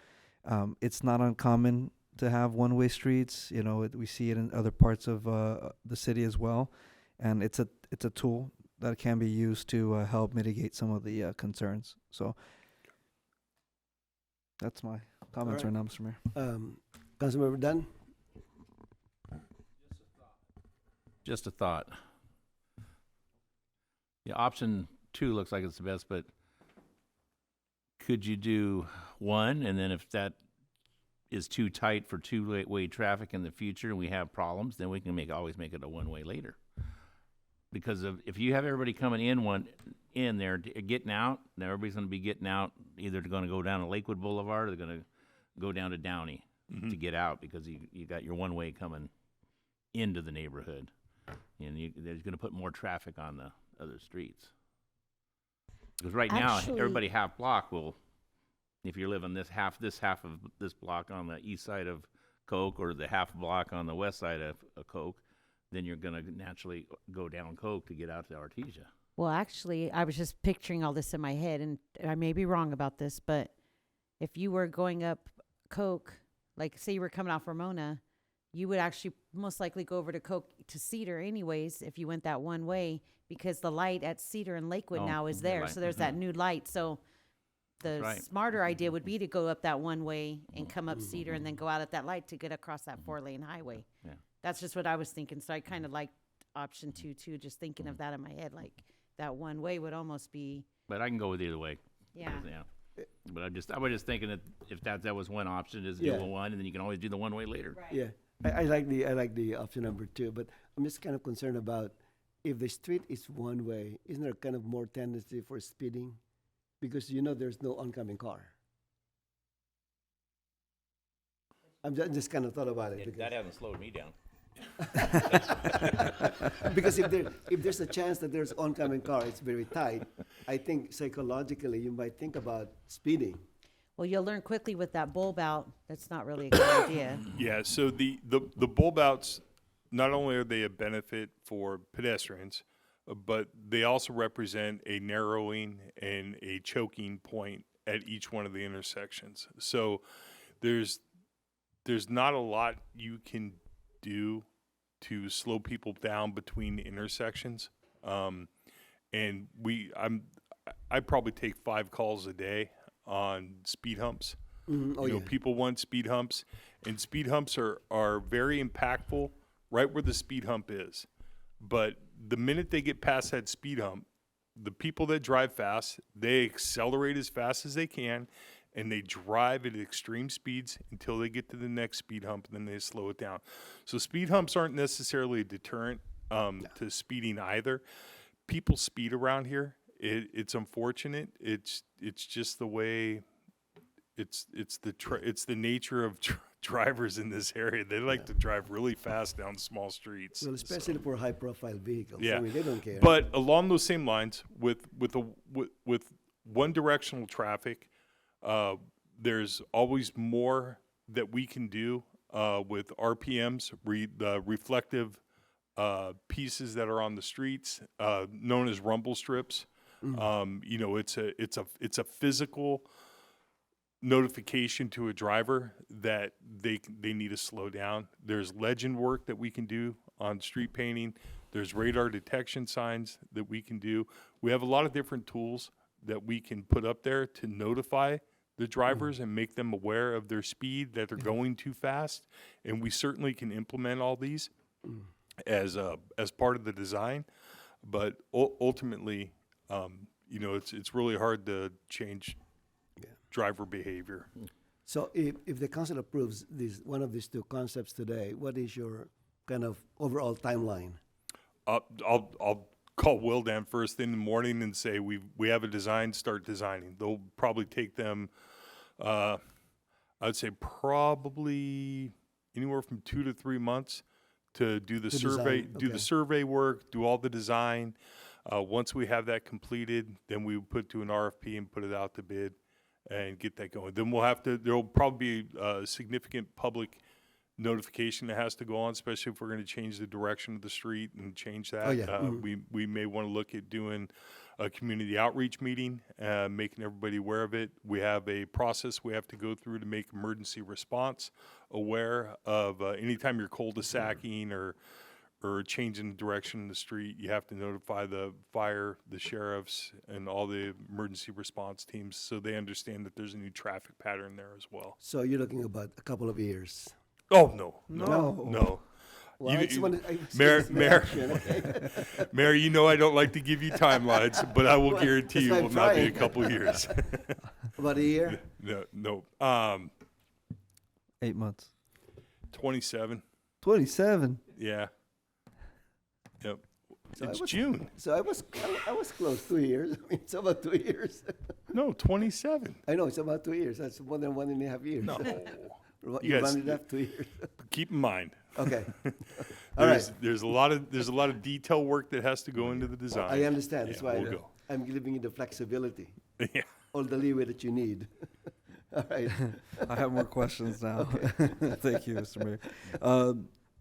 It's not uncommon to have one-way streets. We see it in other parts of the city as well, and it's a tool that can be used to help mitigate some of the concerns. So that's my comments right now, Mr. Mayor. Councilmember Dunn? Just a thought. Yeah, option 2 looks like it's the best, but could you do 1, and then if that is too tight for two-way traffic in the future and we have problems, then we can always make it a one-way later. Because if you have everybody coming in there getting out, then everybody's going to be getting out. Either they're going to go down to Lakewood Boulevard or they're going to go down to Downey to get out, because you got your one-way coming into the neighborhood, and they're going to put more traffic on the other streets. Because right now, everybody half block will, if you're living this half of this block on the east side of Coke, or the half block on the west side of Coke, then you're going to naturally go down Coke to get out to Artesia. Well, actually, I was just picturing all this in my head, and I may be wrong about this, but if you were going up Coke, like say you were coming off Ramona, you would actually most likely go over to Coke to Cedar anyways if you went that one way, because the light at Cedar and Lakewood now is there. So there's that new light. So the smarter idea would be to go up that one way and come up Cedar and then go out at that light to get across that 4-lane highway. Yeah. That's just what I was thinking. So I kind of liked option 2 too, just thinking of that in my head. Like that one way would almost be. But I can go with either way. Yeah. But I was just thinking that if that was one option, is do one, and then you can always do the one way later. Right. Yeah. I like the option number 2, but I'm just kind of concerned about if the street is one way, isn't there kind of more tendency for speeding? Because there's no oncoming car. I'm just kind of thought about it. That hasn't slowed me down. Because if there's a chance that there's oncoming car, it's very tight. I think psychologically you might think about speeding. Well, you'll learn quickly with that bulb out. That's not really a good idea. Yeah, so the bulb outs, not only are they a benefit for pedestrians, but they also represent a narrowing and a choking point at each one of the intersections. So there's not a lot you can do to slow people down between intersections. And I probably take 5 calls a day on speed humps. People want speed humps, and speed humps are very impactful right where the speed hump is. But the minute they get past that speed hump, the people that drive fast, they accelerate as fast as they can, and they drive at extreme speeds until they get to the next speed hump, and then they slow it down. So speed humps aren't necessarily a deterrent to speeding either. People speed around here. It's unfortunate. It's just the way. It's the nature of drivers in this area. They like to drive really fast down small streets. Well, especially for high-profile vehicles. Yeah, I mean, they don't care. But along those same lines, with one-directional traffic, there's always more that we can do with RPMs, the reflective pieces that are on the streets, known as rumble strips. It's a physical notification to a driver that they need to slow down. There's legend work that we can do on street painting. There's radar detection signs that we can do. We have a lot of different tools that we can put up there to notify the drivers and make them aware of their speed, that they're going too fast. And we certainly can implement all these as part of the design. But ultimately, you know, it's really hard to change driver behavior. So if the council approves one of these two concepts today, what is your kind of overall timeline? I'll call Wildan first thing in the morning and say we have a design, start designing. They'll probably take them, I'd say probably anywhere from 2 to 3 months to do the survey, do the survey work, do all the design. Once we have that completed, then we would put to an RFP and put it out to bid and get that going. Then there'll probably be a significant public notification that has to go on, especially if we're going to change the direction of the street and change that. We may want to look at doing a community outreach meeting, making everybody aware of it. We have a process we have to go through to make emergency response aware of anytime you're cul-de-sacking or changing the direction of the street, you have to notify the fire, the sheriffs, and all the emergency response teams so they understand that there's a new traffic pattern there as well. So you're looking about a couple of years. Oh, no. Well, Mayor, you know I don't like to give you timelines, but I will guarantee you it will not be a couple of years. About a year? No. 8 months. 27. 27? Yeah. Yep. So It's June. So I was close. 2 years. I mean, it's about 2 years. No, 27. I know, it's about 2 years. That's more than 1.5 years. No. You rounded up 2 years. Keep in mind. Okay. All right. There's a lot of detail work that has to go into the design. I understand. That's why we'll go. I'm giving you the flexibility. Yeah. All the leeway that you need. All right. I have more questions now. Thank you, Mr. Mayor.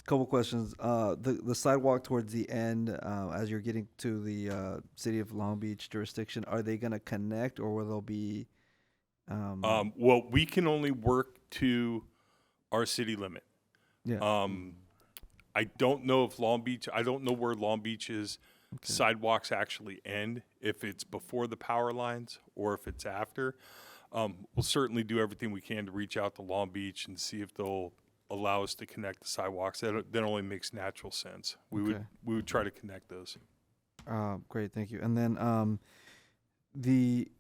Couple questions. The sidewalk towards the end, as you're getting to the City of Long Beach jurisdiction, are they going to connect, or will there be? Well, we can only work to our city limit. Yeah. I don't know if I don't know where Long Beach's sidewalks actually end, if it's before the power lines or if it's after. We'll certainly do everything we can to reach out to Long Beach and see if they'll allow us to connect the sidewalks. That only makes natural sense. We would try to connect those. Great, thank you. And then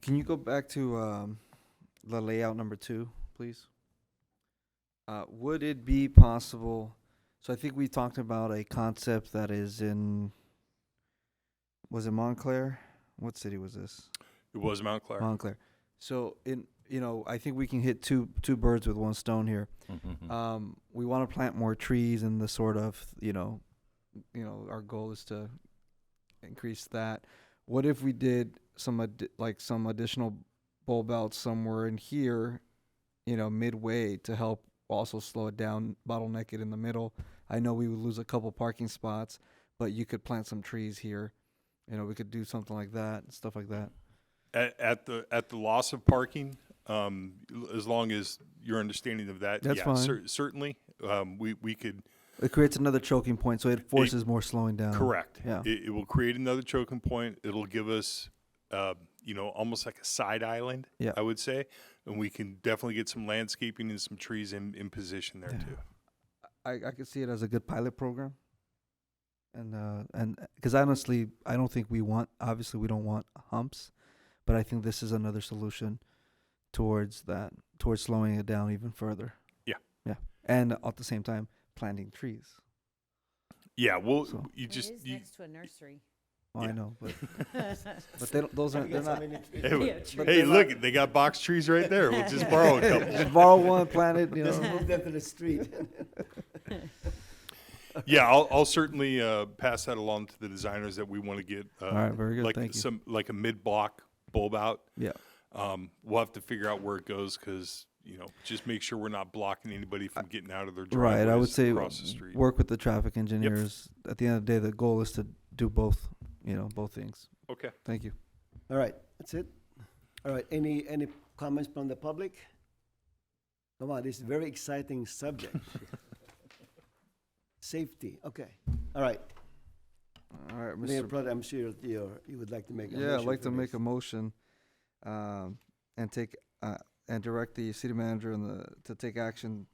can you go back to the layout number 2, please? Would it be possible? So I think we talked about a concept that is was it Montclair? What city was this? It was Montclair. Montclair. So I think we can hit two birds with one stone here. We want to plant more trees, and the sort of our goal is to increase that. What if we did some additional bulb outs somewhere in here, midway, to help also slow it down, bottleneck it in the middle? I know we would lose a couple parking spots, but you could plant some trees here. We could do something like that, stuff like that. At the loss of parking, as long as your understanding of that, that's fine. Certainly, we could. It creates another choking point, so it forces more slowing down. Correct. Yeah. It will create another choking point. It'll give us, almost like a side island. Yeah. I would say, and we can definitely get some landscaping and some trees in position there too. I could see it as a good pilot program. And because honestly, I don't think we don't want humps, but I think this is another solution towards slowing it down even further. Yeah. Yeah. And at the same time, planting trees. Yeah. Well, It is next to a nursery. Oh, yeah. I know, but those aren't. They're not. Hey, look, they got box trees right there. We'll just borrow a couple. Just borrow one, plant it. Just move them to the street. Yeah, I'll certainly pass that along to the designers that we want to get. All right, very good. Like Thank you. like a mid-block bulb out. Yeah. We'll have to figure out where it goes because just make sure we're not blocking anybody from getting out of their driveways. Right. I would say across the street. Work with the traffic engineers. Yep. At the end of the day, the goal is to do both. Both things. Okay. Thank you. All right. That's it. All right. Any comments from the public? Come on, this is a very exciting subject. Safety, okay. All right. All right, Mayor Mr. Pro, I'm sure you would like to make a motion. Yeah, I'd like for to make this. a motion, and take, and direct the city manager and to take action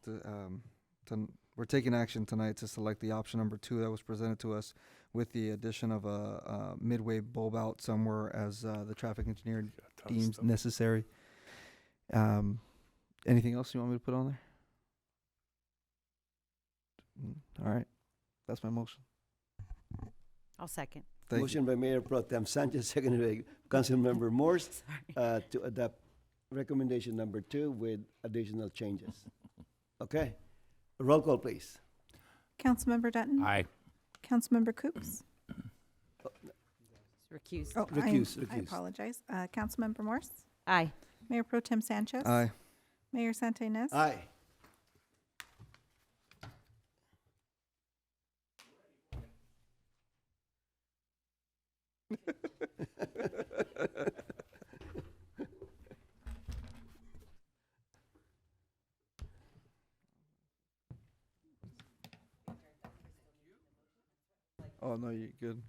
we're taking action tonight to select the option number 2 that was presented to us with the addition of a midway bulb out somewhere as the traffic engineer deems necessary. Anything else you want me to put on there? All right, that's my motion. I'll second. Thank you. Motion by Mayor Pro Tem Sanchez, seconded by Councilmember Morse, to adopt recommendation number 2 with additional changes. Okay, roll call, please. Councilmember Dutton? Aye. Councilmember Coops? Recuse. Oh, Recuse, I recuse. apologize. Councilmember Morse? Aye. Mayor Pro Tem Sanchez? Aye. Mayor Santa Ynez? Aye. Oh, no, you're good.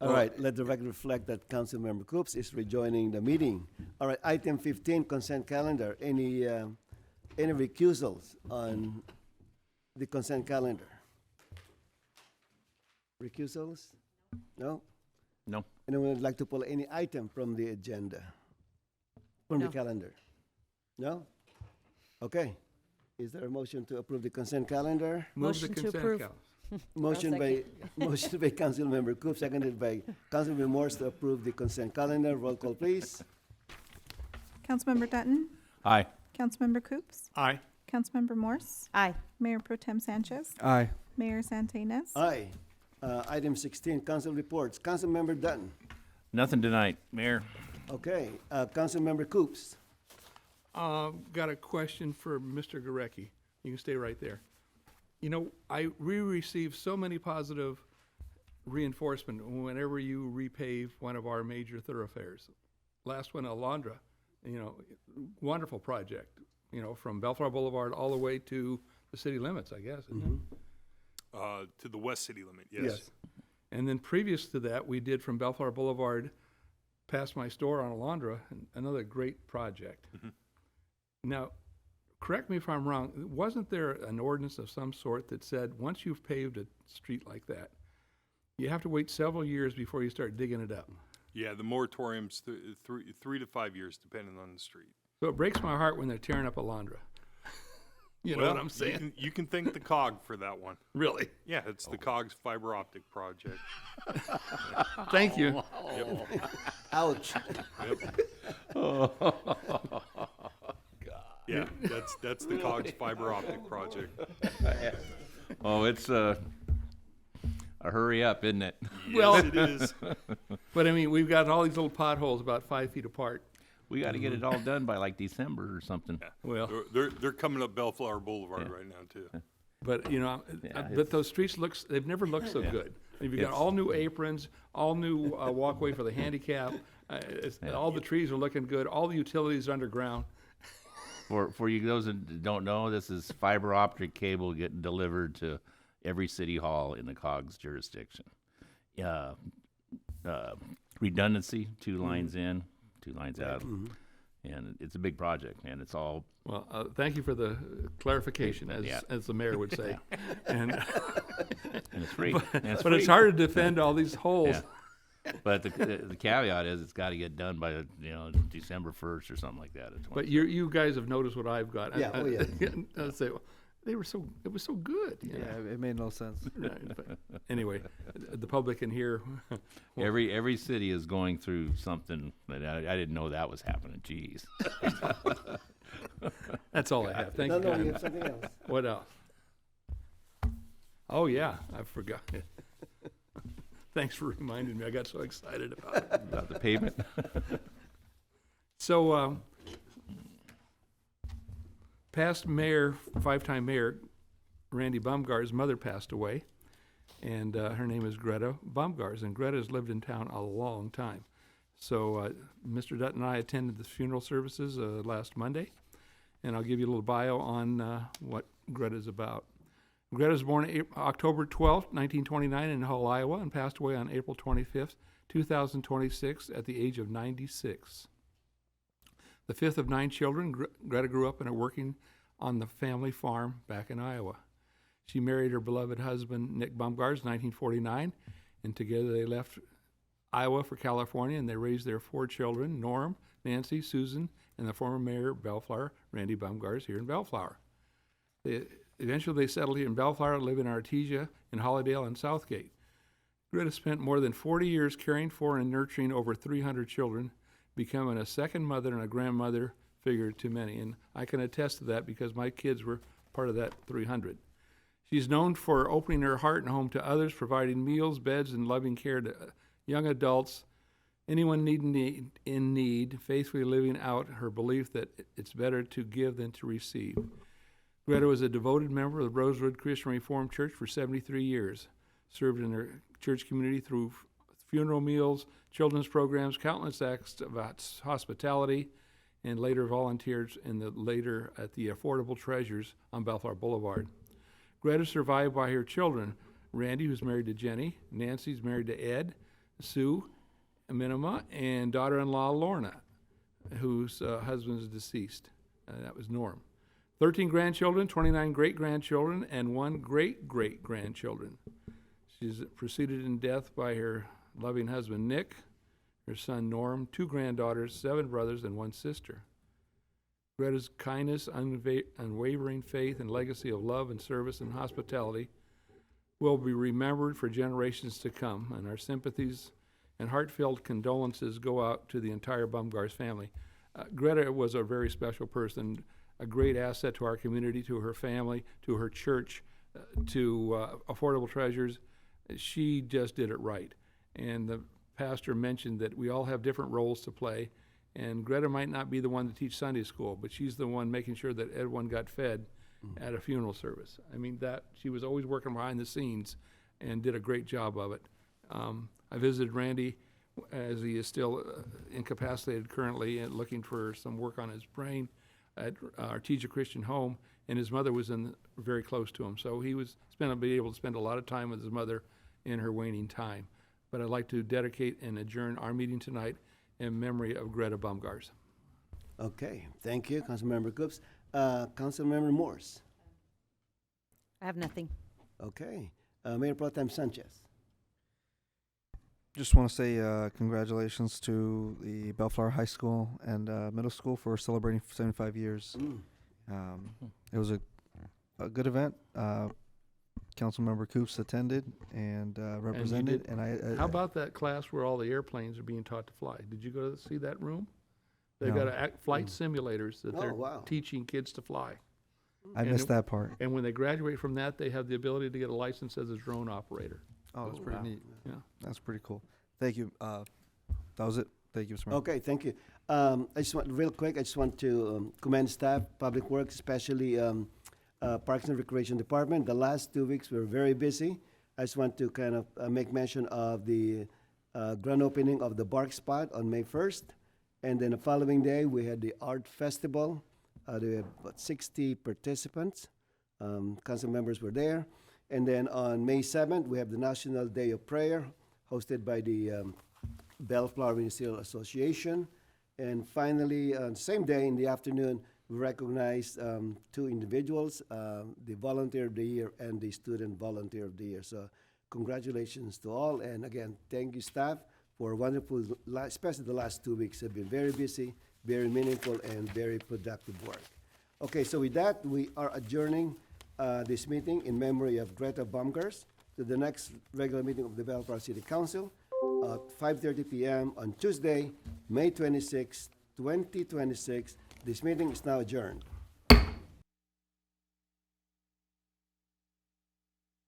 All right, let the record reflect that Councilmember Coops is rejoining the meeting. All right, item 15, consent calendar. Any recusals on the consent calendar? Recusals? No? No. Anyone would like to pull any item from the agenda? From the No. calendar? No? Okay. Is there a motion to approve the consent calendar? Move the Motion to consent approve. calendar. Motion by Councilmember Coop, seconded by Councilmember Morse to approve the consent calendar. Roll call, please. Councilmember Dutton? Aye. Councilmember Coops? Aye. Councilmember Morse? Aye. Mayor Pro Tem Sanchez? Aye. Mayor Santa Ynez? Aye. Item 16, council reports. Councilmember Dutton. Nothing tonight, Mayor. Okay. Councilmember Coops. Got a question for Mr. Gurecki. You can stay right there. You know, we receive so many positive reinforcement whenever you repave one of our major thoroughfares. Last one, Alondra, you know, wonderful project, you know, from Bellflower Boulevard all the way to the city limits, I guess, isn't it? To the west city limit, yes. Yes. And then previous to that, we did from Bellflower Boulevard past my store on Alondra, another great project. Now, correct me if I'm wrong, wasn't there an ordinance of some sort that said once you've paved a street like that, you have to wait several years before you start digging it up? Yeah, the moratorium's 3 to 5 years, depending on the street. So it breaks my heart when they're tearing up Alondra. You know Well, what I'm saying? You can thank the COG for that one. Really? Yeah, it's the COG's fiber optic project. Thank you. Ouch. Yeah, that's the COG's fiber optic project. Oh, it's a hurry up, isn't it? Well, Yes, it is. But I mean, we've got all these little potholes about 5 feet apart. We got to get it all done by like December or something. Well, They're coming up Bellflower Boulevard right now too. but you know, Yeah, but those streets they've never looked so good. You've got It's- all new aprons, all new walkway for the handicap. All the trees are looking good. All the utilities are underground. For you those that don't know, this is fiber optic cable getting delivered to every city hall in the COG's jurisdiction. Redundancy, 2 lines in, 2 lines out. And it's a big project, and it's all. Well, thank you for the clarification, Yeah. as the mayor would say. And, And it's free. But, And it's but it's free. hard to defend all these holes. Yeah. But the caveat is it's got to get done by December 1st or something like that. But you guys have noticed what I've got. Yeah, oh, yeah. I'd say it was so good. you know. Yeah, it made no sense. Right, but anyway, the public can hear. Every city is going through something that I didn't know that was happening. Jeez. That's all I have. Thank No, you. no, Kyle. you have something else. What else? Oh yeah, I forgot it. Thanks for reminding me. I got so excited about it. About the pavement. So, past mayor, 5-time mayor, Randy Baumgart's mother passed away, and her name is Greta Baumgars, and Greta has lived in town a long time. So, Mr. Dutton and I attended the funeral services last Monday, and I'll give you a little bio on what Greta's about. Greta was born October 12, 1929 in Hull, Iowa, and passed away on April 25th, 2026 at the age of 96. The fifth of 9 children, Greta grew up working on the family farm back in Iowa. She married her beloved husband, Nick Bumgars, in 1949, and together they left Iowa for California, and they raised their 4 children, Norm, Nancy, Susan, and the former mayor of Bellflower, Randy Bumgars, here in Bellflower. Eventually, they settled here in Bellflower, living in Artesia, in Hollydale, and Southgate. Greta spent more than 40 years caring for and nurturing over 300 children, becoming a second mother and a grandmother figure to many. And I can attest to that because my kids were part of that 300. She's known for opening her heart and home to others, providing meals, beds, and loving care to young adults, anyone in need, faithfully living out her belief that it's better to give than to receive. Greta was a devoted member of the Rosewood Christian Reformed Church for 73 years, served in her church community through funeral meals, children's programs, countless acts of hospitality, and later volunteered later at the Affordable Treasures on Bellflower Boulevard. Greta is survived by her children, Randy, who's married to Jenny, Nancy's married to Ed, Sue, Minima, and daughter-in-law Lorna, whose husband is deceased. That was Norm. 13 grandchildren, 29 great-grandchildren, and 1 great-great-grandchildren. She's preceded in death by her loving husband, Nick, her son, Norm, 2 granddaughters, 7 brothers, and 1 sister. Greta's kindness, unwavering faith, and legacy of love and service and hospitality will be remembered for generations to come, and our sympathies and heartfelt condolences go out to the entire Bumgars family. Greta was a very special person, a great asset to our community, to her family, to her church, to Affordable Treasures. She just did it right. And the pastor mentioned that we all have different roles to play, and Greta might not be the one to teach Sunday school, but she's the one making sure that everyone got fed at a funeral service. I mean, that she was always working behind the scenes and did a great job of it. I visited Randy as he is still incapacitated currently and looking for some work on his brain at Artesia Christian Home, and his mother was very close to him. So he was be able to spend a lot of time with his mother in her waning time. But I'd like to dedicate and adjourn our meeting tonight in memory of Greta Bumgars. Okay, thank you, Councilmember Coops. Councilmember Morse. I have nothing. Okay, Mayor Pro Tem Sanchez. Just want to say congratulations to the Bellflower High School and Middle School for celebrating 75 years. It was a good event. Councilmember Coops attended and represented. How about that class where all the airplanes are being taught to fly? Did you go to see that room? They've No. got flight simulators that they're wow. teaching kids to fly. I missed that part. And when they graduate from that, they have the ability to get a license as a drone operator. Oh, that's pretty neat. Yeah. That's pretty cool. Thank you. That was it. Thank you, Mr. Mayor. Okay, thank you. I just want, real quick, I just want to commend staff, Public Works, especially Parks and Recreation Department. The last 2 weeks were very busy. I just want to kind of make mention of the grand opening of the Bark Spot on May 1st. And then the following day, we had the Art Festival. There were about 60 participants. Council members were there. And then on May 7th, we have the National Day of Prayer, hosted by the Bellflower Ministerial Association. And finally, on the same day in the afternoon, we recognized 2 individuals, the Volunteer of the Year and the Student Volunteer of the Year. So congratulations to all. And again, thank you, staff, for wonderful, especially the last 2 weeks have been very busy, very meaningful, and very productive work. Okay, so with that, we are adjourning this meeting in memory of Greta Bumgars to the next regular meeting of the Bellflower City Council at 5:30 p.m. on Tuesday, May 26, 2026. This meeting is now adjourned.